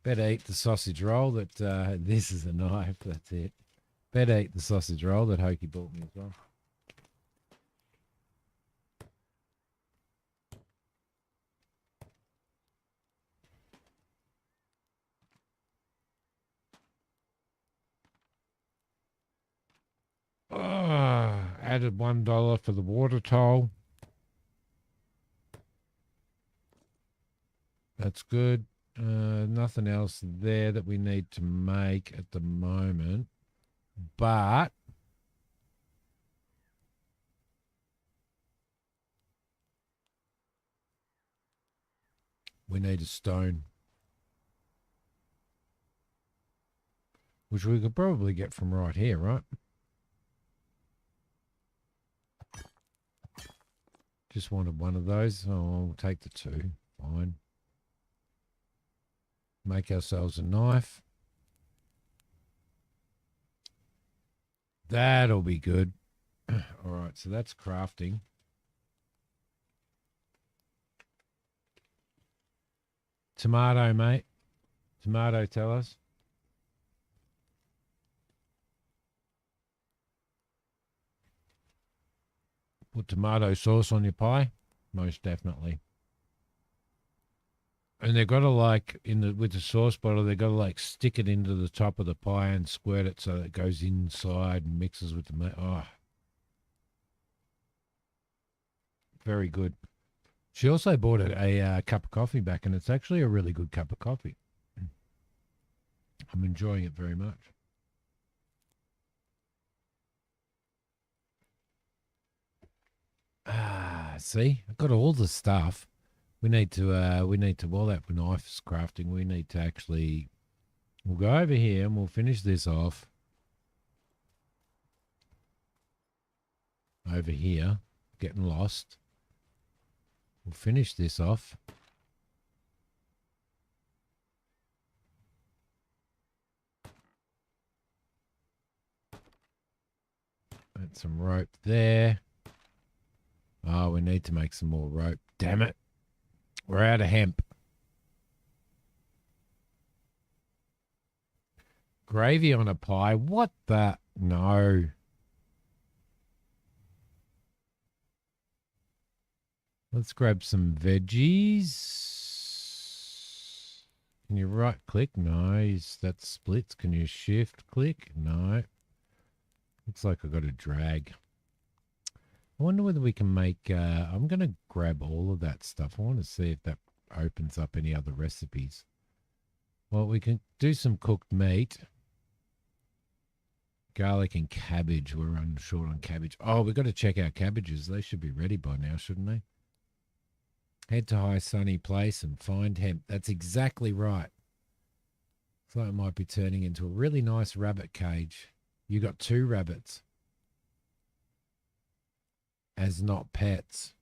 Better eat the sausage roll that this is a knife. That's it. Better eat the sausage roll that Hokey bought me as well. Added $1 for the water toll. That's good. Nothing else there that we need to make at the moment. But we need a stone. Which we could probably get from right here, right? Just wanted one of those. Oh, I'll take the two. Fine. Make ourselves a knife. That'll be good. All right, so that's crafting. Tomato, mate. Tomato, tell us. Put tomato sauce on your pie? Most definitely. And they've got to like with the sauce bottle, they've got to like stick it into the top of the pie and squirt it so that it goes inside and mixes with the meat. Oh, very good. She also bought a cup of coffee back, and it's actually a really good cup of coffee. I'm enjoying it very much. See, I've got all the stuff. We need to while that knife's crafting, we need to actually, we'll go over here and we'll finish this off. Over here, getting lost. We'll finish this off. Add some rope there. Oh, we need to make some more rope. Damn it. We're out of hemp. Gravy on a pie? What the? No. Let's grab some veggies. Can you right click? No. That splits. Can you shift click? No. Looks like I've got to drag. I wonder whether we can make, I'm going to grab all of that stuff. I want to see if that opens up any other recipes. Well, we can do some cooked meat. Garlic and cabbage. We're running short on cabbage. Oh, we've got to check our cabbages. They should be ready by now, shouldn't they? Head to high sunny place and find hemp. That's exactly right. So it might be turning into a really nice rabbit cage. You got 2 rabbits. As not pets.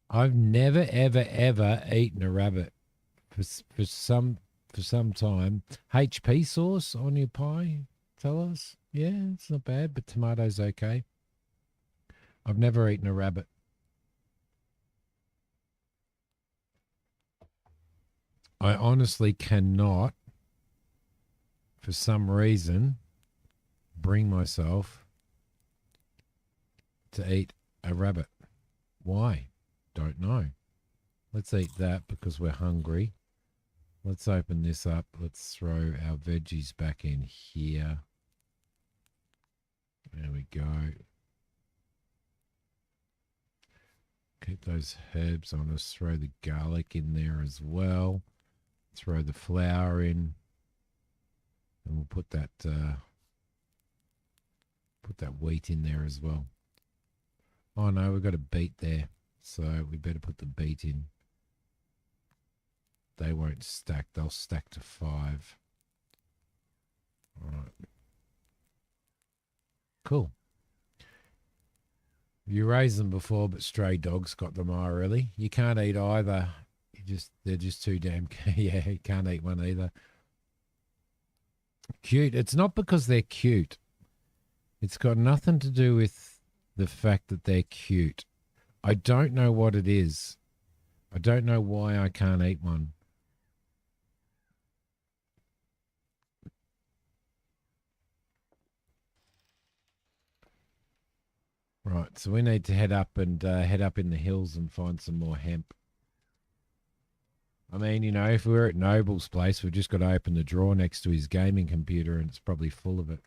I've never, ever, ever eaten a rabbit for some time. HP sauce on your pie, tell us. Yeah, it's not bad, but tomatoes okay. I've never eaten a rabbit. I honestly cannot, for some reason, bring myself to eat a rabbit. Why? Don't know. Let's eat that because we're hungry. Let's open this up. Let's throw our veggies back in here. There we go. Keep those herbs on us. Throw the garlic in there as well. Throw the flour in. And we'll put that wheat in there as well. Oh no, we've got a beet there. So we better put the beet in. They won't stack. They'll stack to 5. All right. Cool. You raised them before, but stray dogs got them really. You can't eat either. They're just too damn yeah, you can't eat one either. Cute. It's not because they're cute. It's got nothing to do with the fact that they're cute. I don't know what it is. I don't know why I can't eat one. Right, so we need to head up in the hills and find some more hemp. I mean, you know, if we were at Noble's place, we've just got to open the drawer next to his gaming computer and it's probably full of it.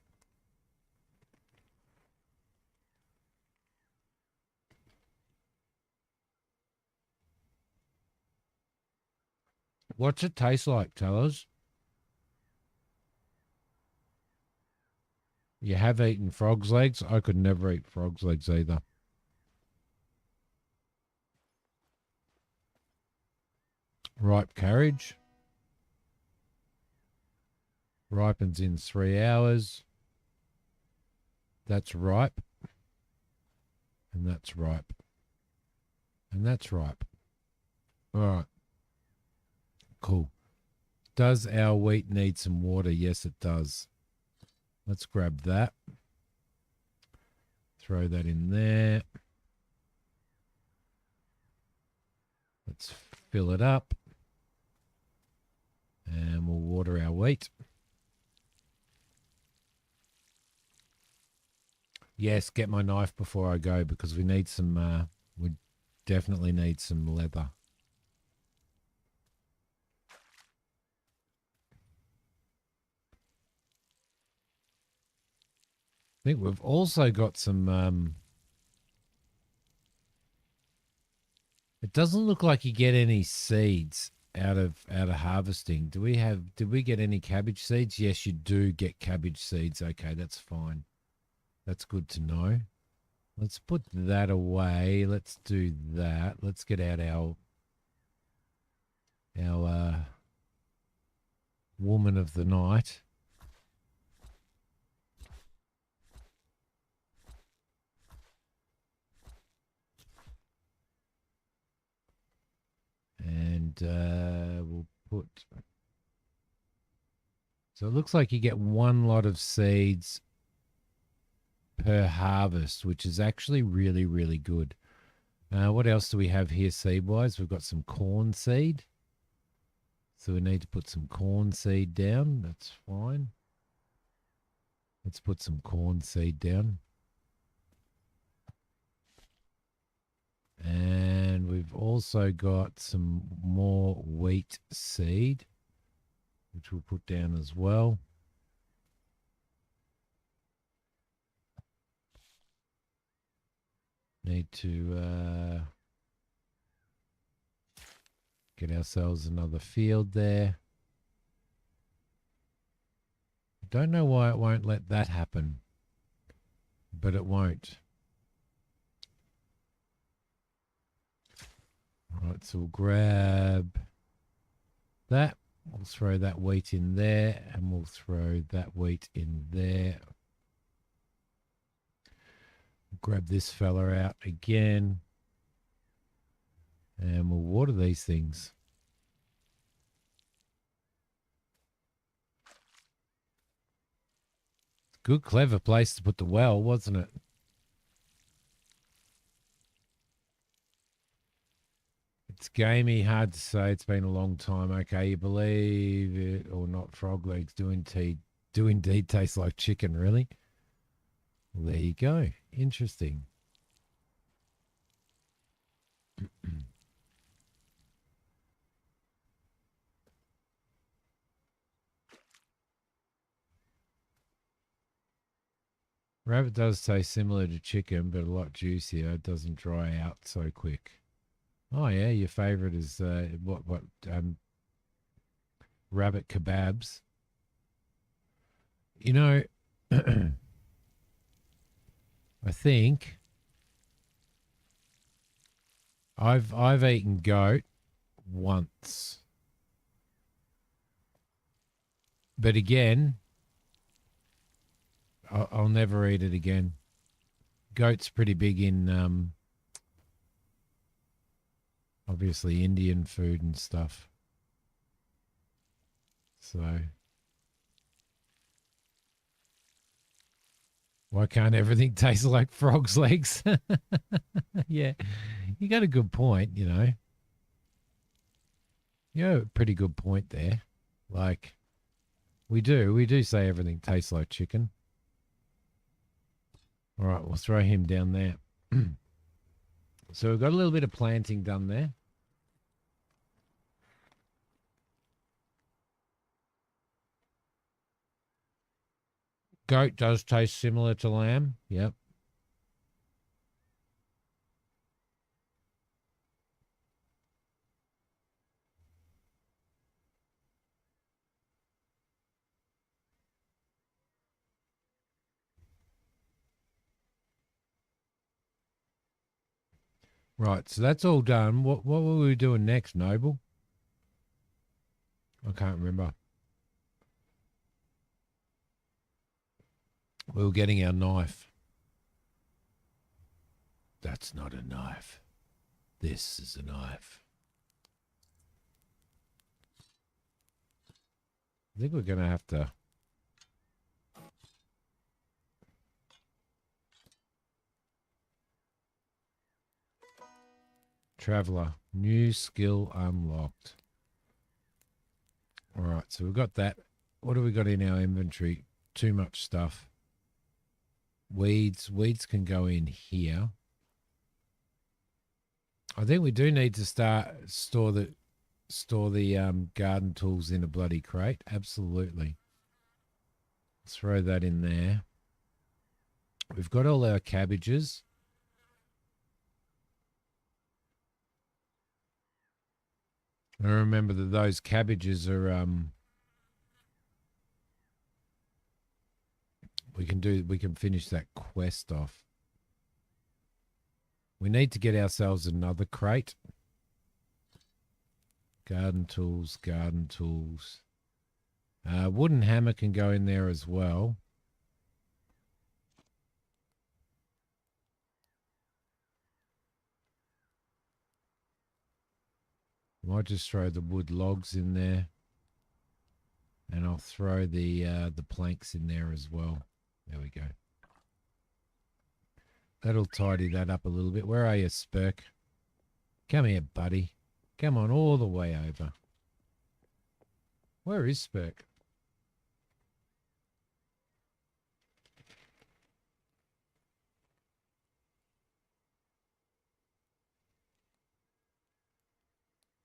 What's it taste like, tell us? You have eaten frog's legs? I could never eat frog's legs either. Ripe carriage. Ripens in 3 hours. That's ripe. And that's ripe. And that's ripe. All right. Cool. Does our wheat need some water? Yes, it does. Let's grab that. Throw that in there. Let's fill it up. And we'll water our wheat. Yes, get my knife before I go because we need some, we definitely need some leather. I think we've also got some, it doesn't look like you get any seeds out of harvesting. Did we get any cabbage seeds? Yes, you do get cabbage seeds. Okay, that's fine. That's good to know. Let's put that away. Let's do that. Let's get out our woman of the night. And we'll put... So it looks like you get one lot of seeds per harvest, which is actually really, really good. What else do we have here seed-wise? We've got some corn seed. So we need to put some corn seed down. That's fine. Let's put some corn seed down. And we've also got some more wheat seed, which we'll put down as well. Need to get ourselves another field there. Don't know why it won't let that happen, but it won't. All right, so we'll grab that. We'll throw that wheat in there, and we'll throw that wheat in there. Grab this fella out again. And we'll water these things. Good, clever place to put the well, wasn't it? It's gamey, hard to say. It's been a long time. Okay, you believe it or not, frog legs do indeed taste like chicken, really? Well, there you go. Interesting. Rabbit does taste similar to chicken, but a lot juicier. It doesn't dry out so quick. Oh yeah, your favorite is rabbit kebabs. You know, I think I've eaten goat once, but again, I'll never eat it again. Goat's pretty big in obviously Indian food and stuff. So why can't everything taste like frog's legs? Yeah, you got a good point, you know. You have a pretty good point there. Like, we do say everything tastes like chicken. All right, we'll throw him down there. So we've got a little bit of planting done there. Goat does taste similar to lamb. Yep. Right, so that's all done. What were we doing next, Noble? I can't remember. We were getting our knife. That's not a knife. This is a knife. I think we're going to have to... Traveler. New skill unlocked. All right, so we've got that. What do we got in our inventory? Too much stuff. Weeds. Weeds can go in here. I think we do need to store the garden tools in a bloody crate. Absolutely. Throw that in there. We've got all our cabbages. I remember that those cabbages are we can finish that quest off. We need to get ourselves another crate. Garden tools, garden tools. Wooden hammer can go in there as well. Might just throw the wood logs in there. And I'll throw the planks in there as well. There we go. That'll tidy that up a little bit. Where are you, Spurk? Come here, buddy. Come on all the way over. Where is Spurk?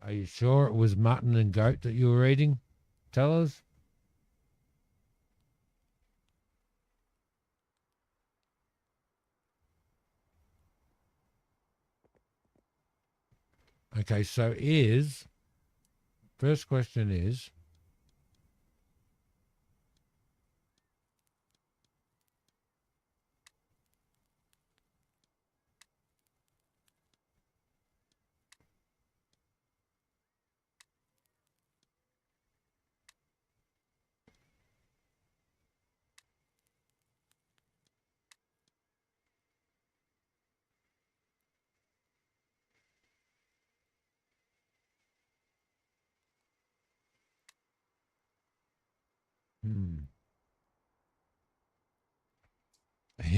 Are you sure it was mutton and goat that you were eating? Tell us. Okay, so first question is,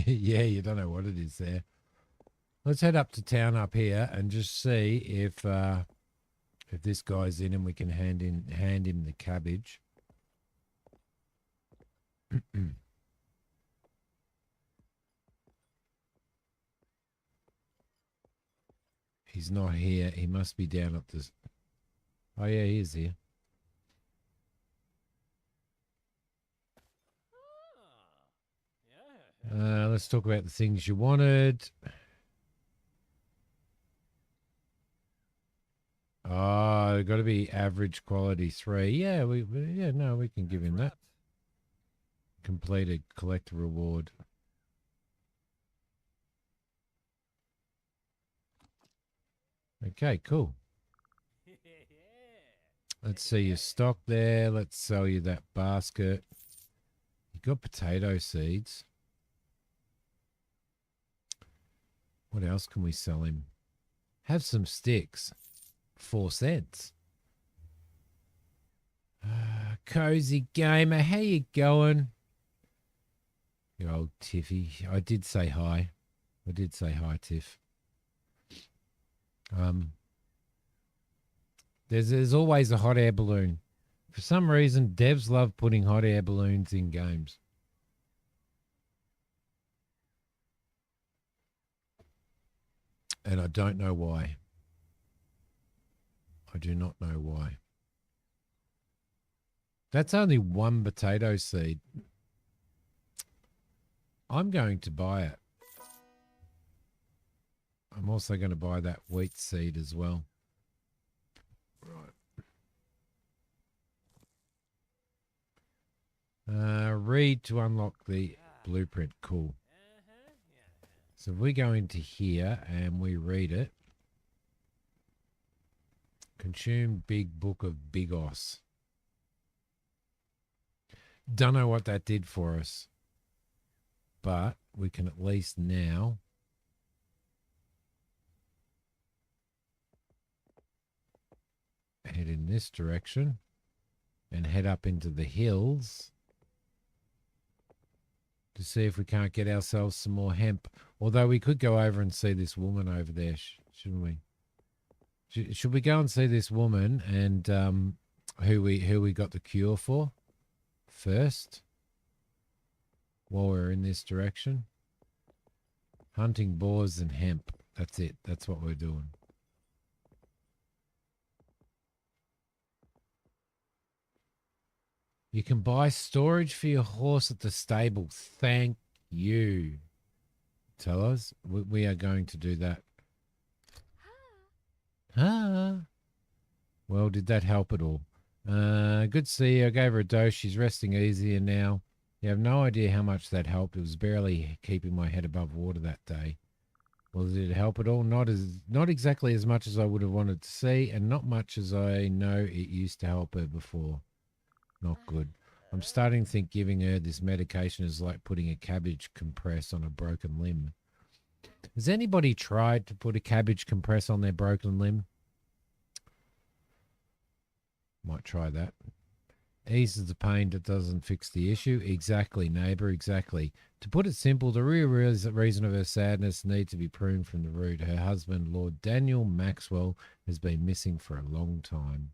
yeah, you don't know what it is there. Let's head up to town up here and just see if this guy's in and we can hand him the cabbage. He's not here. He must be down at this. Oh yeah, he is here. Let's talk about the things you wanted. Oh, got to be average quality 3. Yeah, we can give him that. Completed, collect a reward. Okay, cool. Let's see your stock there. Let's sell you that basket. You got potato seeds. What else can we sell him? Have some sticks. 4 cents. Cozy Gamer, how you going? You old Tiffy. I did say hi. Tiff. There's always a hot air balloon. For some reason, devs love putting hot air balloons in games. And I don't know why. I do not know why. That's only 1 potato seed. I'm going to buy it. I'm also going to buy that wheat seed as well. Right. Read to unlock the blueprint. Cool. So if we go into here and we read it. Consume Big Book of Bigos. Don't know what that did for us. But we can at least now head in this direction and head up into the hills to see if we can't get ourselves some more hemp. Although we could go over and see this woman over there, shouldn't we? Should we go and see this woman and who we got the cure for first while we're in this direction? Hunting boars and hemp. That's it. That's what we're doing. You can buy storage for your horse at the stable. Thank you. Tell us. We are going to do that. Well, did that help at all? Good to see you. I gave her a dose. She's resting easier now. You have no idea how much that helped. It was barely keeping my head above water that day. Well, did it help at all? Not exactly as much as I would have wanted to see, and not much as I know it used to help her before. Not good. I'm starting to think giving her this medication is like putting a cabbage compress on a broken limb. Has anybody tried to put a cabbage compress on their broken limb? Might try that. Eases the pain, that doesn't fix the issue. Exactly, neighbour, exactly. To put it simple, the real reason of her sadness needs to be pruned from the root. Her husband, Lord Daniel Maxwell, has been missing for a long time.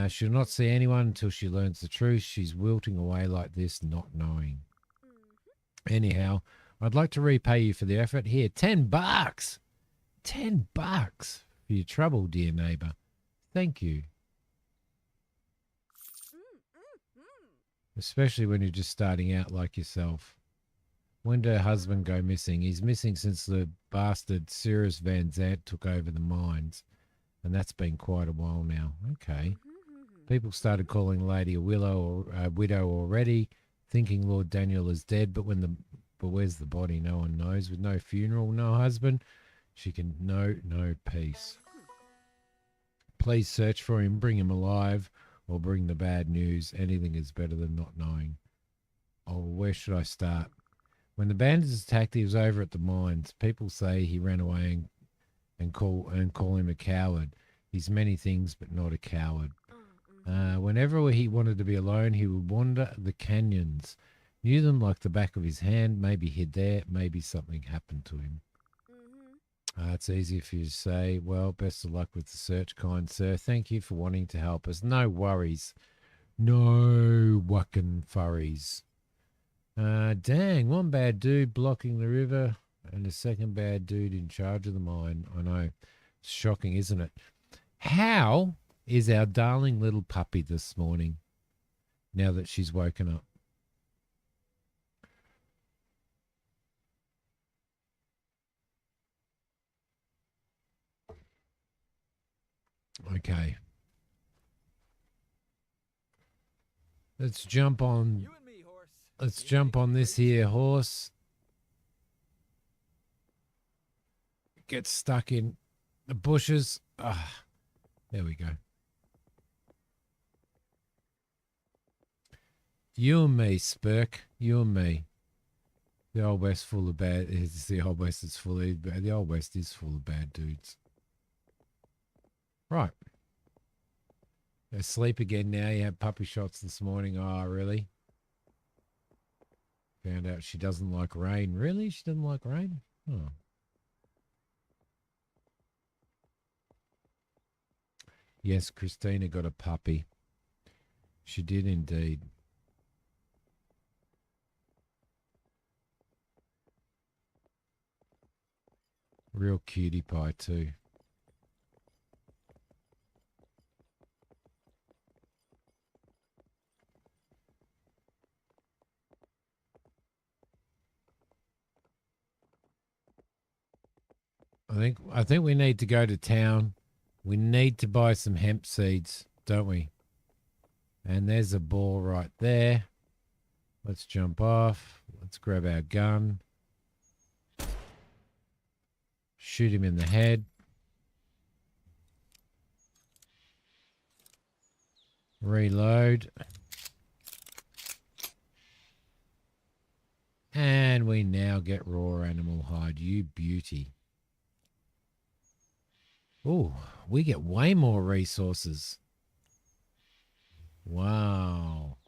She'll not see anyone until she learns the truth. She's wilting away like this, not knowing. Anyhow, I'd like to repay you for the effort. Here, $10. $10 for your trouble, dear neighbour. Thank you. Especially when you're just starting out like yourself. When did her husband go missing? He's missing since the bastard Cyrus Van Zant took over the mines. And that's been quite a while now. Okay. People started calling Lady a widow already, thinking Lord Daniel is dead, but where's the body? No one knows. With no funeral, no husband, she can know no peace. Please search for him, bring him alive, or bring the bad news. Anything is better than not knowing. Oh, where should I start? When the bandits attacked, he was over at the mines. People say he ran away and call him a coward. He's many things, but not a coward. Whenever he wanted to be alone, he would wander the canyons. Knew them like the back of his hand. Maybe hid there. Maybe something happened to him. It's easy for you to say. Well, best of luck with the search, kind sir. Thank you for wanting to help us. No worries. No wuckin' furries. Dang, one bad dude blocking the river and a second bad dude in charge of the mine. I know. It's shocking, isn't it? How is our darling little puppy this morning now that she's woken up? Okay. Let's jump on. You and me, horse. Let's jump on this here horse. Get stuck in the bushes. There we go. You and me, Spurk. You and me. The Old West full of bad. The Old West is full of. The Old West is full of bad dudes. Right. Asleep again now. You had puppy shots this morning. Oh, really? Found out she doesn't like rain. Really? She doesn't like rain? Oh. Yes, Christina got a puppy. She did indeed. Real cutie pie too. I think we need to go to town. We need to buy some hemp seeds, don't we? And there's a ball right there. Let's jump off. Let's grab our gun. Shoot him in the head. Reload. And we now get raw animal hide. You beauty. Oh, we get way more resources. Wow.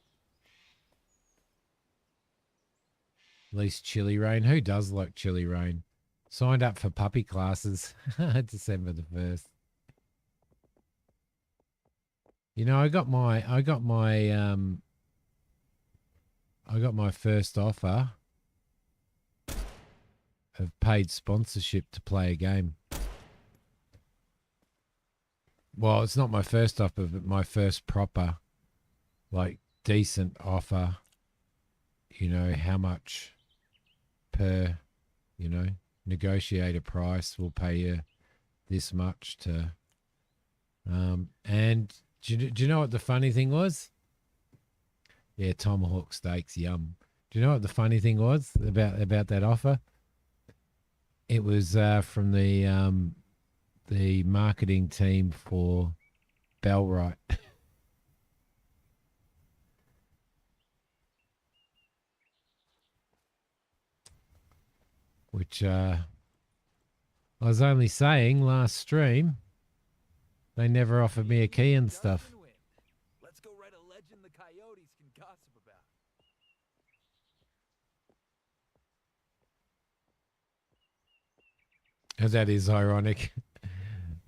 At least chili rain. Who does like chili rain? Signed up for puppy classes. December the 1st. You know, I got my first offer of paid sponsorship to play a game. Well, it's not my first offer, but my first proper, like, decent offer. You know, how much per, you know, negotiate a price, we'll pay you this much to. And do you know what the funny thing was? Yeah, tomahawk steaks, yum. Do you know what the funny thing was about that offer? It was from the marketing team for Bellrite. Which I was only saying last stream, they never offered me a key and stuff. Let's go write a legend the coyotes can gossip about. And that is ironic.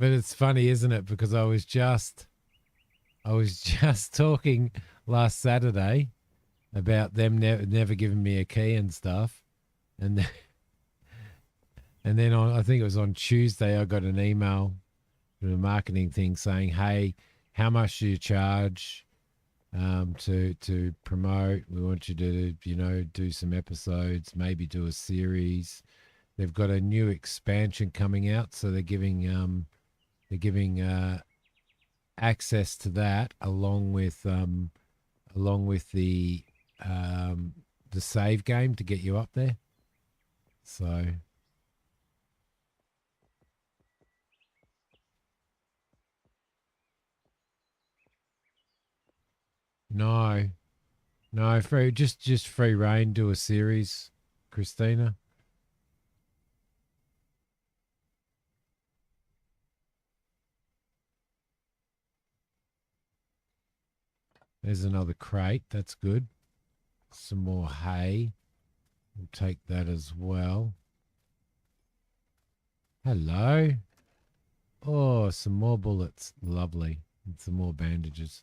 But it's funny, isn't it? Because I was just talking last Saturday about them never giving me a key and stuff. And then, and then I think it was on Tuesday, I got an email from the marketing thing saying, "Hey, how much do you charge to promote? We want you to, you know, do some episodes, maybe do a series." They've got a new expansion coming out, so they're giving access to that along with the save game to get you up there. So no, free, just free reign, do a series, Christina. There's another crate. That's good. Some more hay. We'll take that as well. Hello. Oh, some more bullets. Lovely. And some more bandages.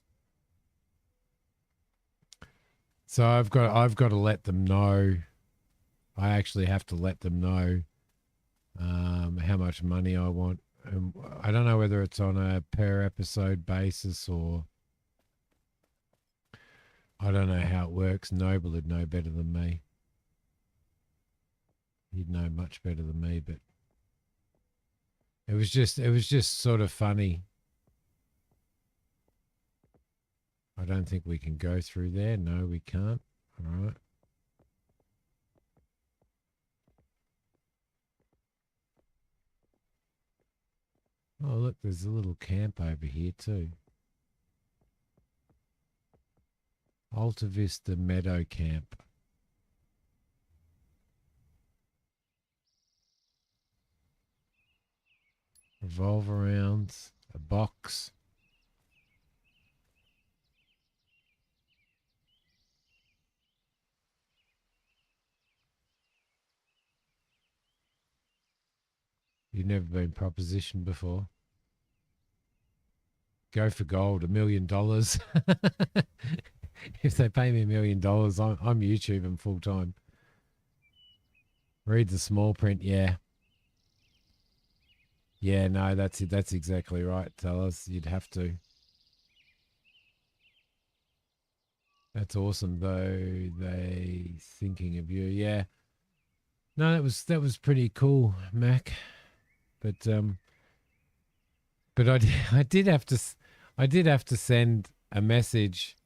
So I've got to let them know. I actually have to let them know how much money I want. I don't know whether it's on a per episode basis or I don't know how it works. Noble would know better than me. He'd know much better than me, but it was just sort of funny. I don't think we can go through there. No, we can't. All right. Oh, look, there's a little camp over here too. Alta Vista Meadow Camp. Revolver rounds, a box. You've never been propositioned before. Go for gold, $1 million. If they pay me $1 million, I'm YouTubing full time. Read the small print, yeah. Yeah, no, that's it. That's exactly right. Tell us you'd have to. That's awesome, though. They thinking of you, yeah. No, that was pretty cool, Mac. But I did have to send a message,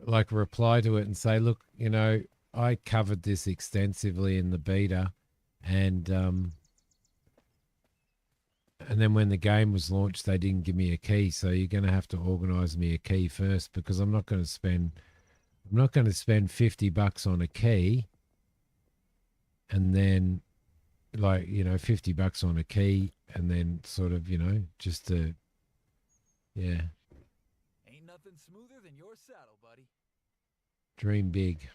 like reply to it and say, look, you know, I covered this extensively in the beta, and then when the game was launched, they didn't give me a key. So you're going to have to organise me a key first, because I'm not going to spend $50 on a key, and then, like, you know, $50 on a key, and then sort of, you know, just to, yeah. Ain't nothing smoother than your saddle, buddy. Dream big.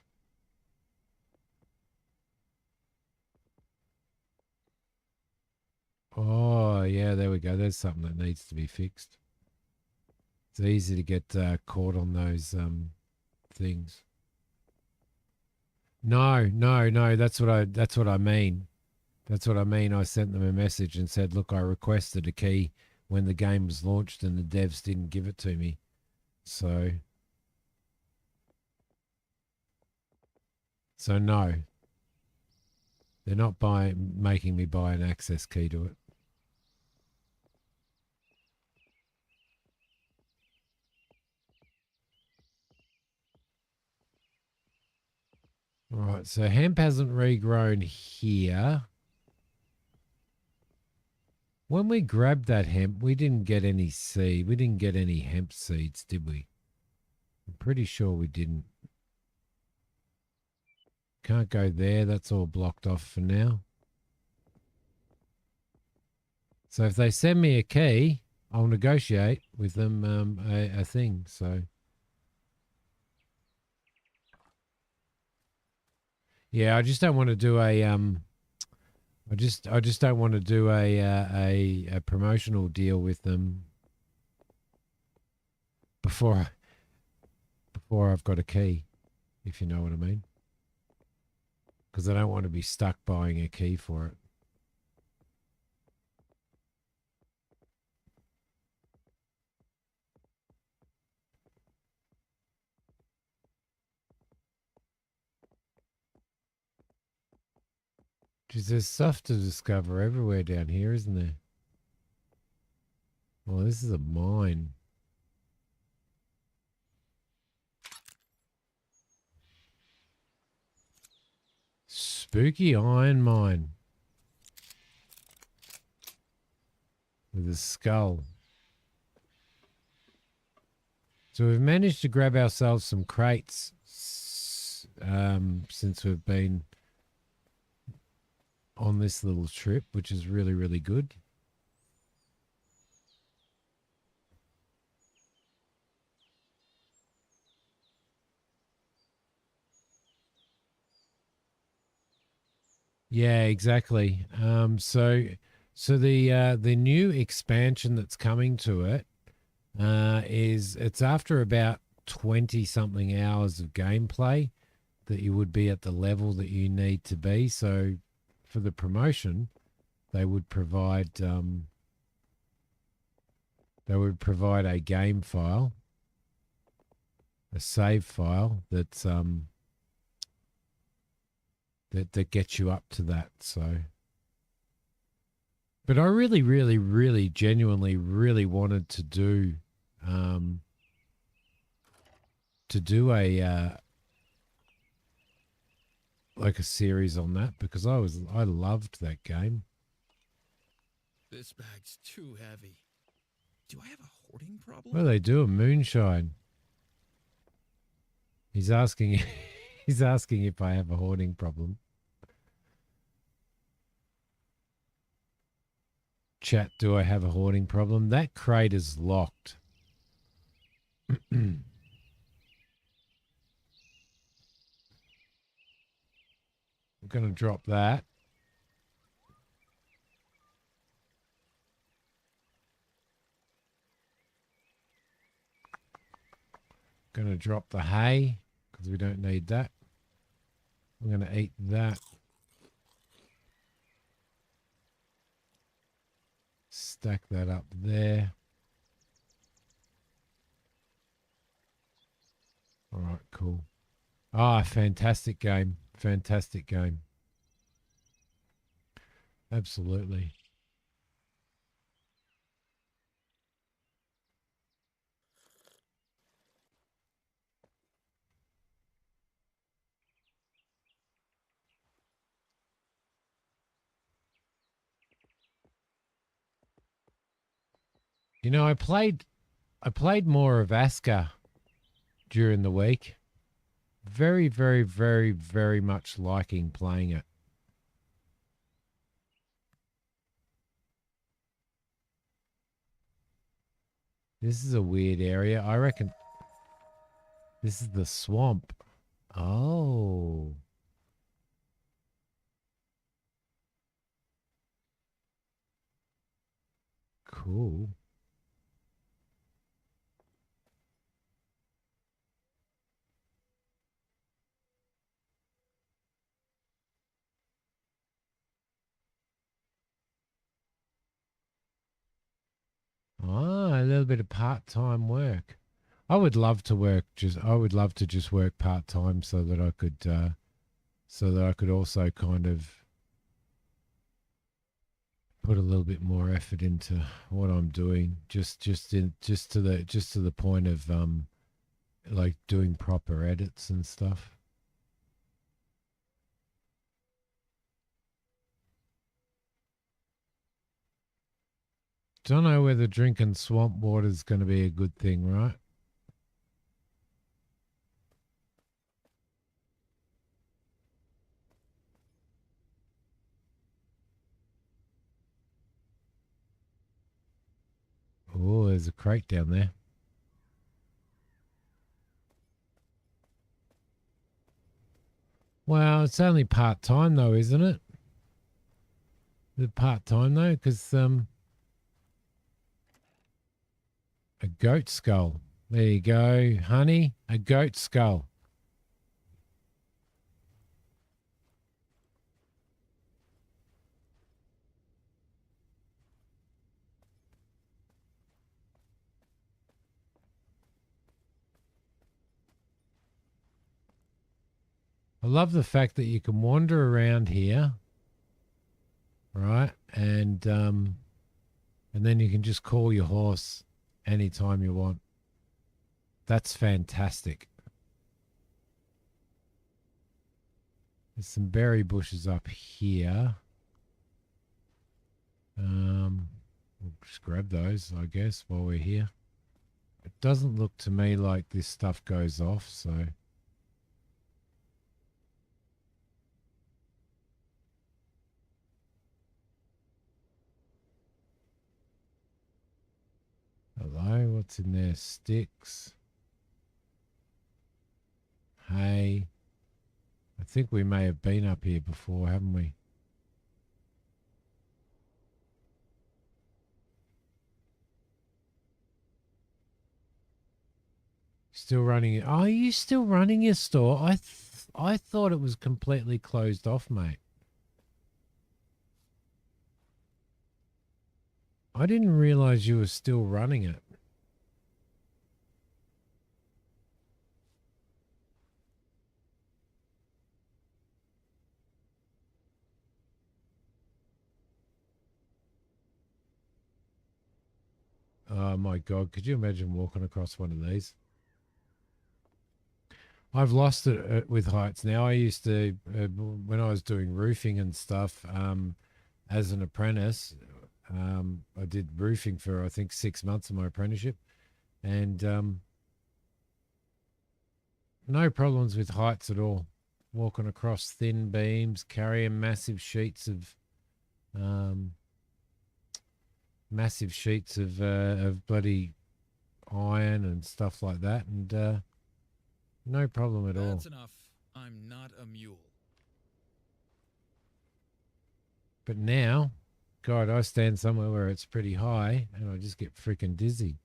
Oh, yeah, there we go. There's something that needs to be fixed. It's easy to get caught on those things. No, no, no. That's what I mean. That's what I mean. I sent them a message and said, look, I requested a key when the game was launched and the devs didn't give it to me. So no, they're not making me buy an access key to it. All right, so hemp hasn't regrown here. When we grabbed that hemp, we didn't get any seed. We didn't get any hemp seeds, did we? I'm pretty sure we didn't. Can't go there. That's all blocked off for now. So if they send me a key, I'll negotiate with them a thing. So yeah, I just don't want to do a I just don't want to do a promotional deal with them before I've got a key, if you know what I mean. Because I don't want to be stuck buying a key for it. Geez, there's stuff to discover everywhere down here, isn't there? Well, this is a mine. Spooky iron mine. With a skull. So we've managed to grab ourselves some crates since we've been on this little trip, which is really, really good. Yeah, exactly. So the new expansion that's coming to it it's after about 20 something hours of gameplay that you would be at the level that you need to be. So for the promotion, they would provide a game file, a save file that's that gets you up to that. So, but I really, really, really, genuinely, really wanted to do a like a series on that because I loved that game. This bag's too heavy. Do I have a hoarding problem? What do they do? A moonshine. He's asking he's asking if I have a hoarding problem. Chat, do I have a hoarding problem? That crate is locked. I'm going to drop that. Going to drop the hay because we don't need that. I'm going to eat that. Stack that up there. All right, cool. Ah, fantastic game. Fantastic game. Absolutely. You know, I played more of Aska during the week. Very, very, very, very much liking playing it. This is a weird area. I reckon this is the swamp. Oh. Cool. little bit of part-time work. I would love to work I would love to just work part-time so that I could also kind of put a little bit more effort into what I'm doing, just to the point of like doing proper edits and stuff. Don't know whether drinking swamp water is going to be a good thing, right? Oh, there's a crate down there. Well, it's only part-time though, isn't it? The part-time though, because a goat skull. There you go, honey. A goat skull. I love the fact that you can wander around here, right? And then you can just call your horse anytime you want. That's fantastic. There's some berry bushes up here. We'll just grab those, I guess, while we're here. It doesn't look to me like this stuff goes off, so... Hello, what's in there? Sticks. Hay. I think we may have been up here before, haven't we? Still running it. Oh, are you still running your store? I thought it was completely closed off, mate. I didn't realize you were still running it. Oh my God, could you imagine walking across one of these? I've lost it with heights now. I used to, when I was doing roofing and stuff, as an apprentice, I did roofing for, I think, 6 months of my apprenticeship. And no problems with heights at all. Walking across thin beams, carrying massive sheets of bloody iron and stuff like that, and no problem at all. That's enough. I'm not a mule. But now, God, I stand somewhere where it's pretty high and I just get freaking dizzy.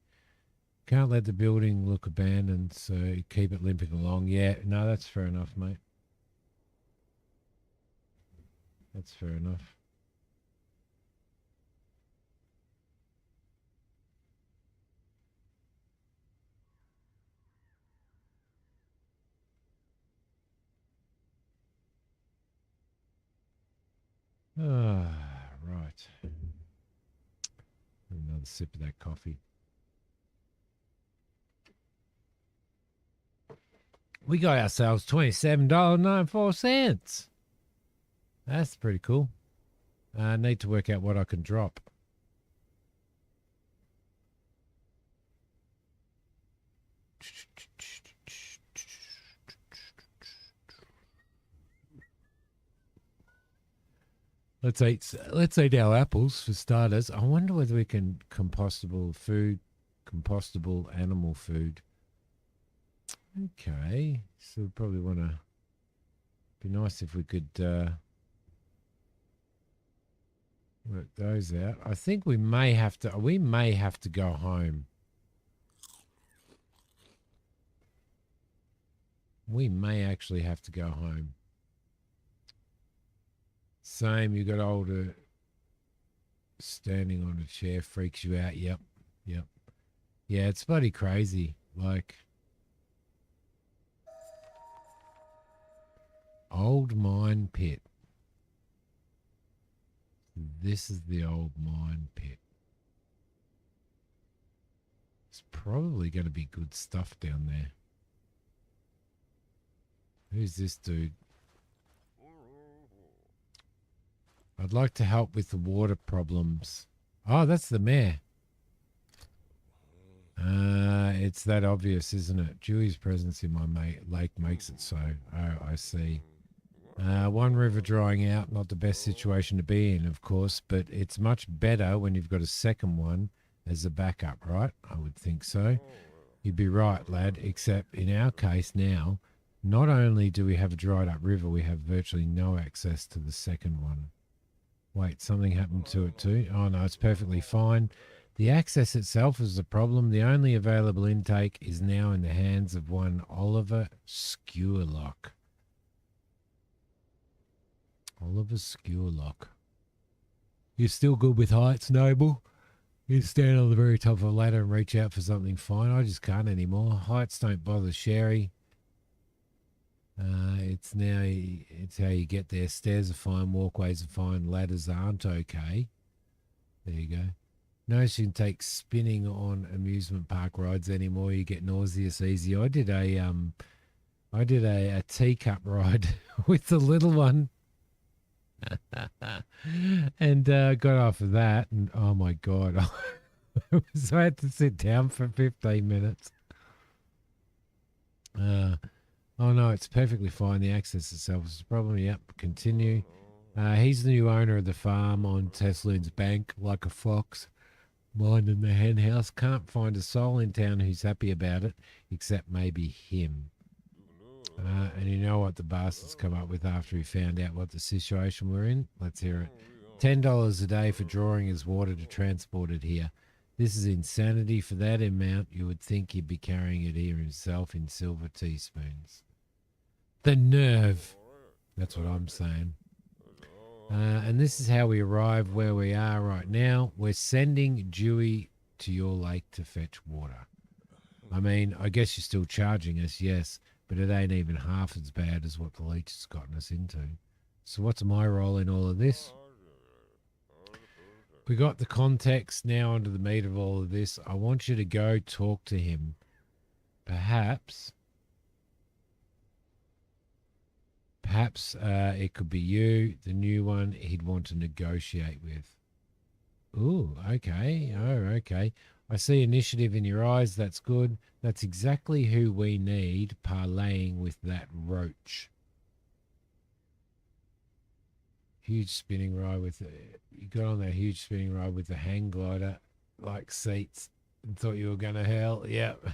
Can't let the building look abandoned, so keep it limping along. Yeah, no, that's fair enough, mate. That's fair enough. Ah, right. Another sip of that coffee. We got ourselves $27.94. That's pretty cool. I need to work out what I can drop. Let's eat our apples for starters. I wonder whether we can compostable animal food. Okay, so we probably want to. Be nice if we could work those out. I think we may have to. We may have to go home. We may actually have to go home. Same, you got older. Standing on a chair freaks you out. Yep. Yeah, it's bloody crazy. Like, old mine pit. This is the old mine pit. It's probably going to be good stuff down there. Who's this dude? I'd like to help with the water problems. Oh, that's the mayor. It's that obvious, isn't it? Dewey's presence in my lake makes it so. Oh, I see. One river drying out, not the best situation to be in, of course, but it's much better when you've got a second one as a backup, right? I would think so. You'd be right, lad, except in our case now, not only do we have a dried up river, we have virtually no access to the second one. Wait, something happened to it too? Oh no, it's perfectly fine. The access itself is the problem. The only available intake is now in the hands of one Oliver Skewerlock. Oliver Skewerlock. You're still good with heights, Noble? You stand on the very top of a ladder and reach out for something fine. I just can't anymore. Heights don't bother Sherry. It's how you get there. Stairs are fine, walkways are fine, ladders aren't okay. There you go. No, she can take spinning on amusement park rides anymore. You get nauseous easy. I did a teacup ride with the little one. And got off of that, and oh my god, I had to sit down for 15 minutes. Oh no, it's perfectly fine. The access itself is the problem. Yep, continue. He's the new owner of the farm on Tesloon's bank, like a fox, minding the hen house. Can't find a soul in town who's happy about it, except maybe him. And you know what the bastard's come up with after he found out what the situation we're in? Let's hear it. $10 a day for drawing his water to transport it here. This is insanity. For that amount, you would think he'd be carrying it here himself in silver teaspoons. The nerve. That's what I'm saying. And this is how we arrive where we are right now. We're sending Dewey to your lake to fetch water. I mean, I guess you're still charging us, yes, but it ain't even half as bad as what the leech has gotten us into. So what's my role in all of this? We got the context now onto the meat of all of this. I want you to go talk to him. Perhaps it could be you, the new one he'd want to negotiate with. Ooh, okay. Oh, okay. I see initiative in your eyes. That's good. That's exactly who we need parlaying with that roach. Huge spinning ride with you got on that huge spinning ride with the hang glider like seats and thought you were going to hell. Yep.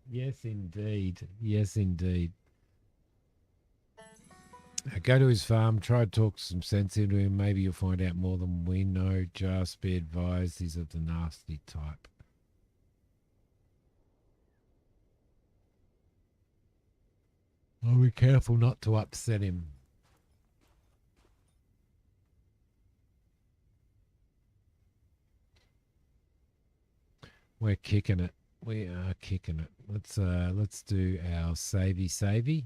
Yes, indeed. Yes, indeed. Go to his farm, try to talk some sense into him. Maybe you'll find out more than we know. Just be advised, he's of the nasty type. Oh, be careful not to upset him. We're kicking it. We are kicking it. Let's do our savey.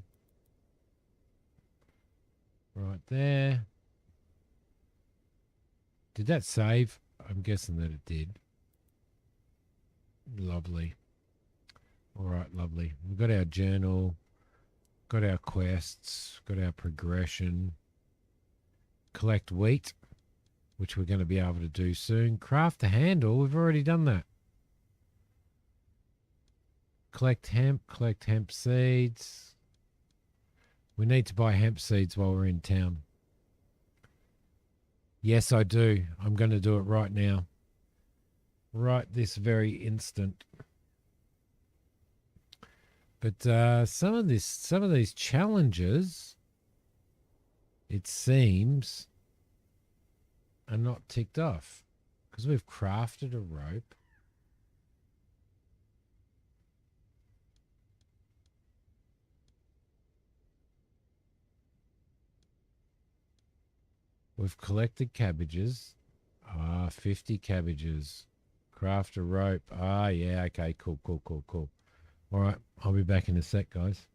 Right there. Did that save? I'm guessing that it did. Lovely. All right, lovely. We've got our journal, got our quests, got our progression. Collect wheat, which we're going to be able to do soon. Craft a handle. We've already done that. Collect hemp seeds. We need to buy hemp seeds while we're in town. Yes, I do. I'm going to do it right now. Right this very instant. But some of these challenges, it seems, are not ticked off. Because we've crafted a rope. We've collected cabbages. Ah, 50 cabbages. Craft a rope. Ah, yeah. Okay, cool, cool, cool, cool. All right. I'll be back in a sec, guys.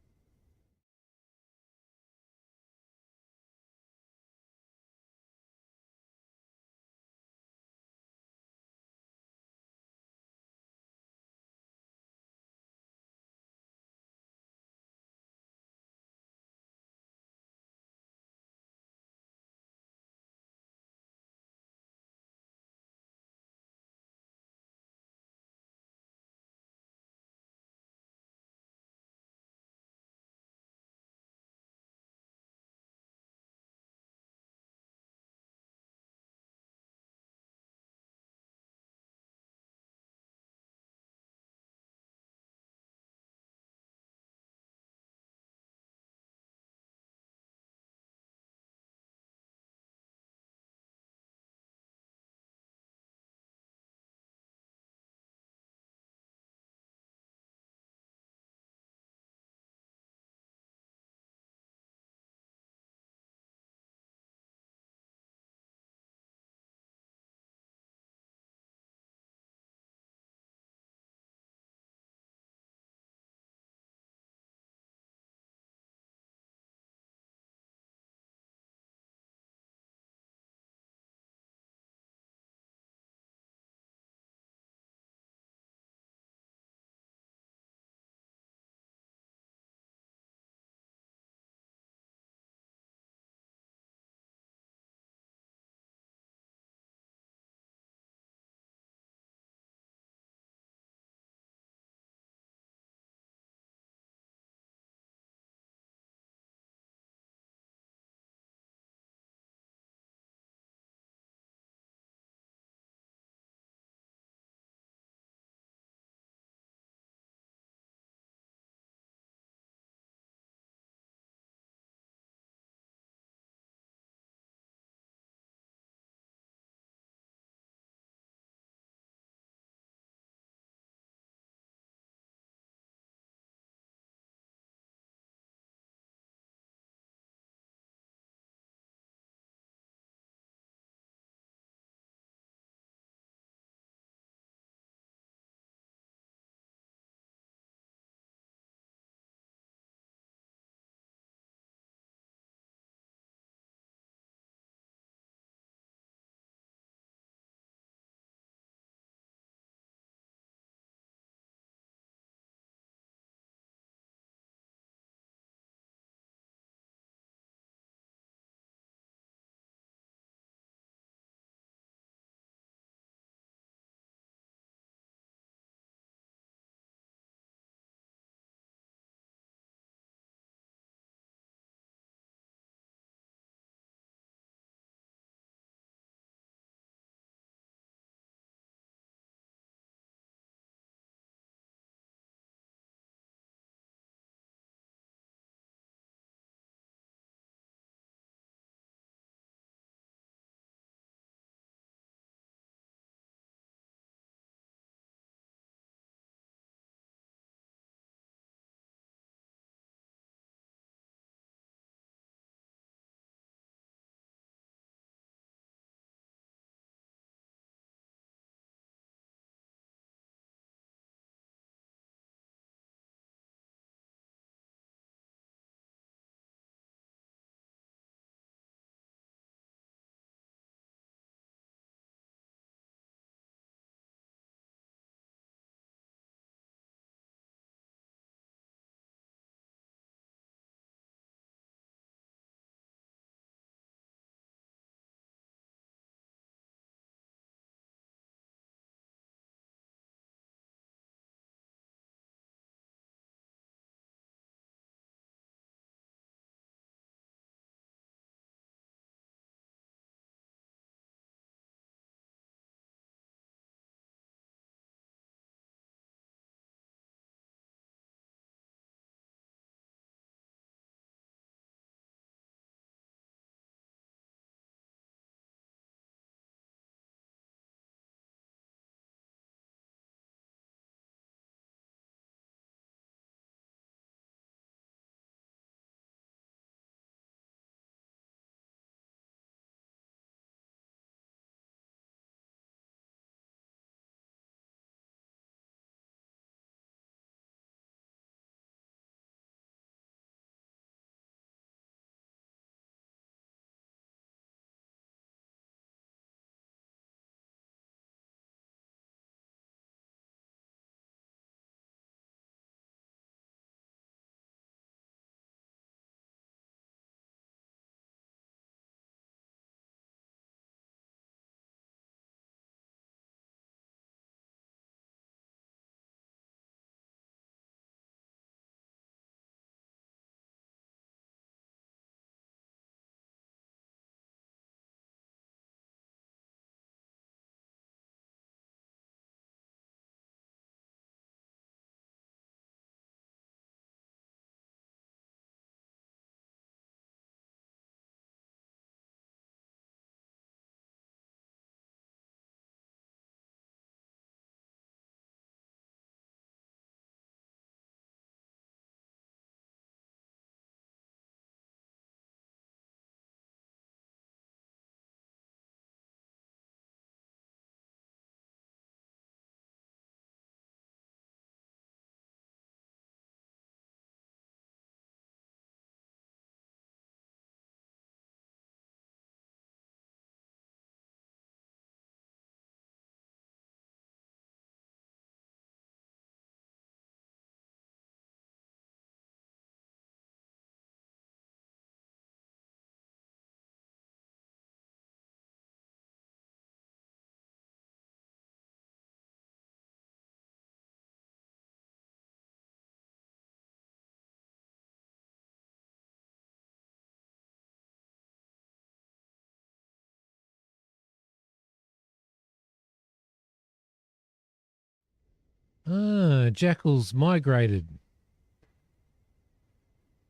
Ah, jackals migrated.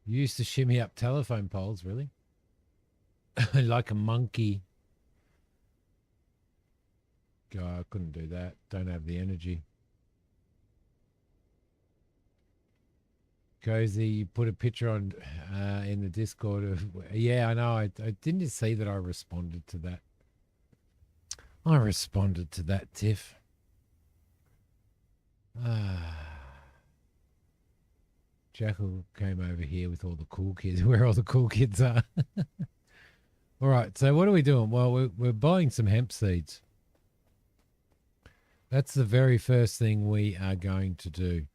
You used to shimmy up telephone poles, really? Like a monkey. God, I couldn't do that. Don't have the energy. Cozy, you put a picture on in the Discord of. Yeah, I know. I didn't you see that I responded to that. I responded to that, Tiff. Jackal came over here with all the cool kids, where all the cool kids are. All right, so what are we doing? Well, we're buying some hemp seeds. That's the very first thing we are going to do.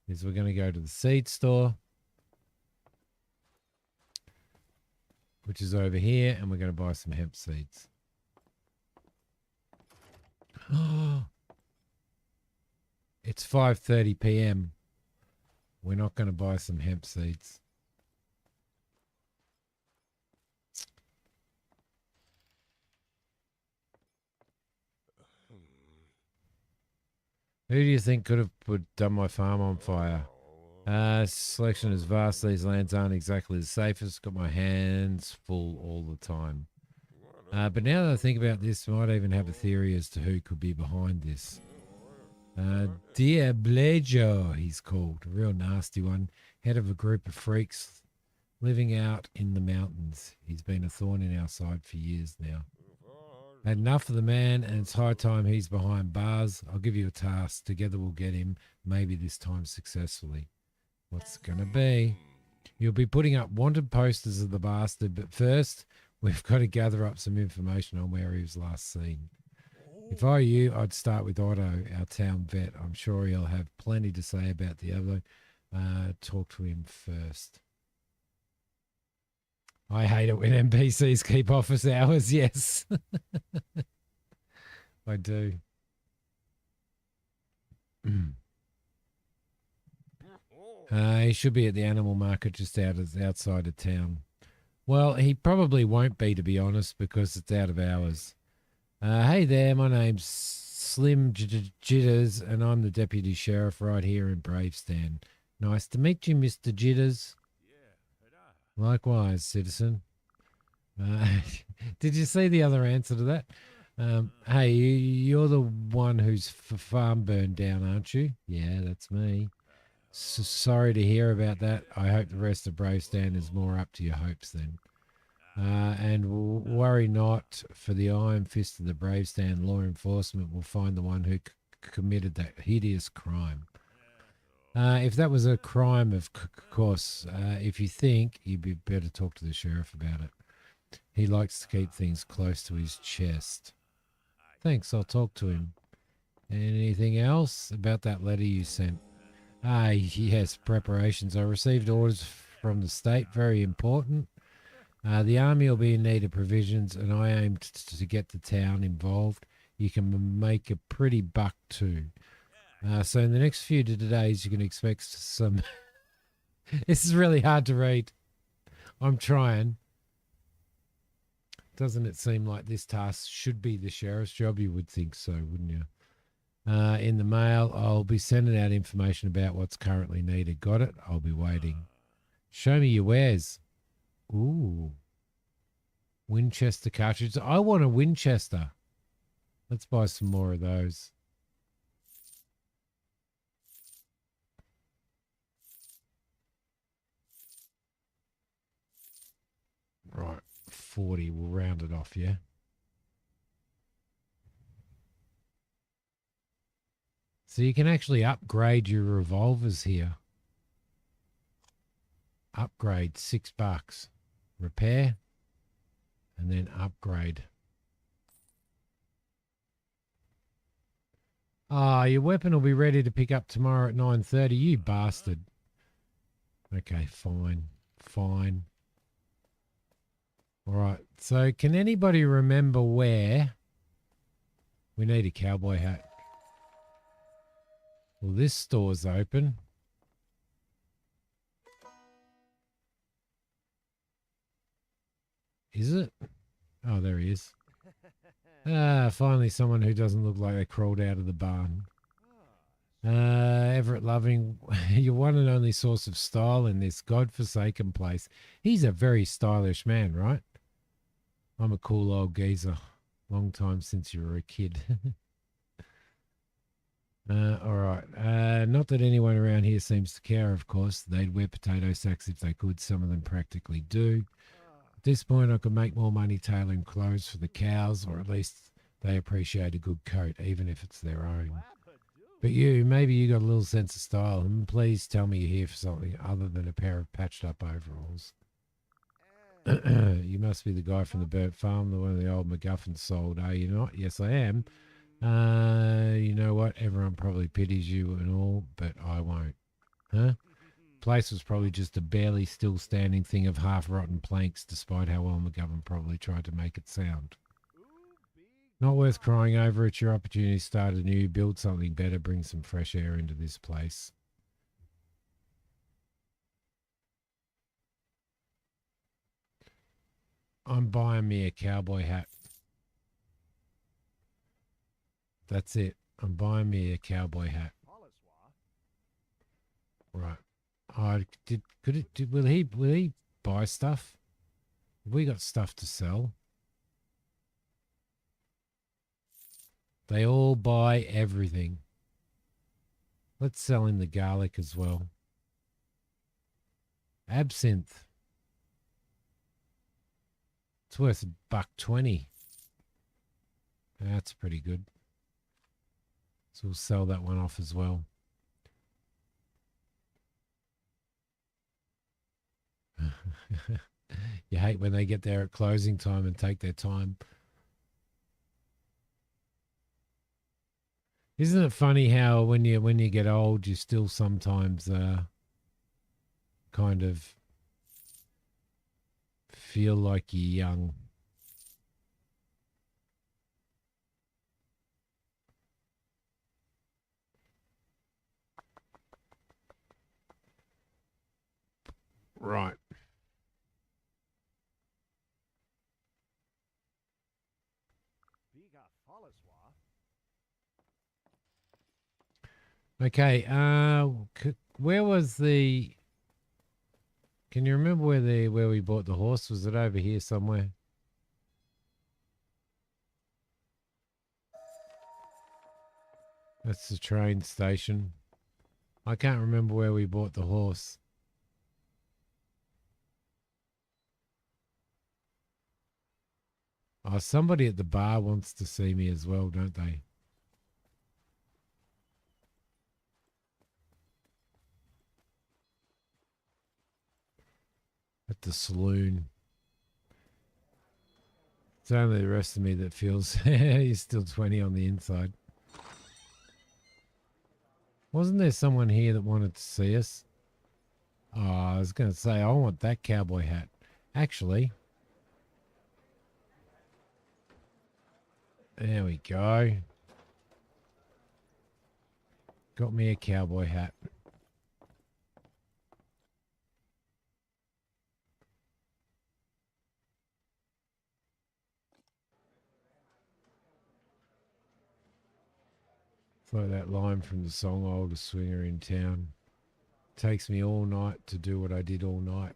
Is we're going to go to the seed store, which is over here, and we're going to buy some hemp seeds. It's 5:30 p.m. We're not going to buy some hemp seeds. Who do you think could have done my farm on fire? Selection is vast. These lands aren't exactly the safest. Got my hands full all the time. But now that I think about this, I might even have a theory as to who could be behind this. Diablejo, he's called. A real nasty one. Head of a group of freaks living out in the mountains. He's been a thorn in our side for years now. Had enough of the man, and it's high time he's behind bars. I'll give you a task. Together we'll get him, maybe this time successfully. What's it going to be? You'll be putting up wanted posters of the bastard, but first we've got to gather up some information on where he was last seen. If I were you, I'd start with Otto, our town vet. I'm sure he'll have plenty to say about the other. Talk to him first. I hate it when NPCs keep office hours, yes. I do. He should be at the animal market just outside of town. Well, he probably won't be, to be honest, because it's out of hours. Hey there, my name's Slim Jitters, and I'm the deputy sheriff right here in Bravestan. Nice to meet you, Mr. Jitters. Likewise, citizen. Did you see the other answer to that? Hey, you're the one whose farm burned down, aren't you? Yeah, that's me. Sorry to hear about that. I hope the rest of Bravestan is more up to your hopes then. And worry not, for the iron fist of the Bravestan law enforcement will find the one who committed that hideous crime. If that was a crime, of course, if you think, you'd be better talk to the sheriff about it. He likes to keep things close to his chest. Thanks, I'll talk to him. Anything else about that letter you sent? Yes, preparations. I received orders from the state, very important. The army will be in need of provisions, and I aim to get the town involved. You can make a pretty buck too. So in the next few days, you can expect some... This is really hard to read. I'm trying. Doesn't it seem like this task should be the sheriff's job? You would think so, wouldn't you? In the mail, I'll be sending out information about what's currently needed. Got it? I'll be waiting. Show me your wares. Ooh. Winchester cartridges. I want a Winchester. Let's buy some more of those. Right, 40. We'll round it off, yeah? So you can actually upgrade your revolvers here. Upgrade, $6. Repair, and then upgrade. Your weapon will be ready to pick up tomorrow at 9:30. You bastard. Okay, fine. Fine. All right. So can anybody remember where we need a cowboy hat? Well, this store's open. Is it? Oh, there he is. Finally someone who doesn't look like they crawled out of the barn. Everett Loving, your one and only source of style in this godforsaken place. He's a very stylish man, right? I'm a cool old geezer. Long time since you were a kid. All right. Not that anyone around here seems to care, of course. They'd wear potato sacks if they could. Some of them practically do. At this point, I could make more money tailoring clothes for the cows, or at least they appreciate a good coat, even if it's their own. But maybe you got a little sense of style, and please tell me you're here for something other than a pair of patched up overalls. You must be the guy from the Burt Farm, the one the old MacGuffin sold, are you not? Yes, I am. You know what? Everyone probably pities you and all, but I won't. Huh? Place was probably just a barely still standing thing of half-rotten planks, despite how well McGovern probably tried to make it sound. Not worth crying over. It's your opportunity to start anew, build something better, bring some fresh air into this place. I'm buying me a cowboy hat. That's it. I'm buying me a cowboy hat. Right. Will he buy stuff? Have we got stuff to sell? They all buy everything. Let's sell him the garlic as well. Absinthe. It's worth $1.20. That's pretty good. So we'll sell that one off as well. You hate when they get there at closing time and take their time. Isn't it funny how when you get old, you still sometimes kind of feel like you're young? Right. Okay, where was the... Can you remember where we bought the horse? Was it over here somewhere? That's the train station. I can't remember where we bought the horse. Oh, somebody at the bar wants to see me as well, don't they? At the saloon. It's only the rest of me that feels he's still 20 on the inside. Wasn't there someone here that wanted to see us? Oh, I was going to say, I want that cowboy hat. Actually. There we go. Got me a cowboy hat. It's like that line from the song Oldest Swinger in Town. Takes me all night to do what I did all night.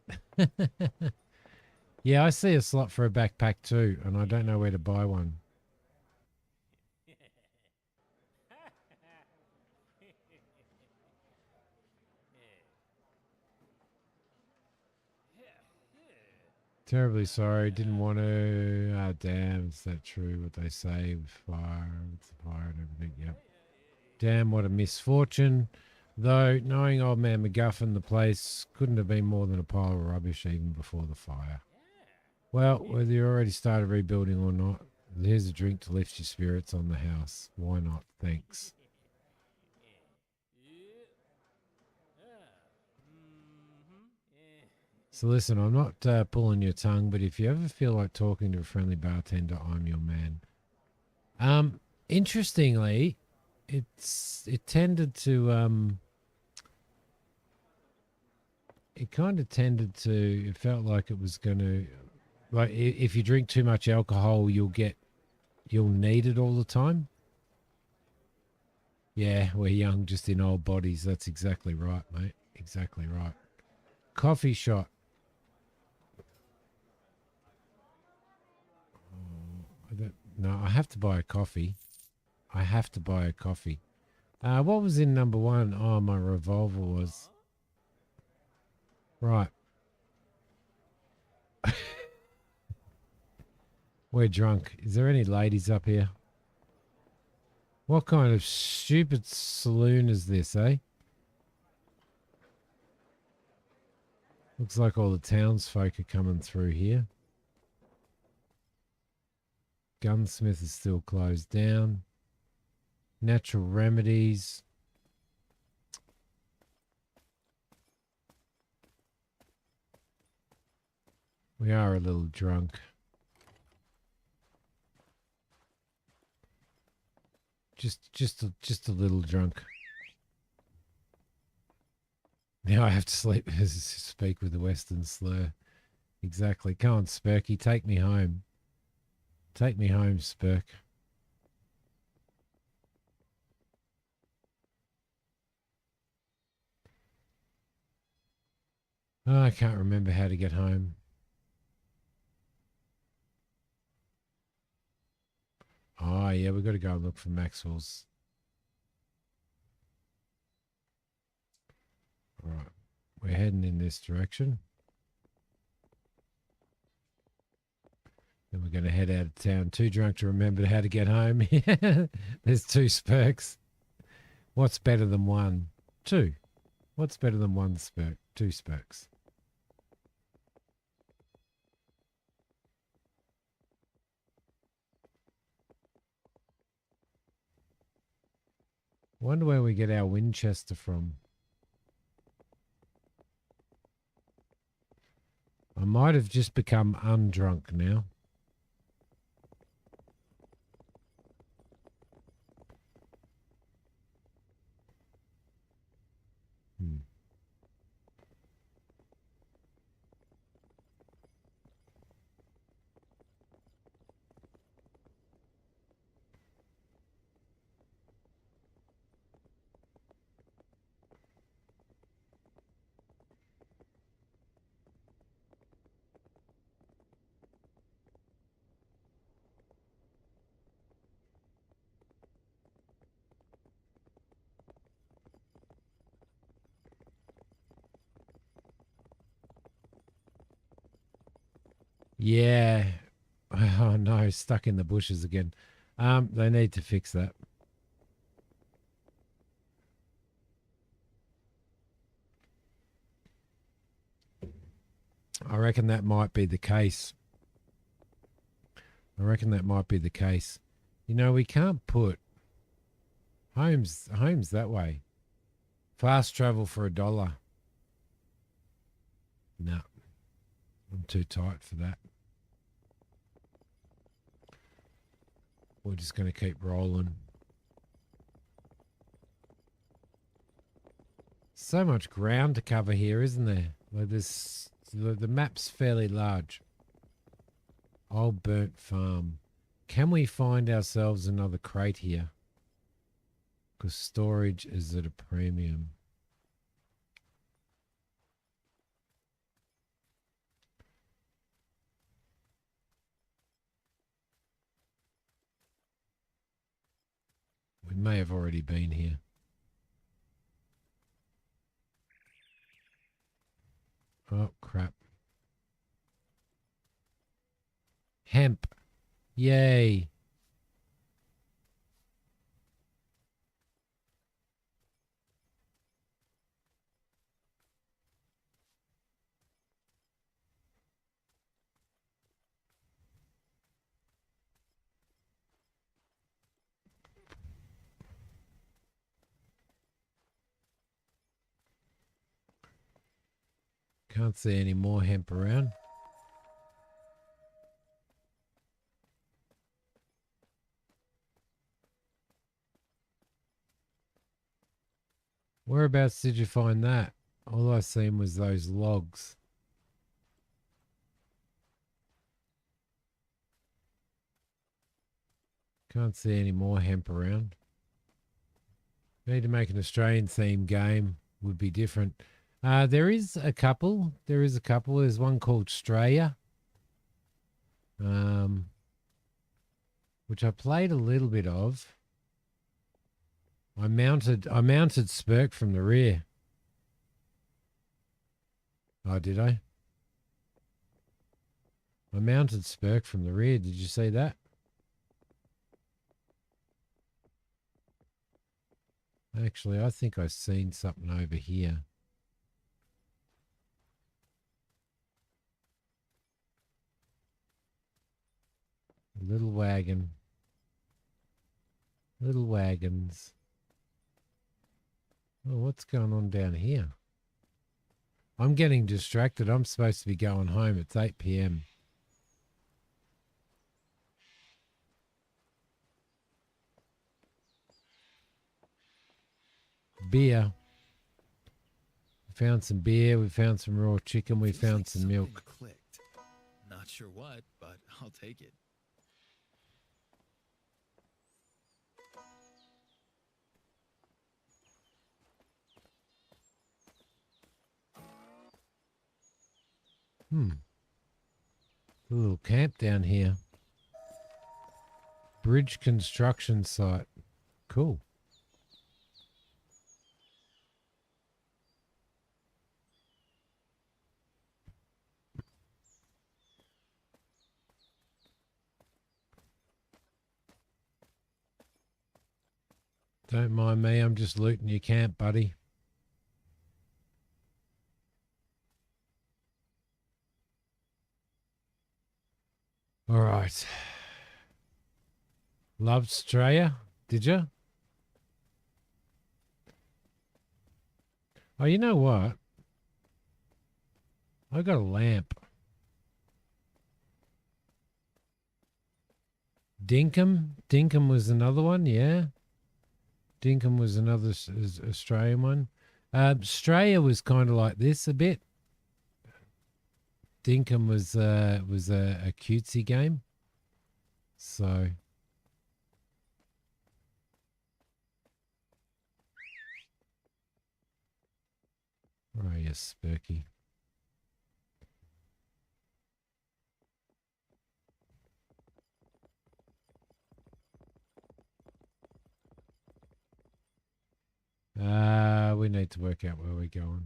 Yeah, I see a slot for a backpack too, and I don't know where to buy one. Terribly sorry, didn't want to. Ah, damn, is that true what they say with fire and everything? Yep. Damn, what a misfortune. Though, knowing old man MacGuffin, the place couldn't have been more than a pile of rubbish even before the fire. Well, whether you already started rebuilding or not, here's a drink to lift your spirits on the house. Why not? Thanks. So listen, I'm not pulling your tongue, but if you ever feel like talking to a friendly bartender, I'm your man. Interestingly, it tended to it kind of tended to, it felt like it was going to, like if you drink too much alcohol, you'll need it all the time. Yeah, we're young, just in old bodies. That's exactly right, mate. Exactly right. Coffee shop. No, I have to buy a coffee. I have to buy a coffee. What was in number one? Oh, my revolver was. Right. We're drunk. Is there any ladies up here? What kind of stupid saloon is this, eh? Looks like all the townsfolk are coming through here. Gunsmith is still closed down. Natural remedies. We are a little drunk. Just a little drunk. Now I have to speak with a Western slur. Exactly. Come on, Spurky, take me home. Take me home, Spurk. Oh, I can't remember how to get home. Oh, yeah, we've got to go and look for Maxwell's. All right. We're heading in this direction. Then we're going to head out of town. Too drunk to remember how to get home. There's 2 Spurks. What's better than 1? 2. What's better than 1 Spurk? 2 Spurks. Wonder where we get our Winchester from. I might have just become undrunk now. Yeah. Oh no, stuck in the bushes again. They need to fix that. I reckon that might be the case. You know, we can't put homes that way. Fast travel for $1. No, I'm too tight for that. We're just going to keep rolling. So much ground to cover here, isn't there? Like this, the map's fairly large. Old burnt farm. Can we find ourselves another crate here? Because storage is at a premium. We may have already been here. Oh, crap. Hemp. Yay. Can't see any more hemp around. Whereabouts did you find that? All I seen was those logs. Can't see any more hemp around. Need to make an Australian themed game. Would be different. There is a couple. There's one called Straya, which I played a little bit of. I mounted Spurk from the rear. Oh, did I? I mounted Spurk from the rear. Did you see that? Actually, I think I've seen something over here. A little wagon. Little wagons. Oh, what's going on down here? I'm getting distracted. I'm supposed to be going home. It's 8 p.m. Beer. We found some beer. We found some raw chicken. We Feels found like some milk. something clicked. Not sure what, but I'll take it. A little camp down here. Bridge construction site. Cool. Don't mind me. I'm just looting your camp, buddy. All right. Loved Australia, did you? Oh, you know what? I got a lamp. Dinkum was another one, yeah. Dinkum was another Australian one. Australia was kind of like this a bit. Dinkum was a cutesy game. So where are you, Spurky? We need to work out where we're going.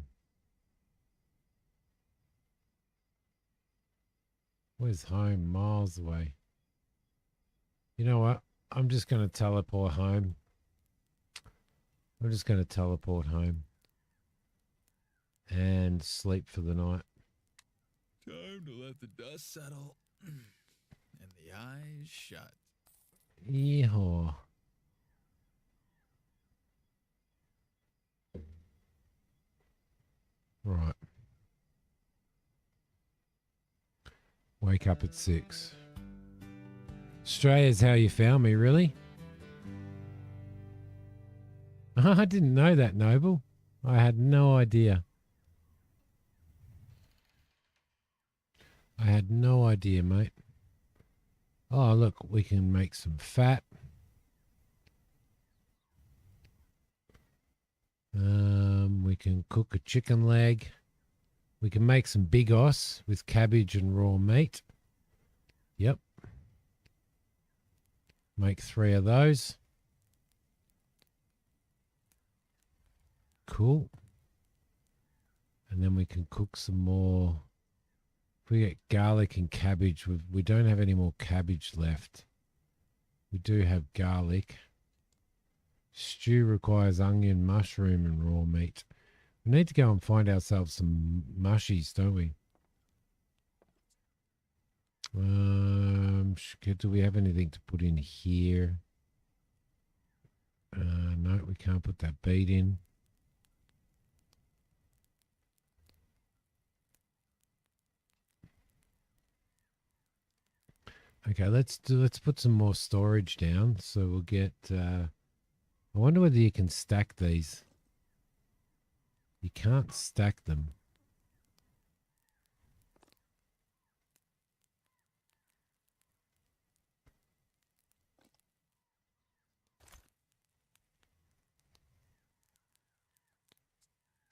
Where's home? Miles away. You know what? I'm just going to teleport home. I'm just going to teleport home and sleep for the night. Time to let the dust settle and the eyes shut. Yeehaw. Right. Wake up at 6. Australia's how you found me, really? I didn't know that, Noble. I had no idea. I had no idea, mate. Oh, look, we can make some fat. We can cook a chicken leg. We can make some bigos with cabbage and raw meat. Yep. Make 3 of those. Cool. And then we can cook some more. If we get garlic and cabbage, we don't have any more cabbage left. We do have garlic. Stew requires onion, mushroom, and raw meat. We need to go and find ourselves some mushies, don't we? Do we have anything to put in here? No, we can't put that beet in. Okay, let's put some more storage down. So we'll get. I wonder whether you can stack these. You can't stack them.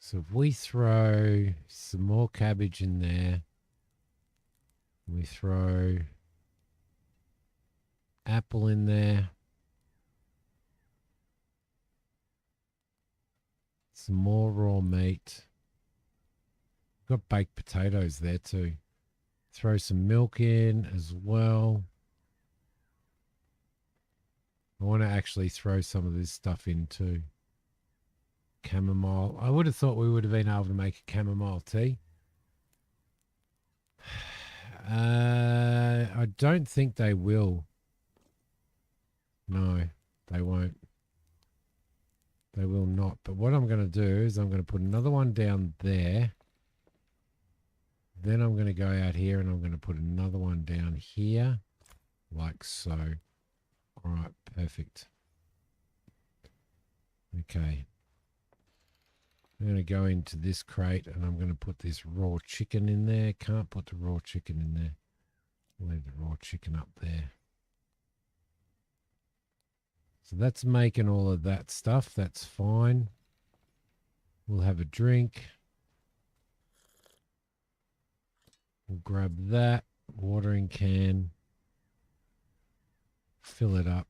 So if we throw some more cabbage in there, we throw apple in there, some more raw meat. Got baked potatoes there too. Throw some milk in as well. I want to actually throw some of this stuff in too. Chamomile. I would have thought we would have been able to make a chamomile tea. I don't think they will. No, they won't. They will not. But what I'm going to do is I'm going to put another one down there. Then I'm going to go out here and I'm going to put another one down here. Like so. All right, perfect. Okay. I'm going to go into this crate and I'm going to put this raw chicken in there. Can't put the raw chicken in there. Leave the raw chicken up there. So that's making all of that stuff. That's fine. We'll have a drink. We'll grab that watering can. Fill it up.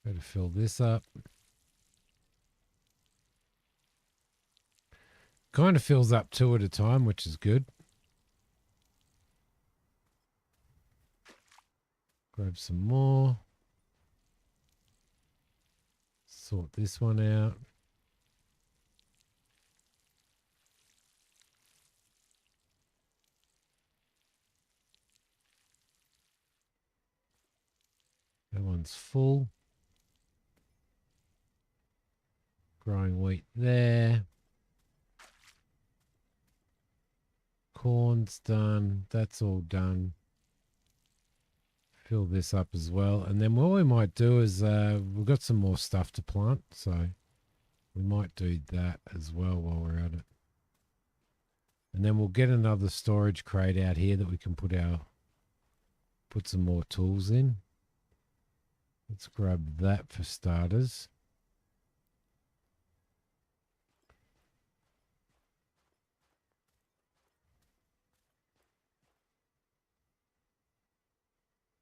Better fill this up. Kind of fills up two at a time, which is good. Grab some more. Sort this one out. That one's full. Growing wheat there. Corn's done. That's all done. Fill this up as well. And then what we might do is we've got some more stuff to plant. So we might do that as well while we're at it. And then we'll get another storage crate out here that we can put some more tools in. Let's grab that for starters.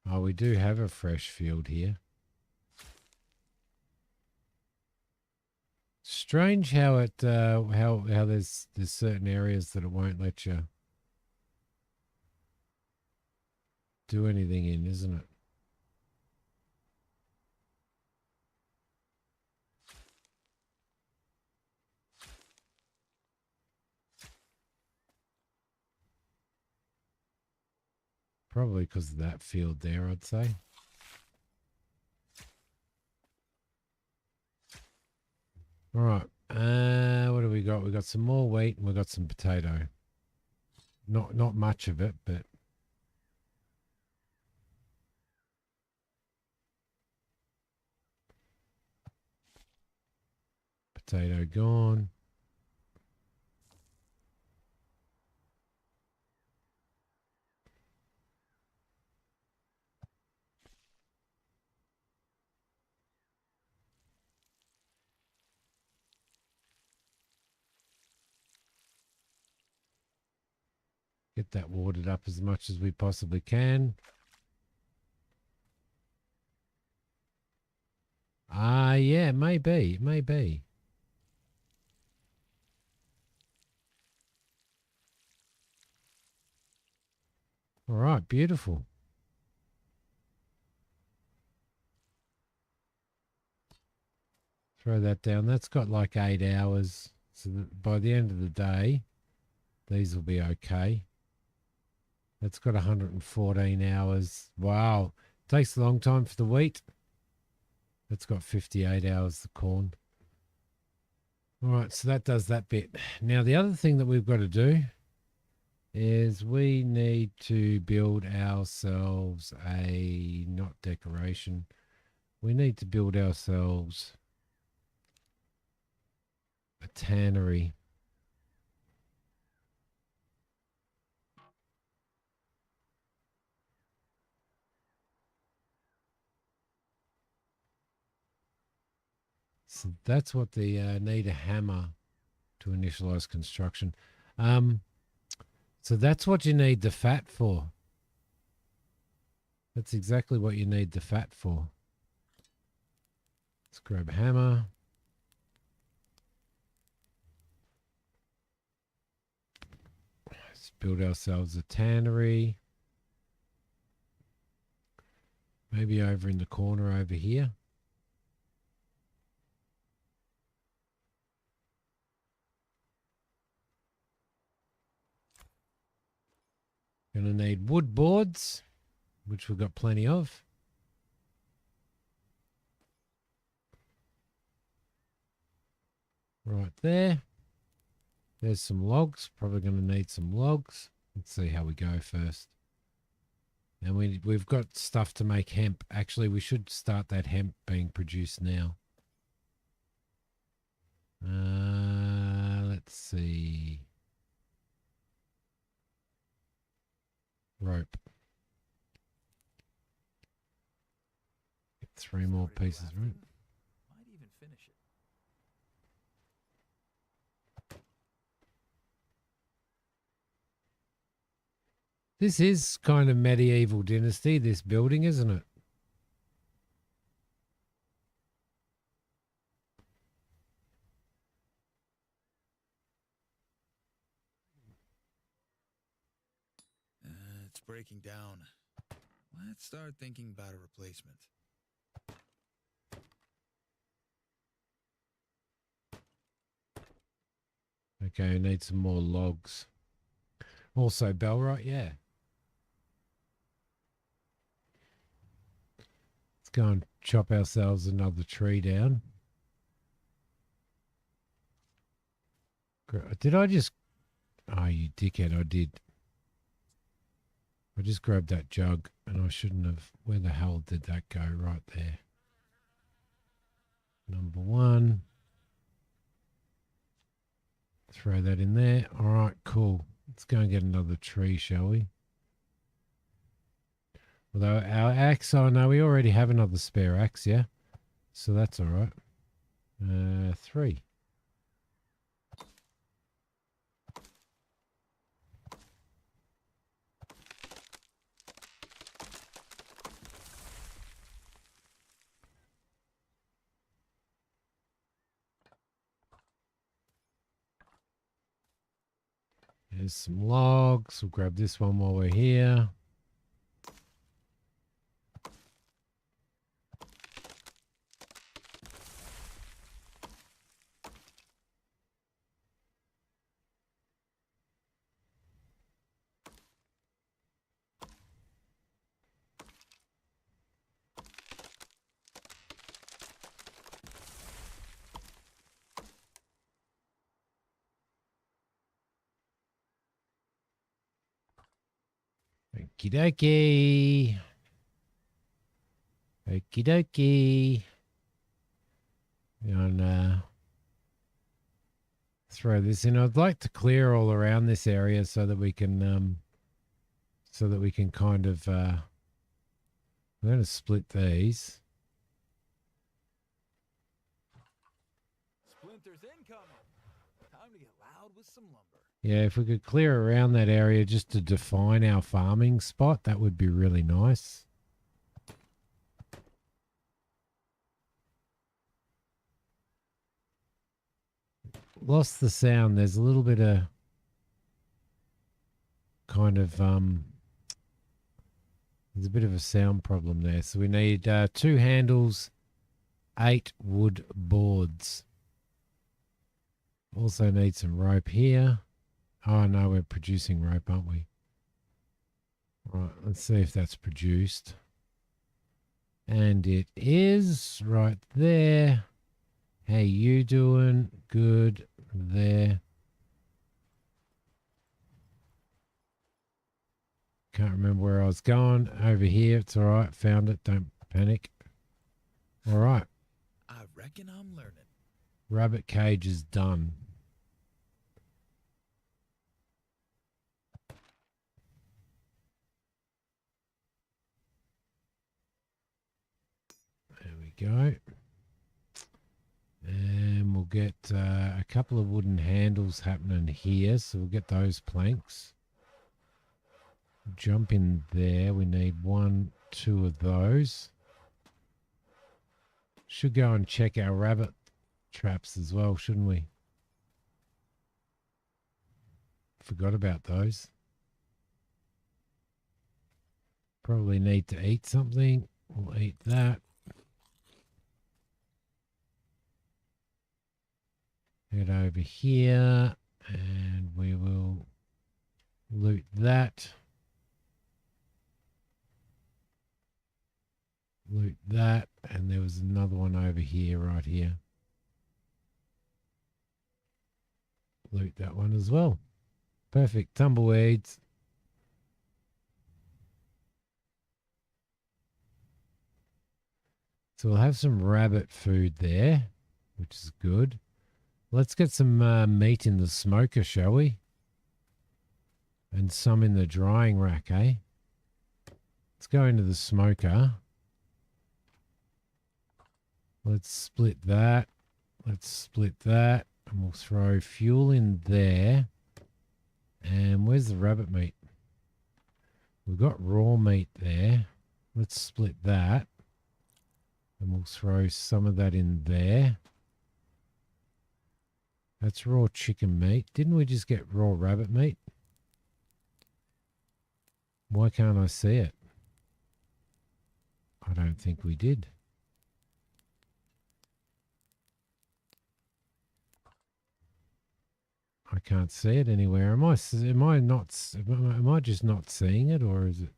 Oh, we do have a fresh field here. Strange how it how there's certain areas that it won't let you do anything in, isn't it? Probably because of that field there, I'd say. All right. What do we got? We got some more wheat and we got some potato. Not much of it, but potato gone. Get that watered up as much as we possibly can. Yeah, maybe. All right, beautiful. Throw that down. That's got like 8 hours. So that by the end of the day, these will be okay. That's got 114 hours. Wow. Takes a long time for the wheat. That's got 58 hours, the corn. All right, so that does that bit. Now, the other thing that we've got to do is we need to build ourselves not decoration. We need to build ourselves a tannery. So that's what the need a hammer to initialize construction. So that's what you need the fat for. That's exactly what you need the fat for. Let's grab a hammer. Let's build ourselves a tannery. Maybe over in the corner over here. Gonna need wood boards, which we've got plenty of. Right there. There's some logs. Probably going to need some logs. Let's see how we go first. And we've got stuff to make hemp. Actually, we should start that hemp being produced now. Let's see. Rope. Get 3 more pieces of rope. Might even finish it. This is kind of medieval dynasty, this building, isn't it? It's breaking down. Let's start thinking about a replacement. Okay, I need some more logs. Also, Bellrite, yeah. Let's go and chop ourselves another tree down. Did I just... Oh, you dickhead, I did. I just grabbed that jug and I shouldn't have... Where the hell did that go? Right there. Number 1. Throw that in there. All right, cool. Let's go and get another tree, shall we? Although our axe, oh no, we already have another spare axe, yeah? So that's all right. 3. There's some logs. We'll grab this one while we're here. Okie dokie. Okie dokie. And throw this in. I'd like to clear all around this area so that we can kind of I'm going to split these. Splinters incoming. Time to get loud with some lumber. Yeah, if we could clear around that area just to define our farming spot, that would be really nice. Lost the sound. There's a little bit of kind of there's a bit of a sound problem there. So we need 2 handles, 8 wood boards. Also need some rope here. Oh no, we're producing rope, aren't we? Right, let's see if that's produced. And it is right there. How you doing? Good. There. Can't remember where I was going. Over here. It's all right. Found it. Don't panic. All right. I reckon I'm learning. Rabbit cage is done. There we go. get a couple of wooden handles happening here. So we'll get those planks. Jump in there. We need 1, 2 of those. Should go and check our rabbit traps as well, shouldn't we? Forgot about those. Probably need to eat something. We'll eat that. Head over here and we will loot that. Loot that. And there was another one over here, right here. Loot that one as well. Perfect. Tumbleweeds. So we'll have some rabbit food there, which is good. Let's get some meat in the smoker, shall we? And some in the drying rack, eh? Let's go into the smoker. Let's split that. Let's split that. And we'll throw fuel in there. And where's the rabbit meat? We've got raw meat there. Let's split that. And we'll throw some of that in there. That's raw chicken meat. Didn't we just get raw rabbit meat? Why can't I see it? I don't think we did. I can't see it anywhere. Am I just not seeing it, or is it?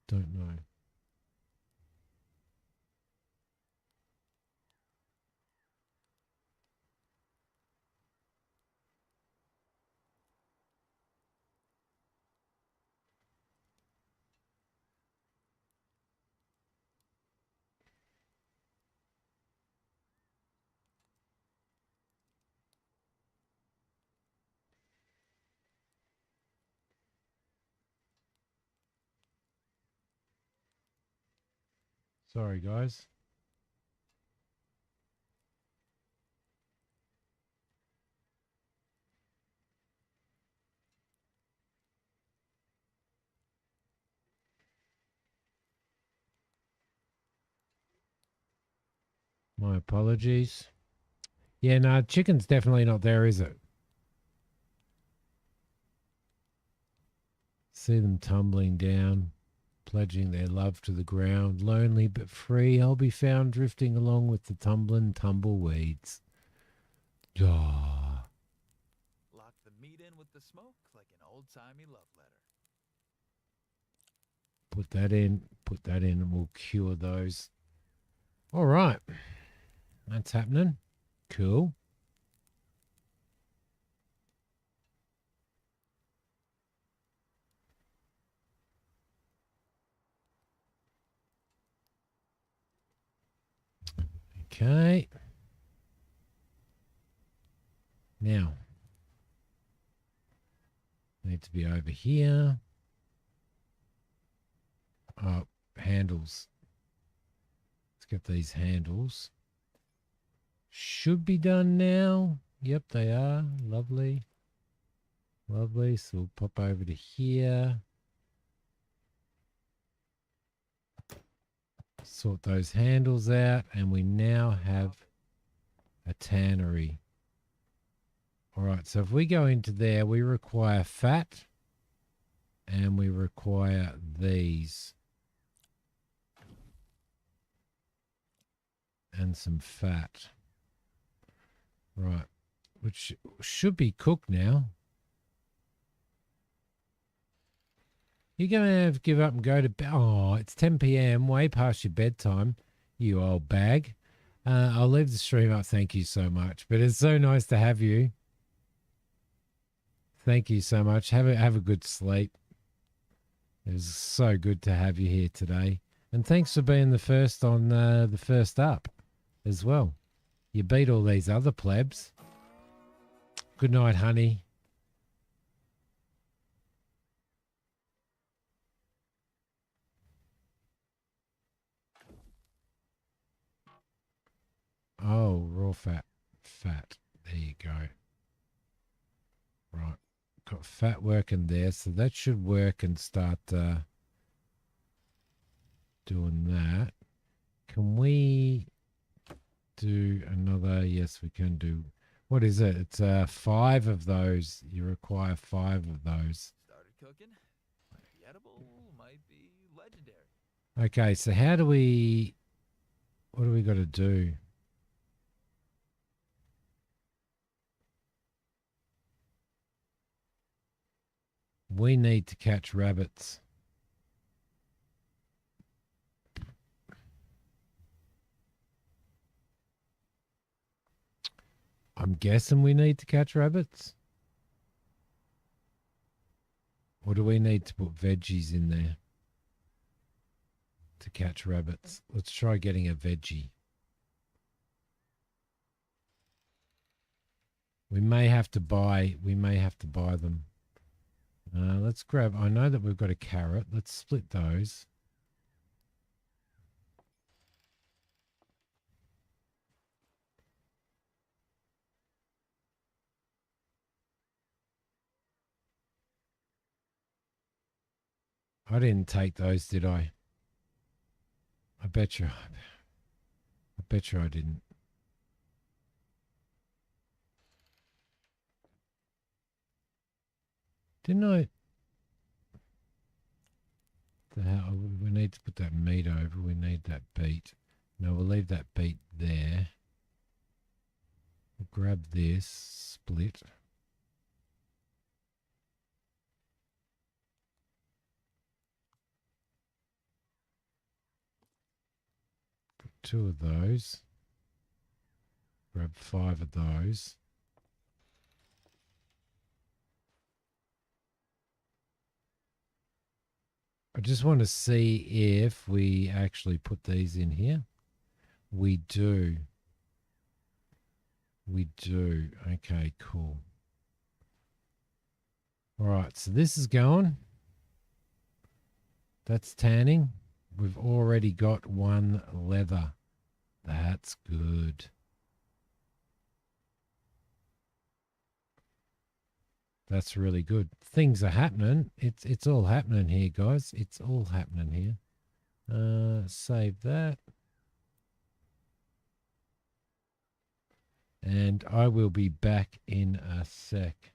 Don't know. Sorry, guys. My apologies. Yeah, no, chicken's definitely not there, is it? See them tumbling down, pledging their love to the ground. Lonely but free, I'll be found drifting along with the tumbling tumbleweeds. Ah. Lock the meat in with the smoke like an old-timey love letter. Put that in, and we'll cure those. All right. That's happening. Cool. Okay. Now, need to be over here. Oh, handles. Let's get these handles. Should be done now. Yep, they are. Lovely. Lovely. So we'll pop over to here. Sort those handles out, and we now have a tannery. All right, so if we go into there, we require fat, and we require these. And some fat. Right, which should be cooked now. You're going to have to give up and go to bed. Oh, it's 10 p.m. Way past your bedtime, you old bag. I'll leave the stream up. Thank you so much. But it's so nice to have you. Thank you so much. Have a good sleep. It was so good to have you here today. And thanks for being the first on the first up as well. You beat all these other plebs. Good night, honey. or fat? Fat. There you go. Right. Got fat working there, so that should work and start doing that. Can we do another? Yes, we can do. What is it? It's 5 of those. You require 5 of those. Started cooking. Might be edible, might be legendary. Okay, so how do we... What do we got to do? We need to catch rabbits. I'm guessing we need to catch rabbits. Or do we need to put veggies in there to catch rabbits? Let's try getting a veggie. We may have to buy them. Let's grab, I know that we've got a carrot. Let's split those. I didn't take those, did I? I bet you I didn't. Didn't I? The hell, we need to put that meat over. We need that beet. No, we'll leave that beet there. We'll grab this, split. Put 2 of those. Grab 5 of those. I just want to see if we actually put these in here. We do. We do. Okay, cool. All right, so this is going. That's tanning. We've already got 1 leather. That's good. That's really good. Things are happening. It's all happening here, guys. It's all happening here. Save that. And I will be back in a sec.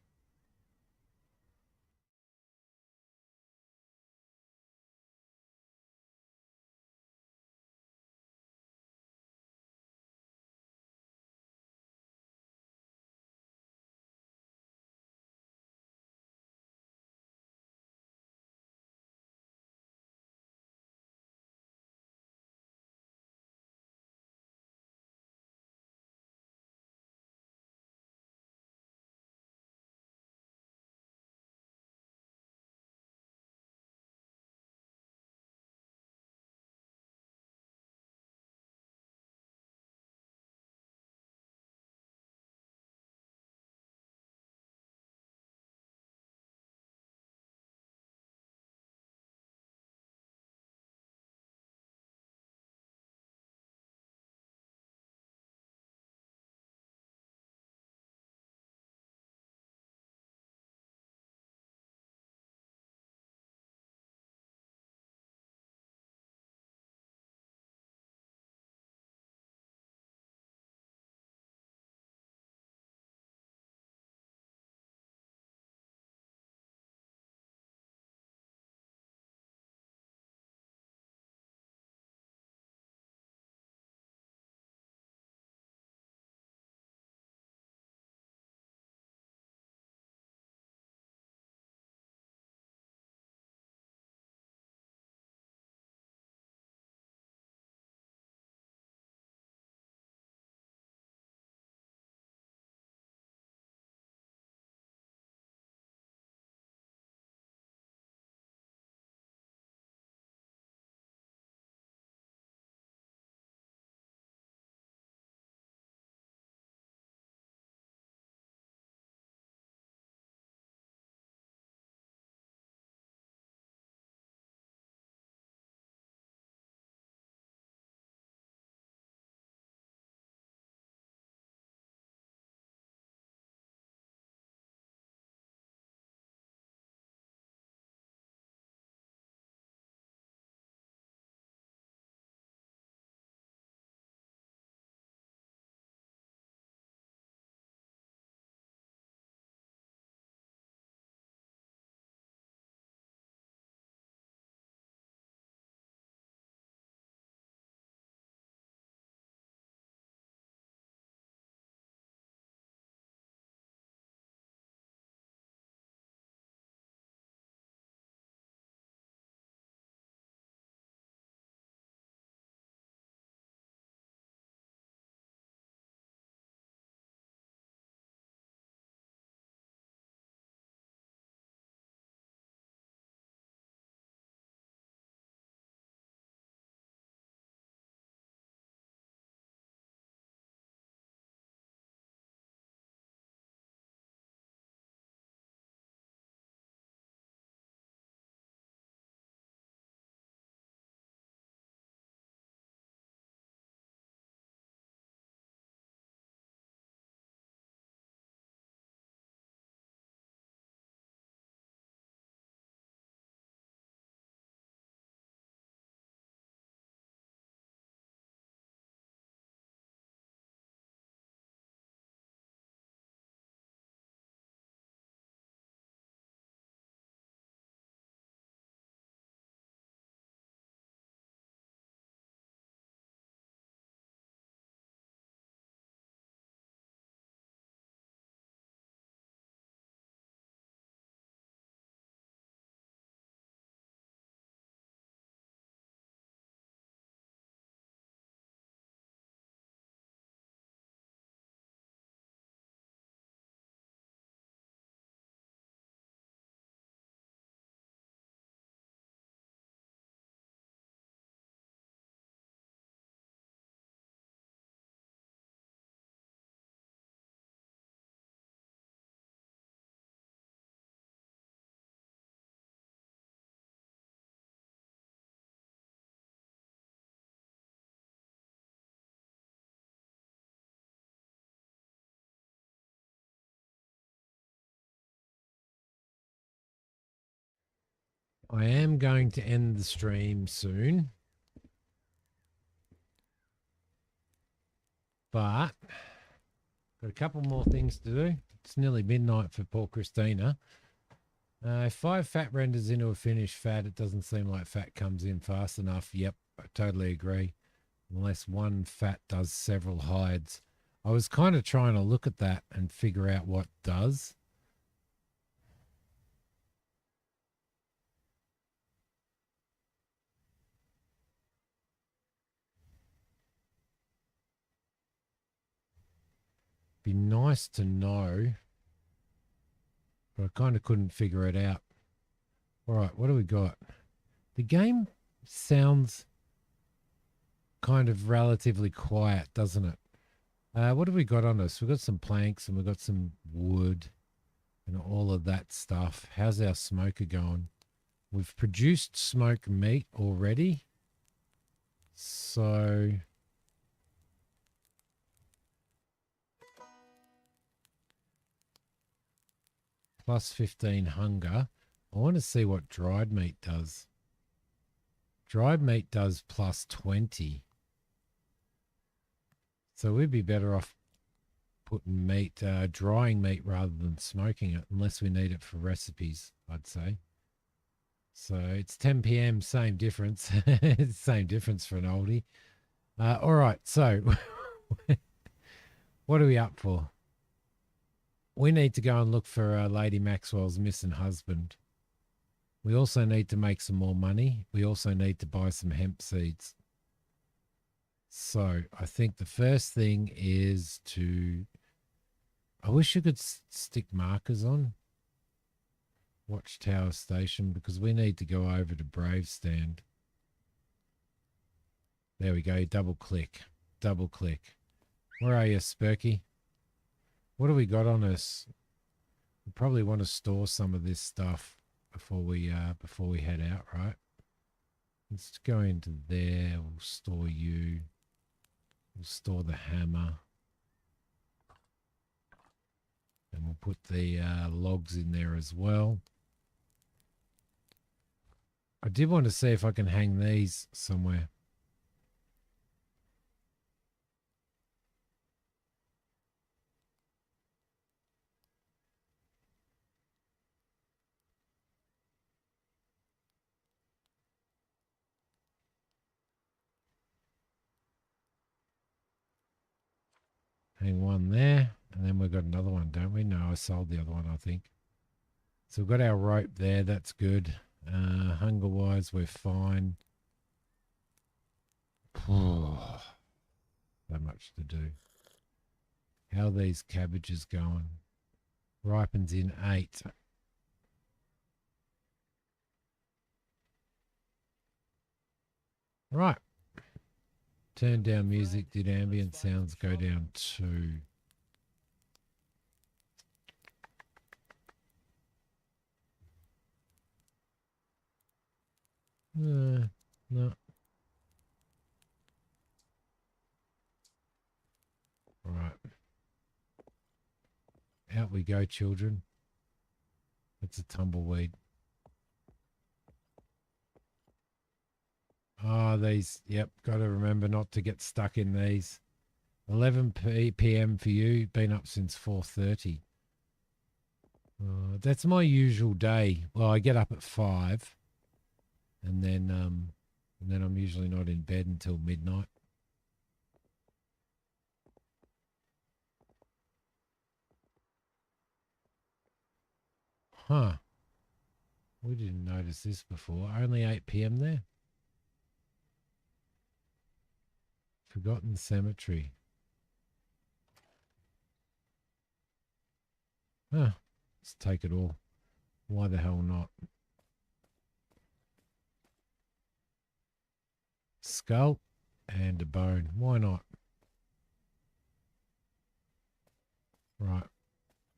I am going to end the stream soon. But got a couple more things to do. It's nearly midnight for poor Christina. If 5 fat renders into a finished fat, it doesn't seem like fat comes in fast enough. Yep, I totally agree. Unless one fat does several hides. I was kind of trying to look at that and figure out what does. Be nice to know, but I kind of couldn't figure it out. All right, what do we got? The game sounds kind of relatively quiet, doesn't it? What have we got on us? We've got some planks and we've got some wood and all of that stuff. How's our smoker going? We've produced smoked meat already. So plus 15 hunger. I want to see what dried meat does. Dried meat does plus 20. So we'd be better off putting meat, drying meat rather than smoking it, unless we need it for recipes, I'd say. So it's 10 p.m., same difference. Same difference for an oldie. All right, so what are we up for? We need to go and look for Lady Maxwell's missing husband. We also need to make some more money. We also need to buy some hemp seeds. So I think the first thing is to... I wish you could stick markers on Watchtower Station because we need to go over to Bravestand. There we go. Double click. Double click. Where are you, Spurky? What do we got on us? We probably want to store some of this stuff before we head out, right? Let's go into there. We'll store you. We'll store the hammer. And we'll put the logs in there as well. I did want to see if I can hang these somewhere. Hang one there. And then we've got another one, don't we? No, I sold the other one, I think. So we've got our rope there. That's good. Hunger-wise, we're fine. So much to do. How are these cabbages going? Ripens in 8. Right. Turn down music. Did ambient sounds go down 2? No. All right. Out we go, children. It's a tumbleweed. Oh, these. Yep, got to remember not to get stuck in these. 11 p.m. for you. Been up since 4:30. That's my usual day. Well, I get up at 5, and then I'm usually not in bed until midnight. Huh. We didn't notice this before. Only 8 p.m. there. Forgotten Cemetery. Huh. Let's take it all. Why the hell not? Skull and a bone. Why not? Right.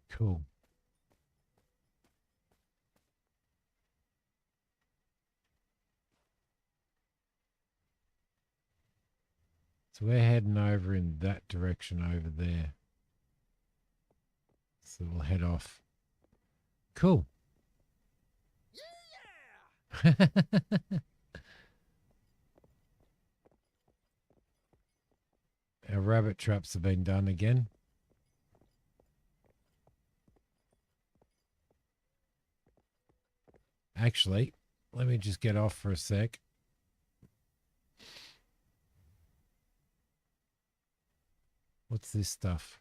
Cool. So we're heading over in that direction over there. So we'll head off. Cool. Our rabbit traps have been done again. Actually, let me just get off for a sec. What's this stuff?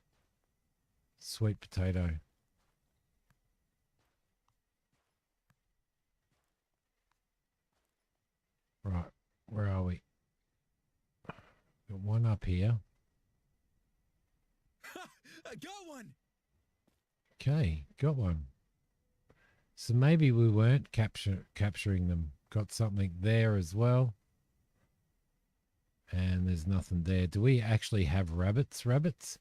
Sweet potato. Right, where are we? Got one up here. I got one. Okay, got one. So maybe we weren't capturing them. Got something there as well. And there's nothing there. Do we actually have rabbits? Rabbits?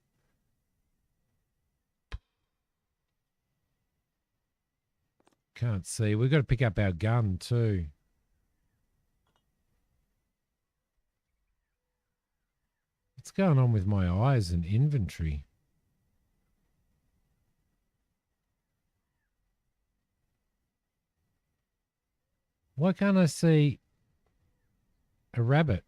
Can't see. We've got to pick up our gun too. What's going on with my eyes and inventory? Why can't I see a rabbit?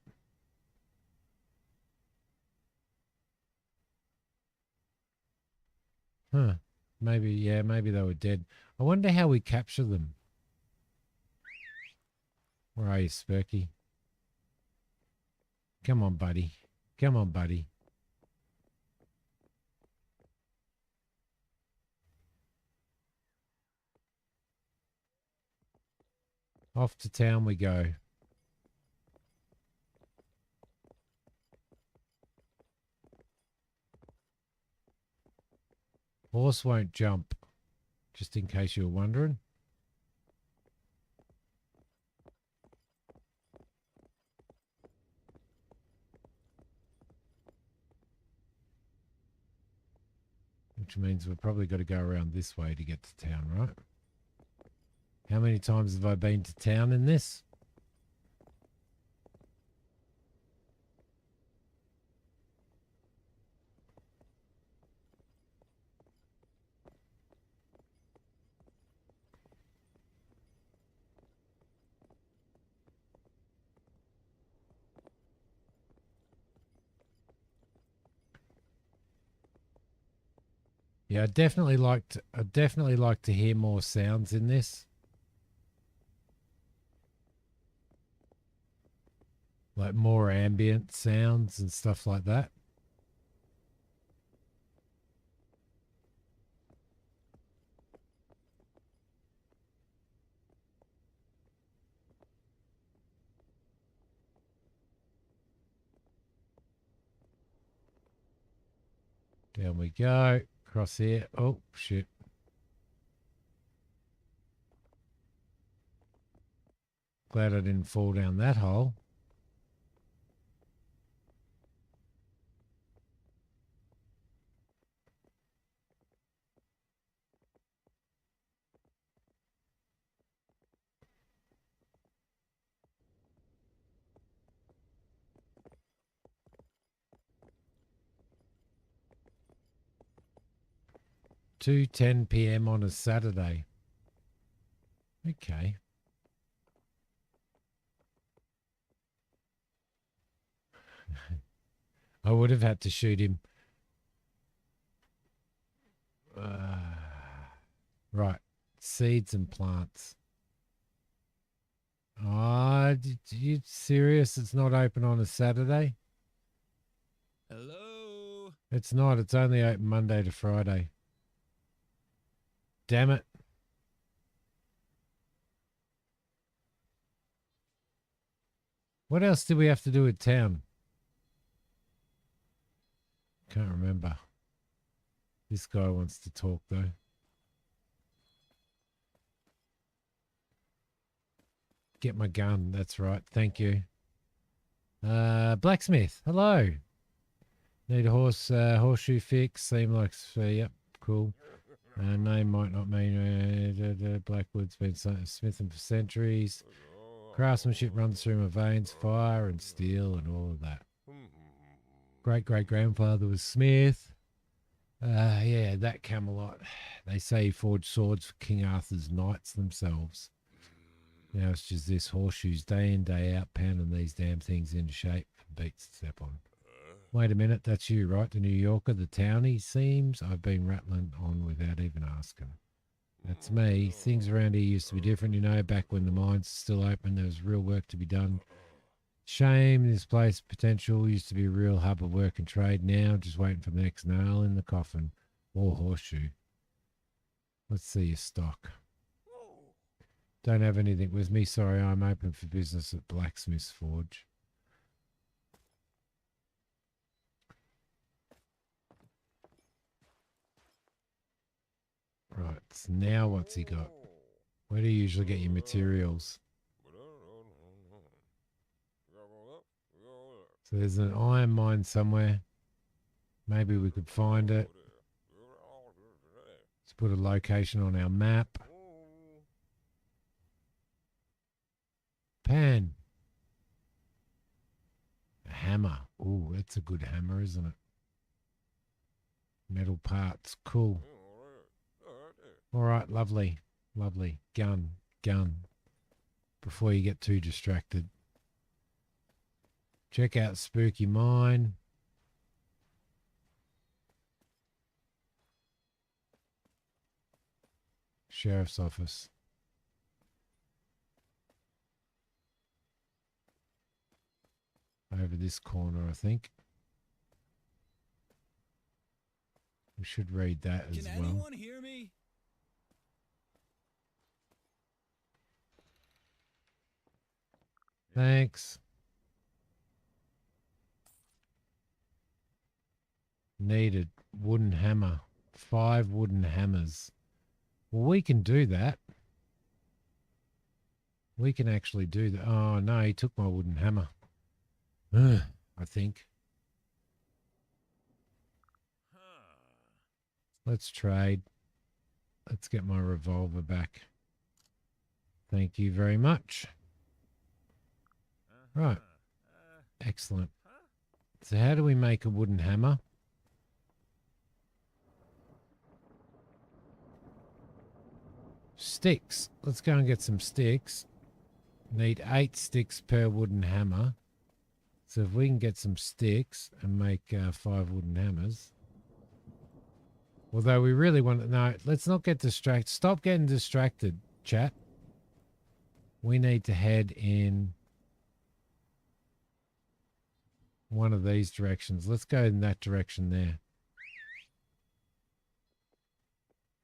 Huh. Maybe, yeah, maybe they were dead. I wonder how we capture them. Where are you, Spurky? Come on, buddy. Come on, buddy. Off to town we go. Horse won't jump, just in case you were wondering. Which means we've probably got to go around this way to get to town, right? How many times have I been to town in this? Yeah, I'd definitely like to hear more sounds in this. Like more ambient sounds and stuff like that. Down we go. Across here. Oh, shit. Glad I didn't fall down that hole. Two 10 p.m. on a Saturday. Okay. I would have had to shoot him. Right. Seeds and plants. Oh, you serious? It's not open on a Saturday? Hello. It's not. It's only open Monday to Friday. Damn it. What else did we have to do at town? Can't remember. This guy wants to talk though. Get my gun. That's right. Thank you. Blacksmith. Hello. Need a horseshoe fix. Seem like, yep, cool. Name might not mean Blackwood's been smithing for centuries. Craftsmanship runs through my veins. Fire and steel and all of that. Great-great-grandfather was Smith. Yeah, that Camelot. They say he forged swords for King Arthur's knights themselves. Now it's just this horseshoes day in, day out, pounding these damn things into shape for beats to step on. Wait a minute, that's you, right? The New Yorker, the townie seems. I've been rattling on without even asking. That's me. Things around here used to be different, you know, back when the mines were still open, there was real work to be done. Shame this place potential used to be a real hub of work and trade. Now just waiting for the next nail in the coffin or horseshoe. Let's see your stock. Don't have anything with me. Sorry, I'm open for business at Blacksmith's Forge. Right, so now what's he got? Where do you usually get your materials? So there's an iron mine somewhere. Maybe we could find it. Let's put a location on our map. Pan. A hammer. Ooh, that's a good hammer, isn't it? Metal parts. Cool. All right, lovely. Lovely. Gun. Before you get too distracted. Check out Spooky Mine. Sheriff's Office. Over this corner, I think. We should read that as well. Can anyone hear me? Thanks. Needed wooden hammer. 5 wooden hammers. Well, we can do that. We can actually do that. Oh, no, he took my wooden hammer. I think. Let's trade. Let's get my revolver back. Thank you very much. Right. Excellent. So how do we make a wooden hammer? Sticks. Let's go and get some sticks. Need 8 sticks per wooden hammer. So if we can get some sticks and make 5 wooden hammers. Although we really want to... No, let's not get distracted. Stop getting distracted, chat. We need to head in one of these directions. Let's go in that direction there.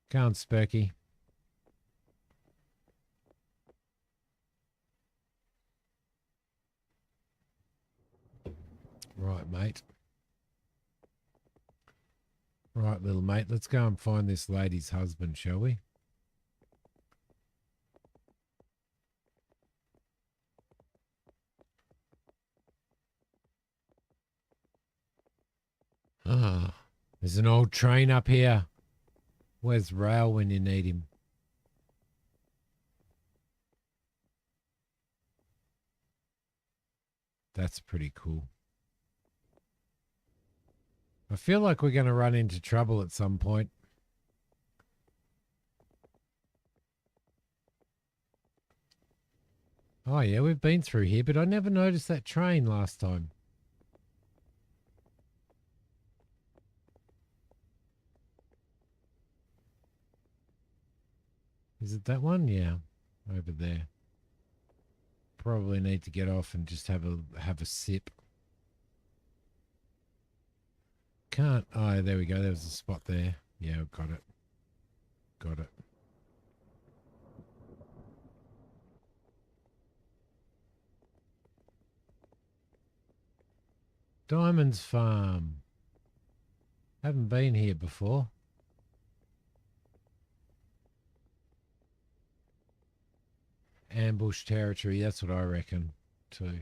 Come on, Sperky. Right, mate. Right, little mate. Let's go and find this lady's husband, shall we? Ah, there's an old train up here. Where's Rail when you need him? That's pretty cool. I feel like we're going to run into trouble at some point. Oh, yeah, we've been through here, but I never noticed that train last time. Is it that one? Yeah, over there. Probably need to get off and just have a sip. Can't. Oh, there we go. There was a spot there. Yeah, got it. Got it. Diamonds Farm. Haven't been here before. Ambush territory. That's what I reckon too.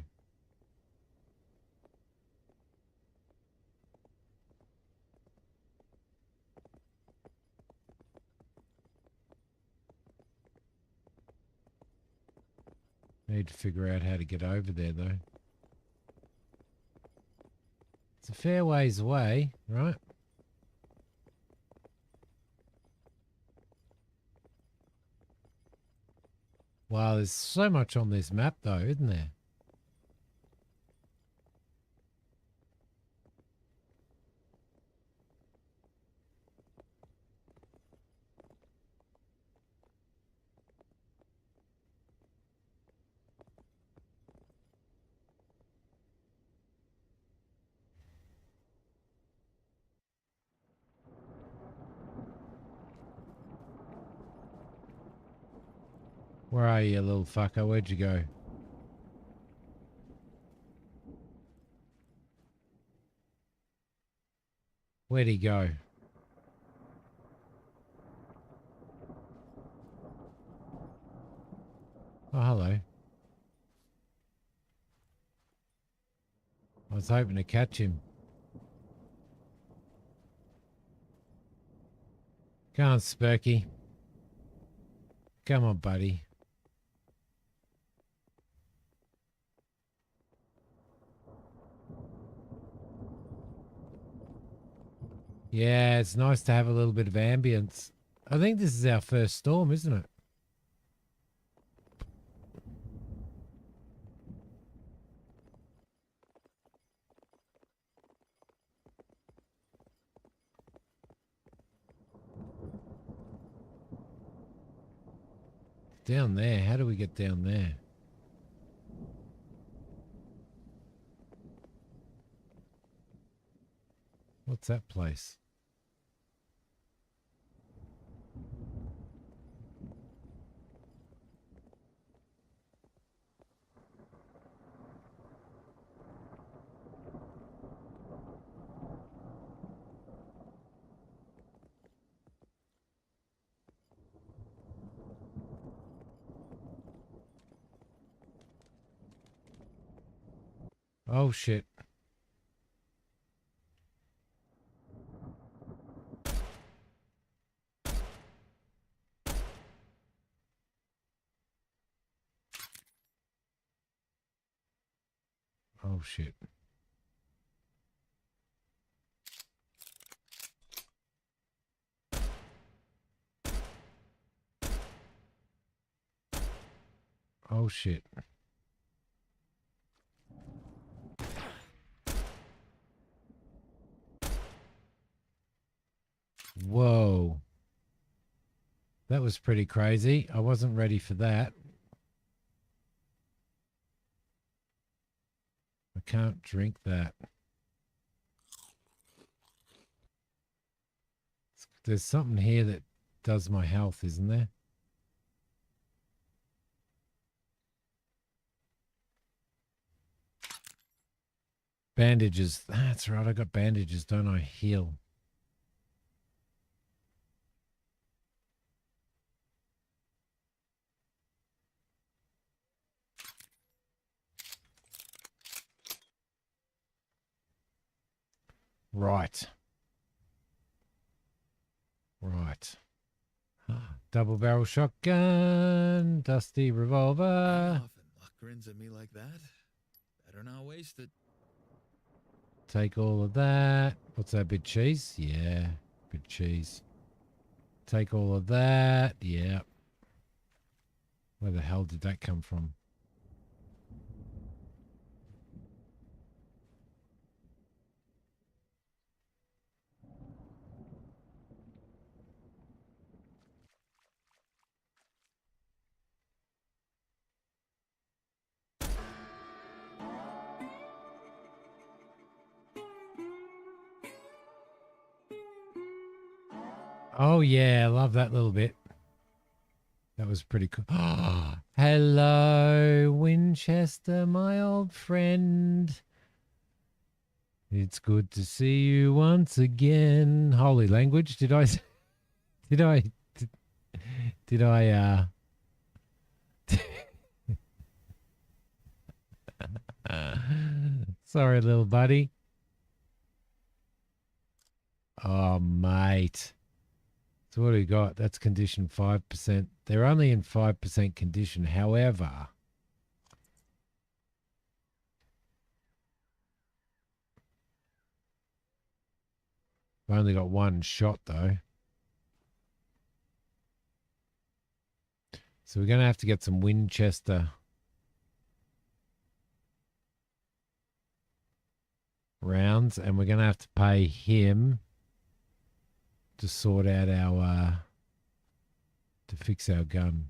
Need to figure out how to get over there, though. It's a fair ways away, right? Wow, there's so much on this map though, isn't there? Where are you, little fucker? Where'd you go? Where'd he go? Oh, hello. I was hoping to catch him. Come on, Spurky. Come on, buddy. Yeah, it's nice to have a little bit of ambience. I think this is our first storm, isn't it? Down there. How do we get down there? What's that place? Oh, shit. Oh, shit. Oh, shit. Whoa. That was pretty crazy. I wasn't ready for that. I can't drink that. There's something here that does my health, isn't there? Bandages. That's right. I got bandages, don't I? Heal. Right. Right. Double barrel shotgun. Dusty revolver. Often luck grins at me like that. Better not waste it. Take all of that. What's that, bit cheese? Yeah, bit cheese. Take all of that. Yeah. Where the hell did that come from? Oh, yeah, I love that little bit. That was pretty cool. Hello, Winchester, my old friend. It's good to see you once again. Holy language. Did I did I sorry, little buddy. Oh, mate. So what do we got? That's condition 5%. They're only in 5% condition. However, I've only got one shot though. So we're going to have to get some Winchester rounds, and we're going to have to pay him to sort out our, to fix our gun.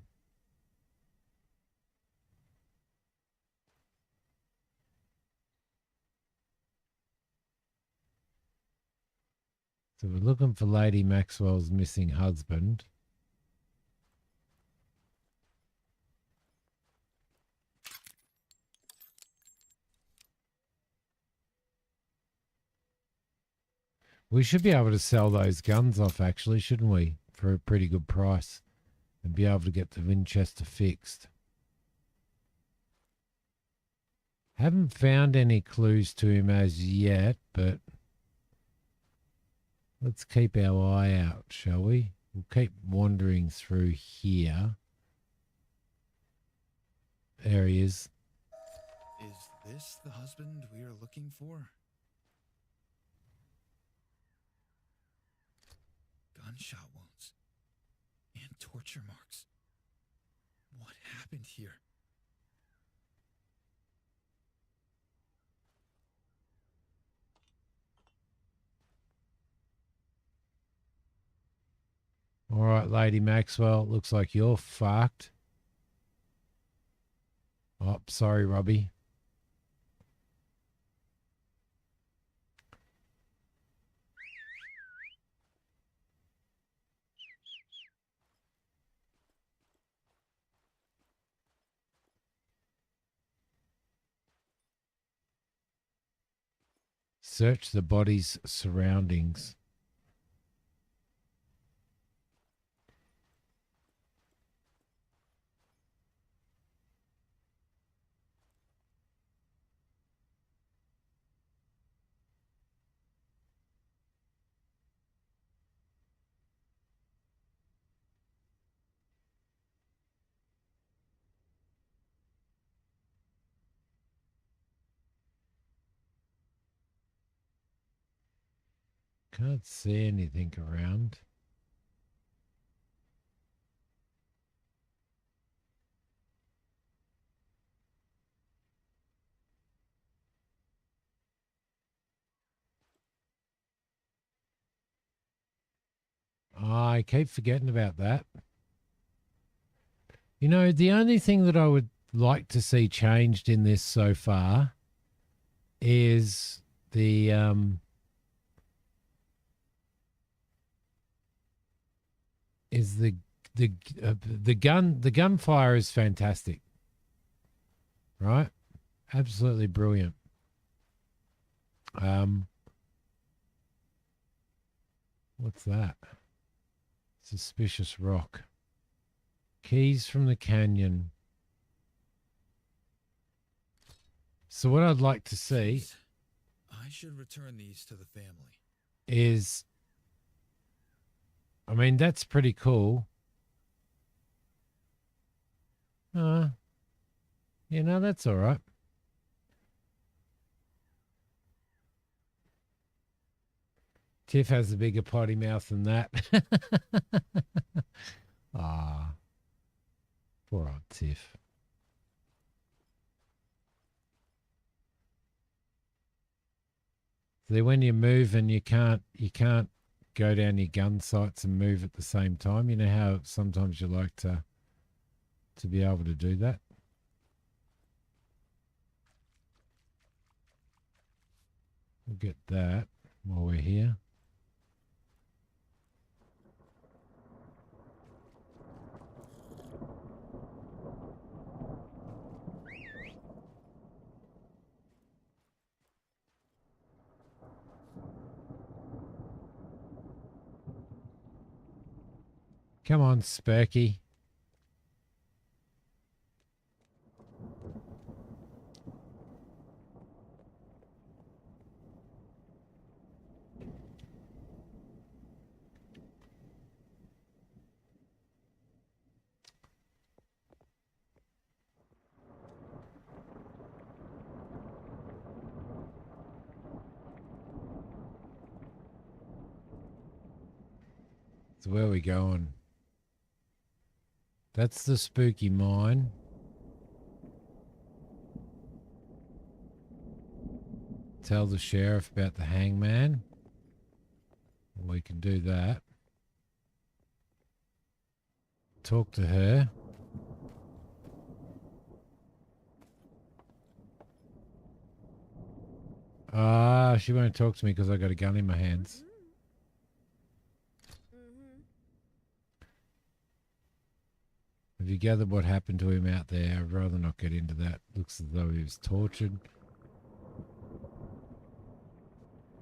So we're looking for Lady Maxwell's missing husband. We should be able to sell those guns off, actually, shouldn't we? For a pretty good price. And be able to get the Winchester fixed. Haven't found any clues to him as yet, but let's keep our eye out, shall we? We'll keep wandering through here. There he is. Is this the husband we are looking for? Gunshot wounds and torture marks. What happened here? All right, Lady Maxwell, looks like you're fucked. Oh, sorry, Robbie. Search the body's surroundings. Can't see anything around. I keep forgetting about that. You know, the only thing that I would like to see changed in this so far is the the gunfire is fantastic, right? Absolutely brilliant. What's that? Suspicious rock. Keys from the canyon. So what I'd like to see I should return these to the family. is, I mean, that's pretty cool. You know, that's all right. Tiff has a bigger potty mouth than that. Ah, poor old Tiff. So when you move and you can't go down your gun sights and move at the same time. You know how sometimes you like to be able to do that. We'll get that while we're here. Come on, Sparky. So where are we going? That's the spooky mine. Tell the sheriff about the hangman. We can do that. Talk to her. Ah, she won't talk to me because I got a gun in my hands. Have you gathered what happened to him out there? I'd rather not get into that. Looks as though he was tortured.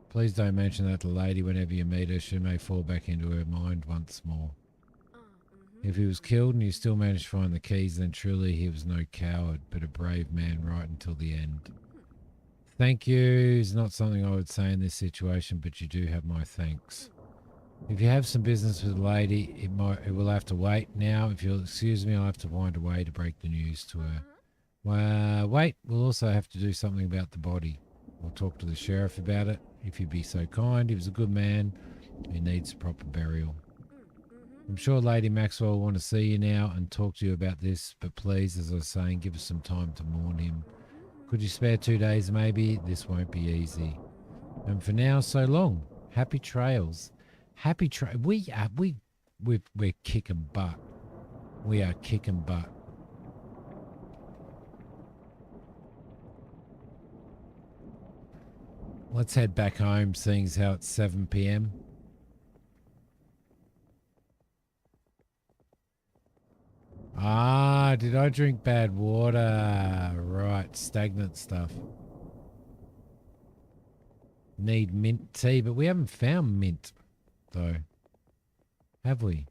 Please don't mention that to the lady whenever you meet her. She may fall back into her mind once more. If he was killed and you still managed to find the keys, then truly he was no coward, but a brave man right until the end. Thank you is not something I would say in this situation, but you do have my thanks. If you have some business with the lady, it will have to wait. Now, if you'll excuse me, I'll have to find a way to break the news to her. Wait, we'll also have to do something about the body. We'll talk to the sheriff about it, if you'd be so kind. He was a good man. He needs proper burial. I'm sure Lady Maxwell will want to see you now and talk to you about this, but please, as I was saying, give us some time to mourn him. Could you spare 2 days maybe? This won't be easy. And for now, so long. Happy trails. Happy trail. We're kicking butt. We are kicking butt. Let's head back home, seeing as how it's 7 p.m. Ah, did I drink bad water? Right, stagnant stuff. Need mint tea, but we haven't found mint, though. Have we?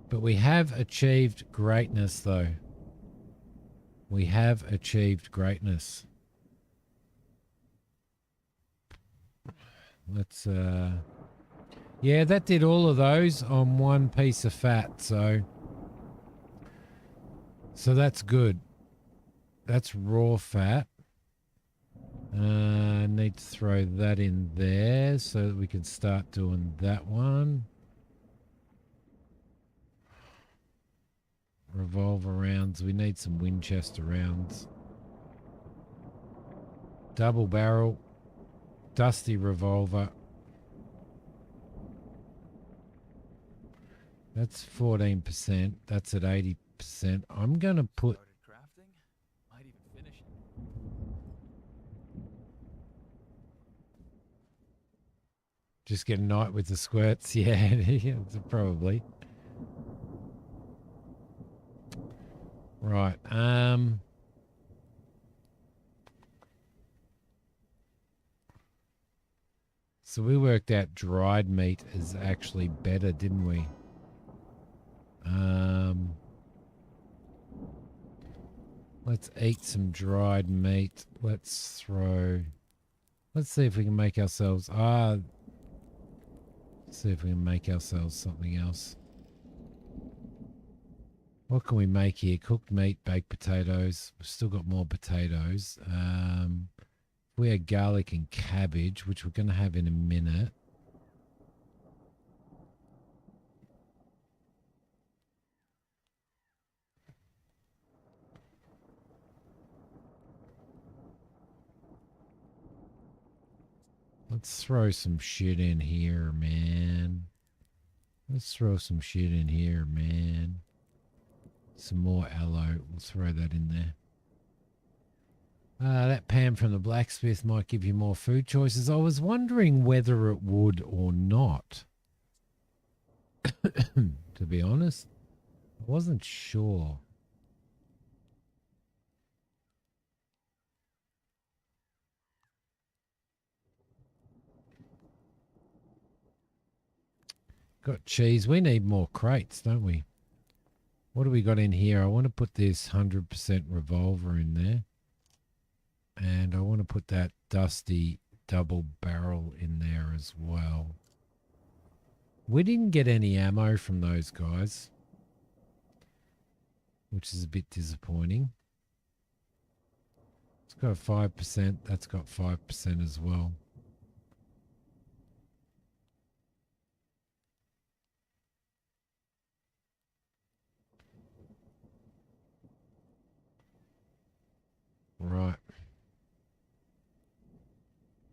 But we have achieved greatness, though. We have achieved greatness. Let's, yeah, that did all of those on one piece of fat, so that's good. That's raw fat. Need to throw that in there so that we can start doing that one. Revolver rounds. We need some Winchester rounds. Double barrel. Dusty revolver. That's 14%. That's at 80%. I'm going to put... Crafting? Might even finish it. Just get a night with the squirts. Yeah, probably. Right. So we worked out dried meat is actually better, didn't we? Let's eat some dried meat. Let's see if we can make ourselves, see if we can make ourselves something else. What can we make here? Cooked meat, baked potatoes. We've still got more potatoes. We had garlic and cabbage, which we're going to have in a minute. Let's throw some shit in here, man. Let's throw some shit in here, man. Some more aloe. We'll throw that in there. That pan from the blacksmith might give you more food choices. I was wondering whether it would or not. To be honest, I wasn't sure. Got cheese. We need more crates, don't we? What do we got in here? I want to put this 100% revolver in there. And I want to put that dusty double barrel in there as well. We didn't get any ammo from those guys, which is a bit disappointing. It's got 5%. That's got 5% as well.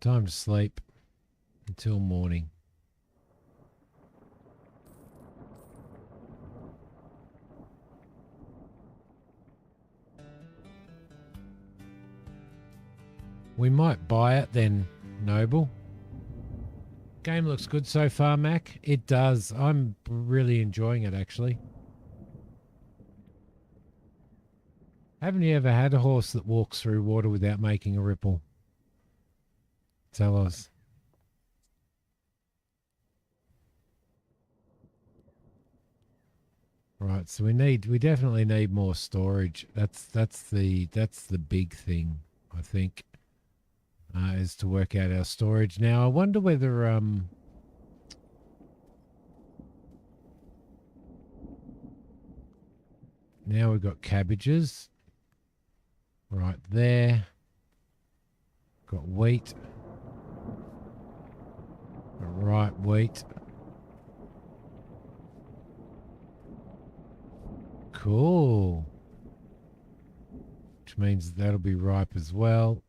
Time to sleep until morning. We might buy it then, Noble. Game looks good so far, Mac. It does. I'm really enjoying it, actually. Haven't you ever had a horse that walks through water without making a ripple? Tell us. Right, so we definitely need more storage. That's the big thing, I think, is to work out our storage. Now I wonder whether now we've got cabbages right there. Got wheat. Got ripe wheat. Cool. Which means that'll be ripe as well.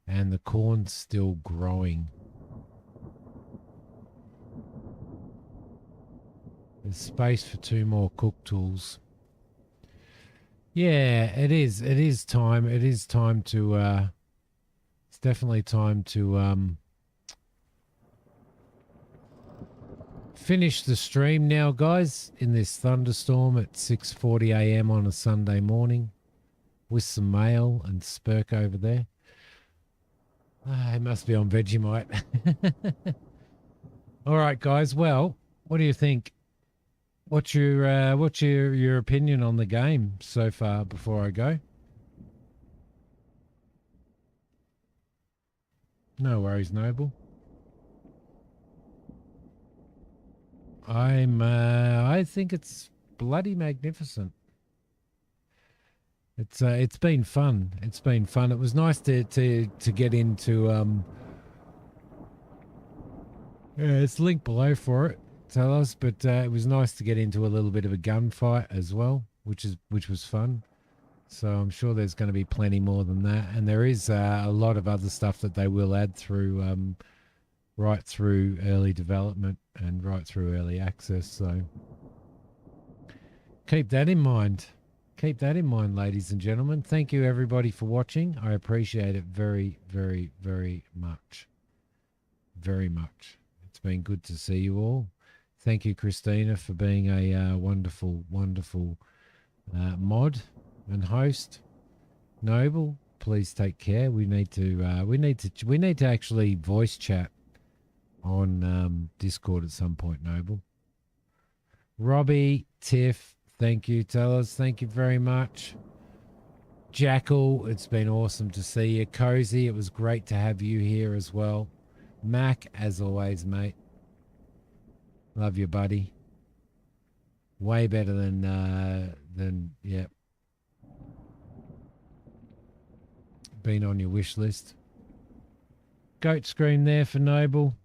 And the corn's still growing. There's space for 2 more cook tools. Yeah, it is. It is time. It is time to it's definitely time to finish the stream now, guys, in this thunderstorm at 6:40 a.m. on a Sunday morning with some mail and Spurk over there. He must be on Vegemite. All right, guys. Well, what do you think? What's your opinion on the game so far before I go? No worries, Noble. I think it's bloody magnificent. It's been fun. It's been fun. It was nice to get into it's linked below for it. Tell us, but it was nice to get into a little bit of a gunfight as well, which was fun. So I'm sure there's going to be plenty more than that, and there is a lot of other stuff that they will add through right through early development and right through early access. So keep that in mind. Keep that in mind, ladies and gentlemen. Thank you, everybody, for watching. I appreciate it very, very, very much. Very much. It's been good to see you all. Thank you, Christina, for being a wonderful, wonderful mod and host. Noble, please take care. We need to actually voice chat on Discord at some point, Noble. Robbie, Tiff, thank you. Tellers, thank you very much. Jackal, it's been awesome to see you. Cozy, it was great to have you here as well. Mac, as always, mate. Love you, buddy. Way better than yeah. Been on your wish list. Goat scream there for Noble.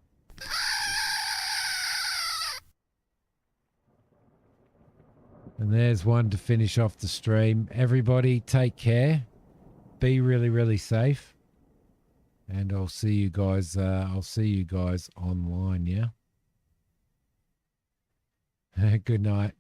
And there's one to finish off the stream. Everybody take care. Be really, really safe. And I'll see you guys online, yeah? Good night.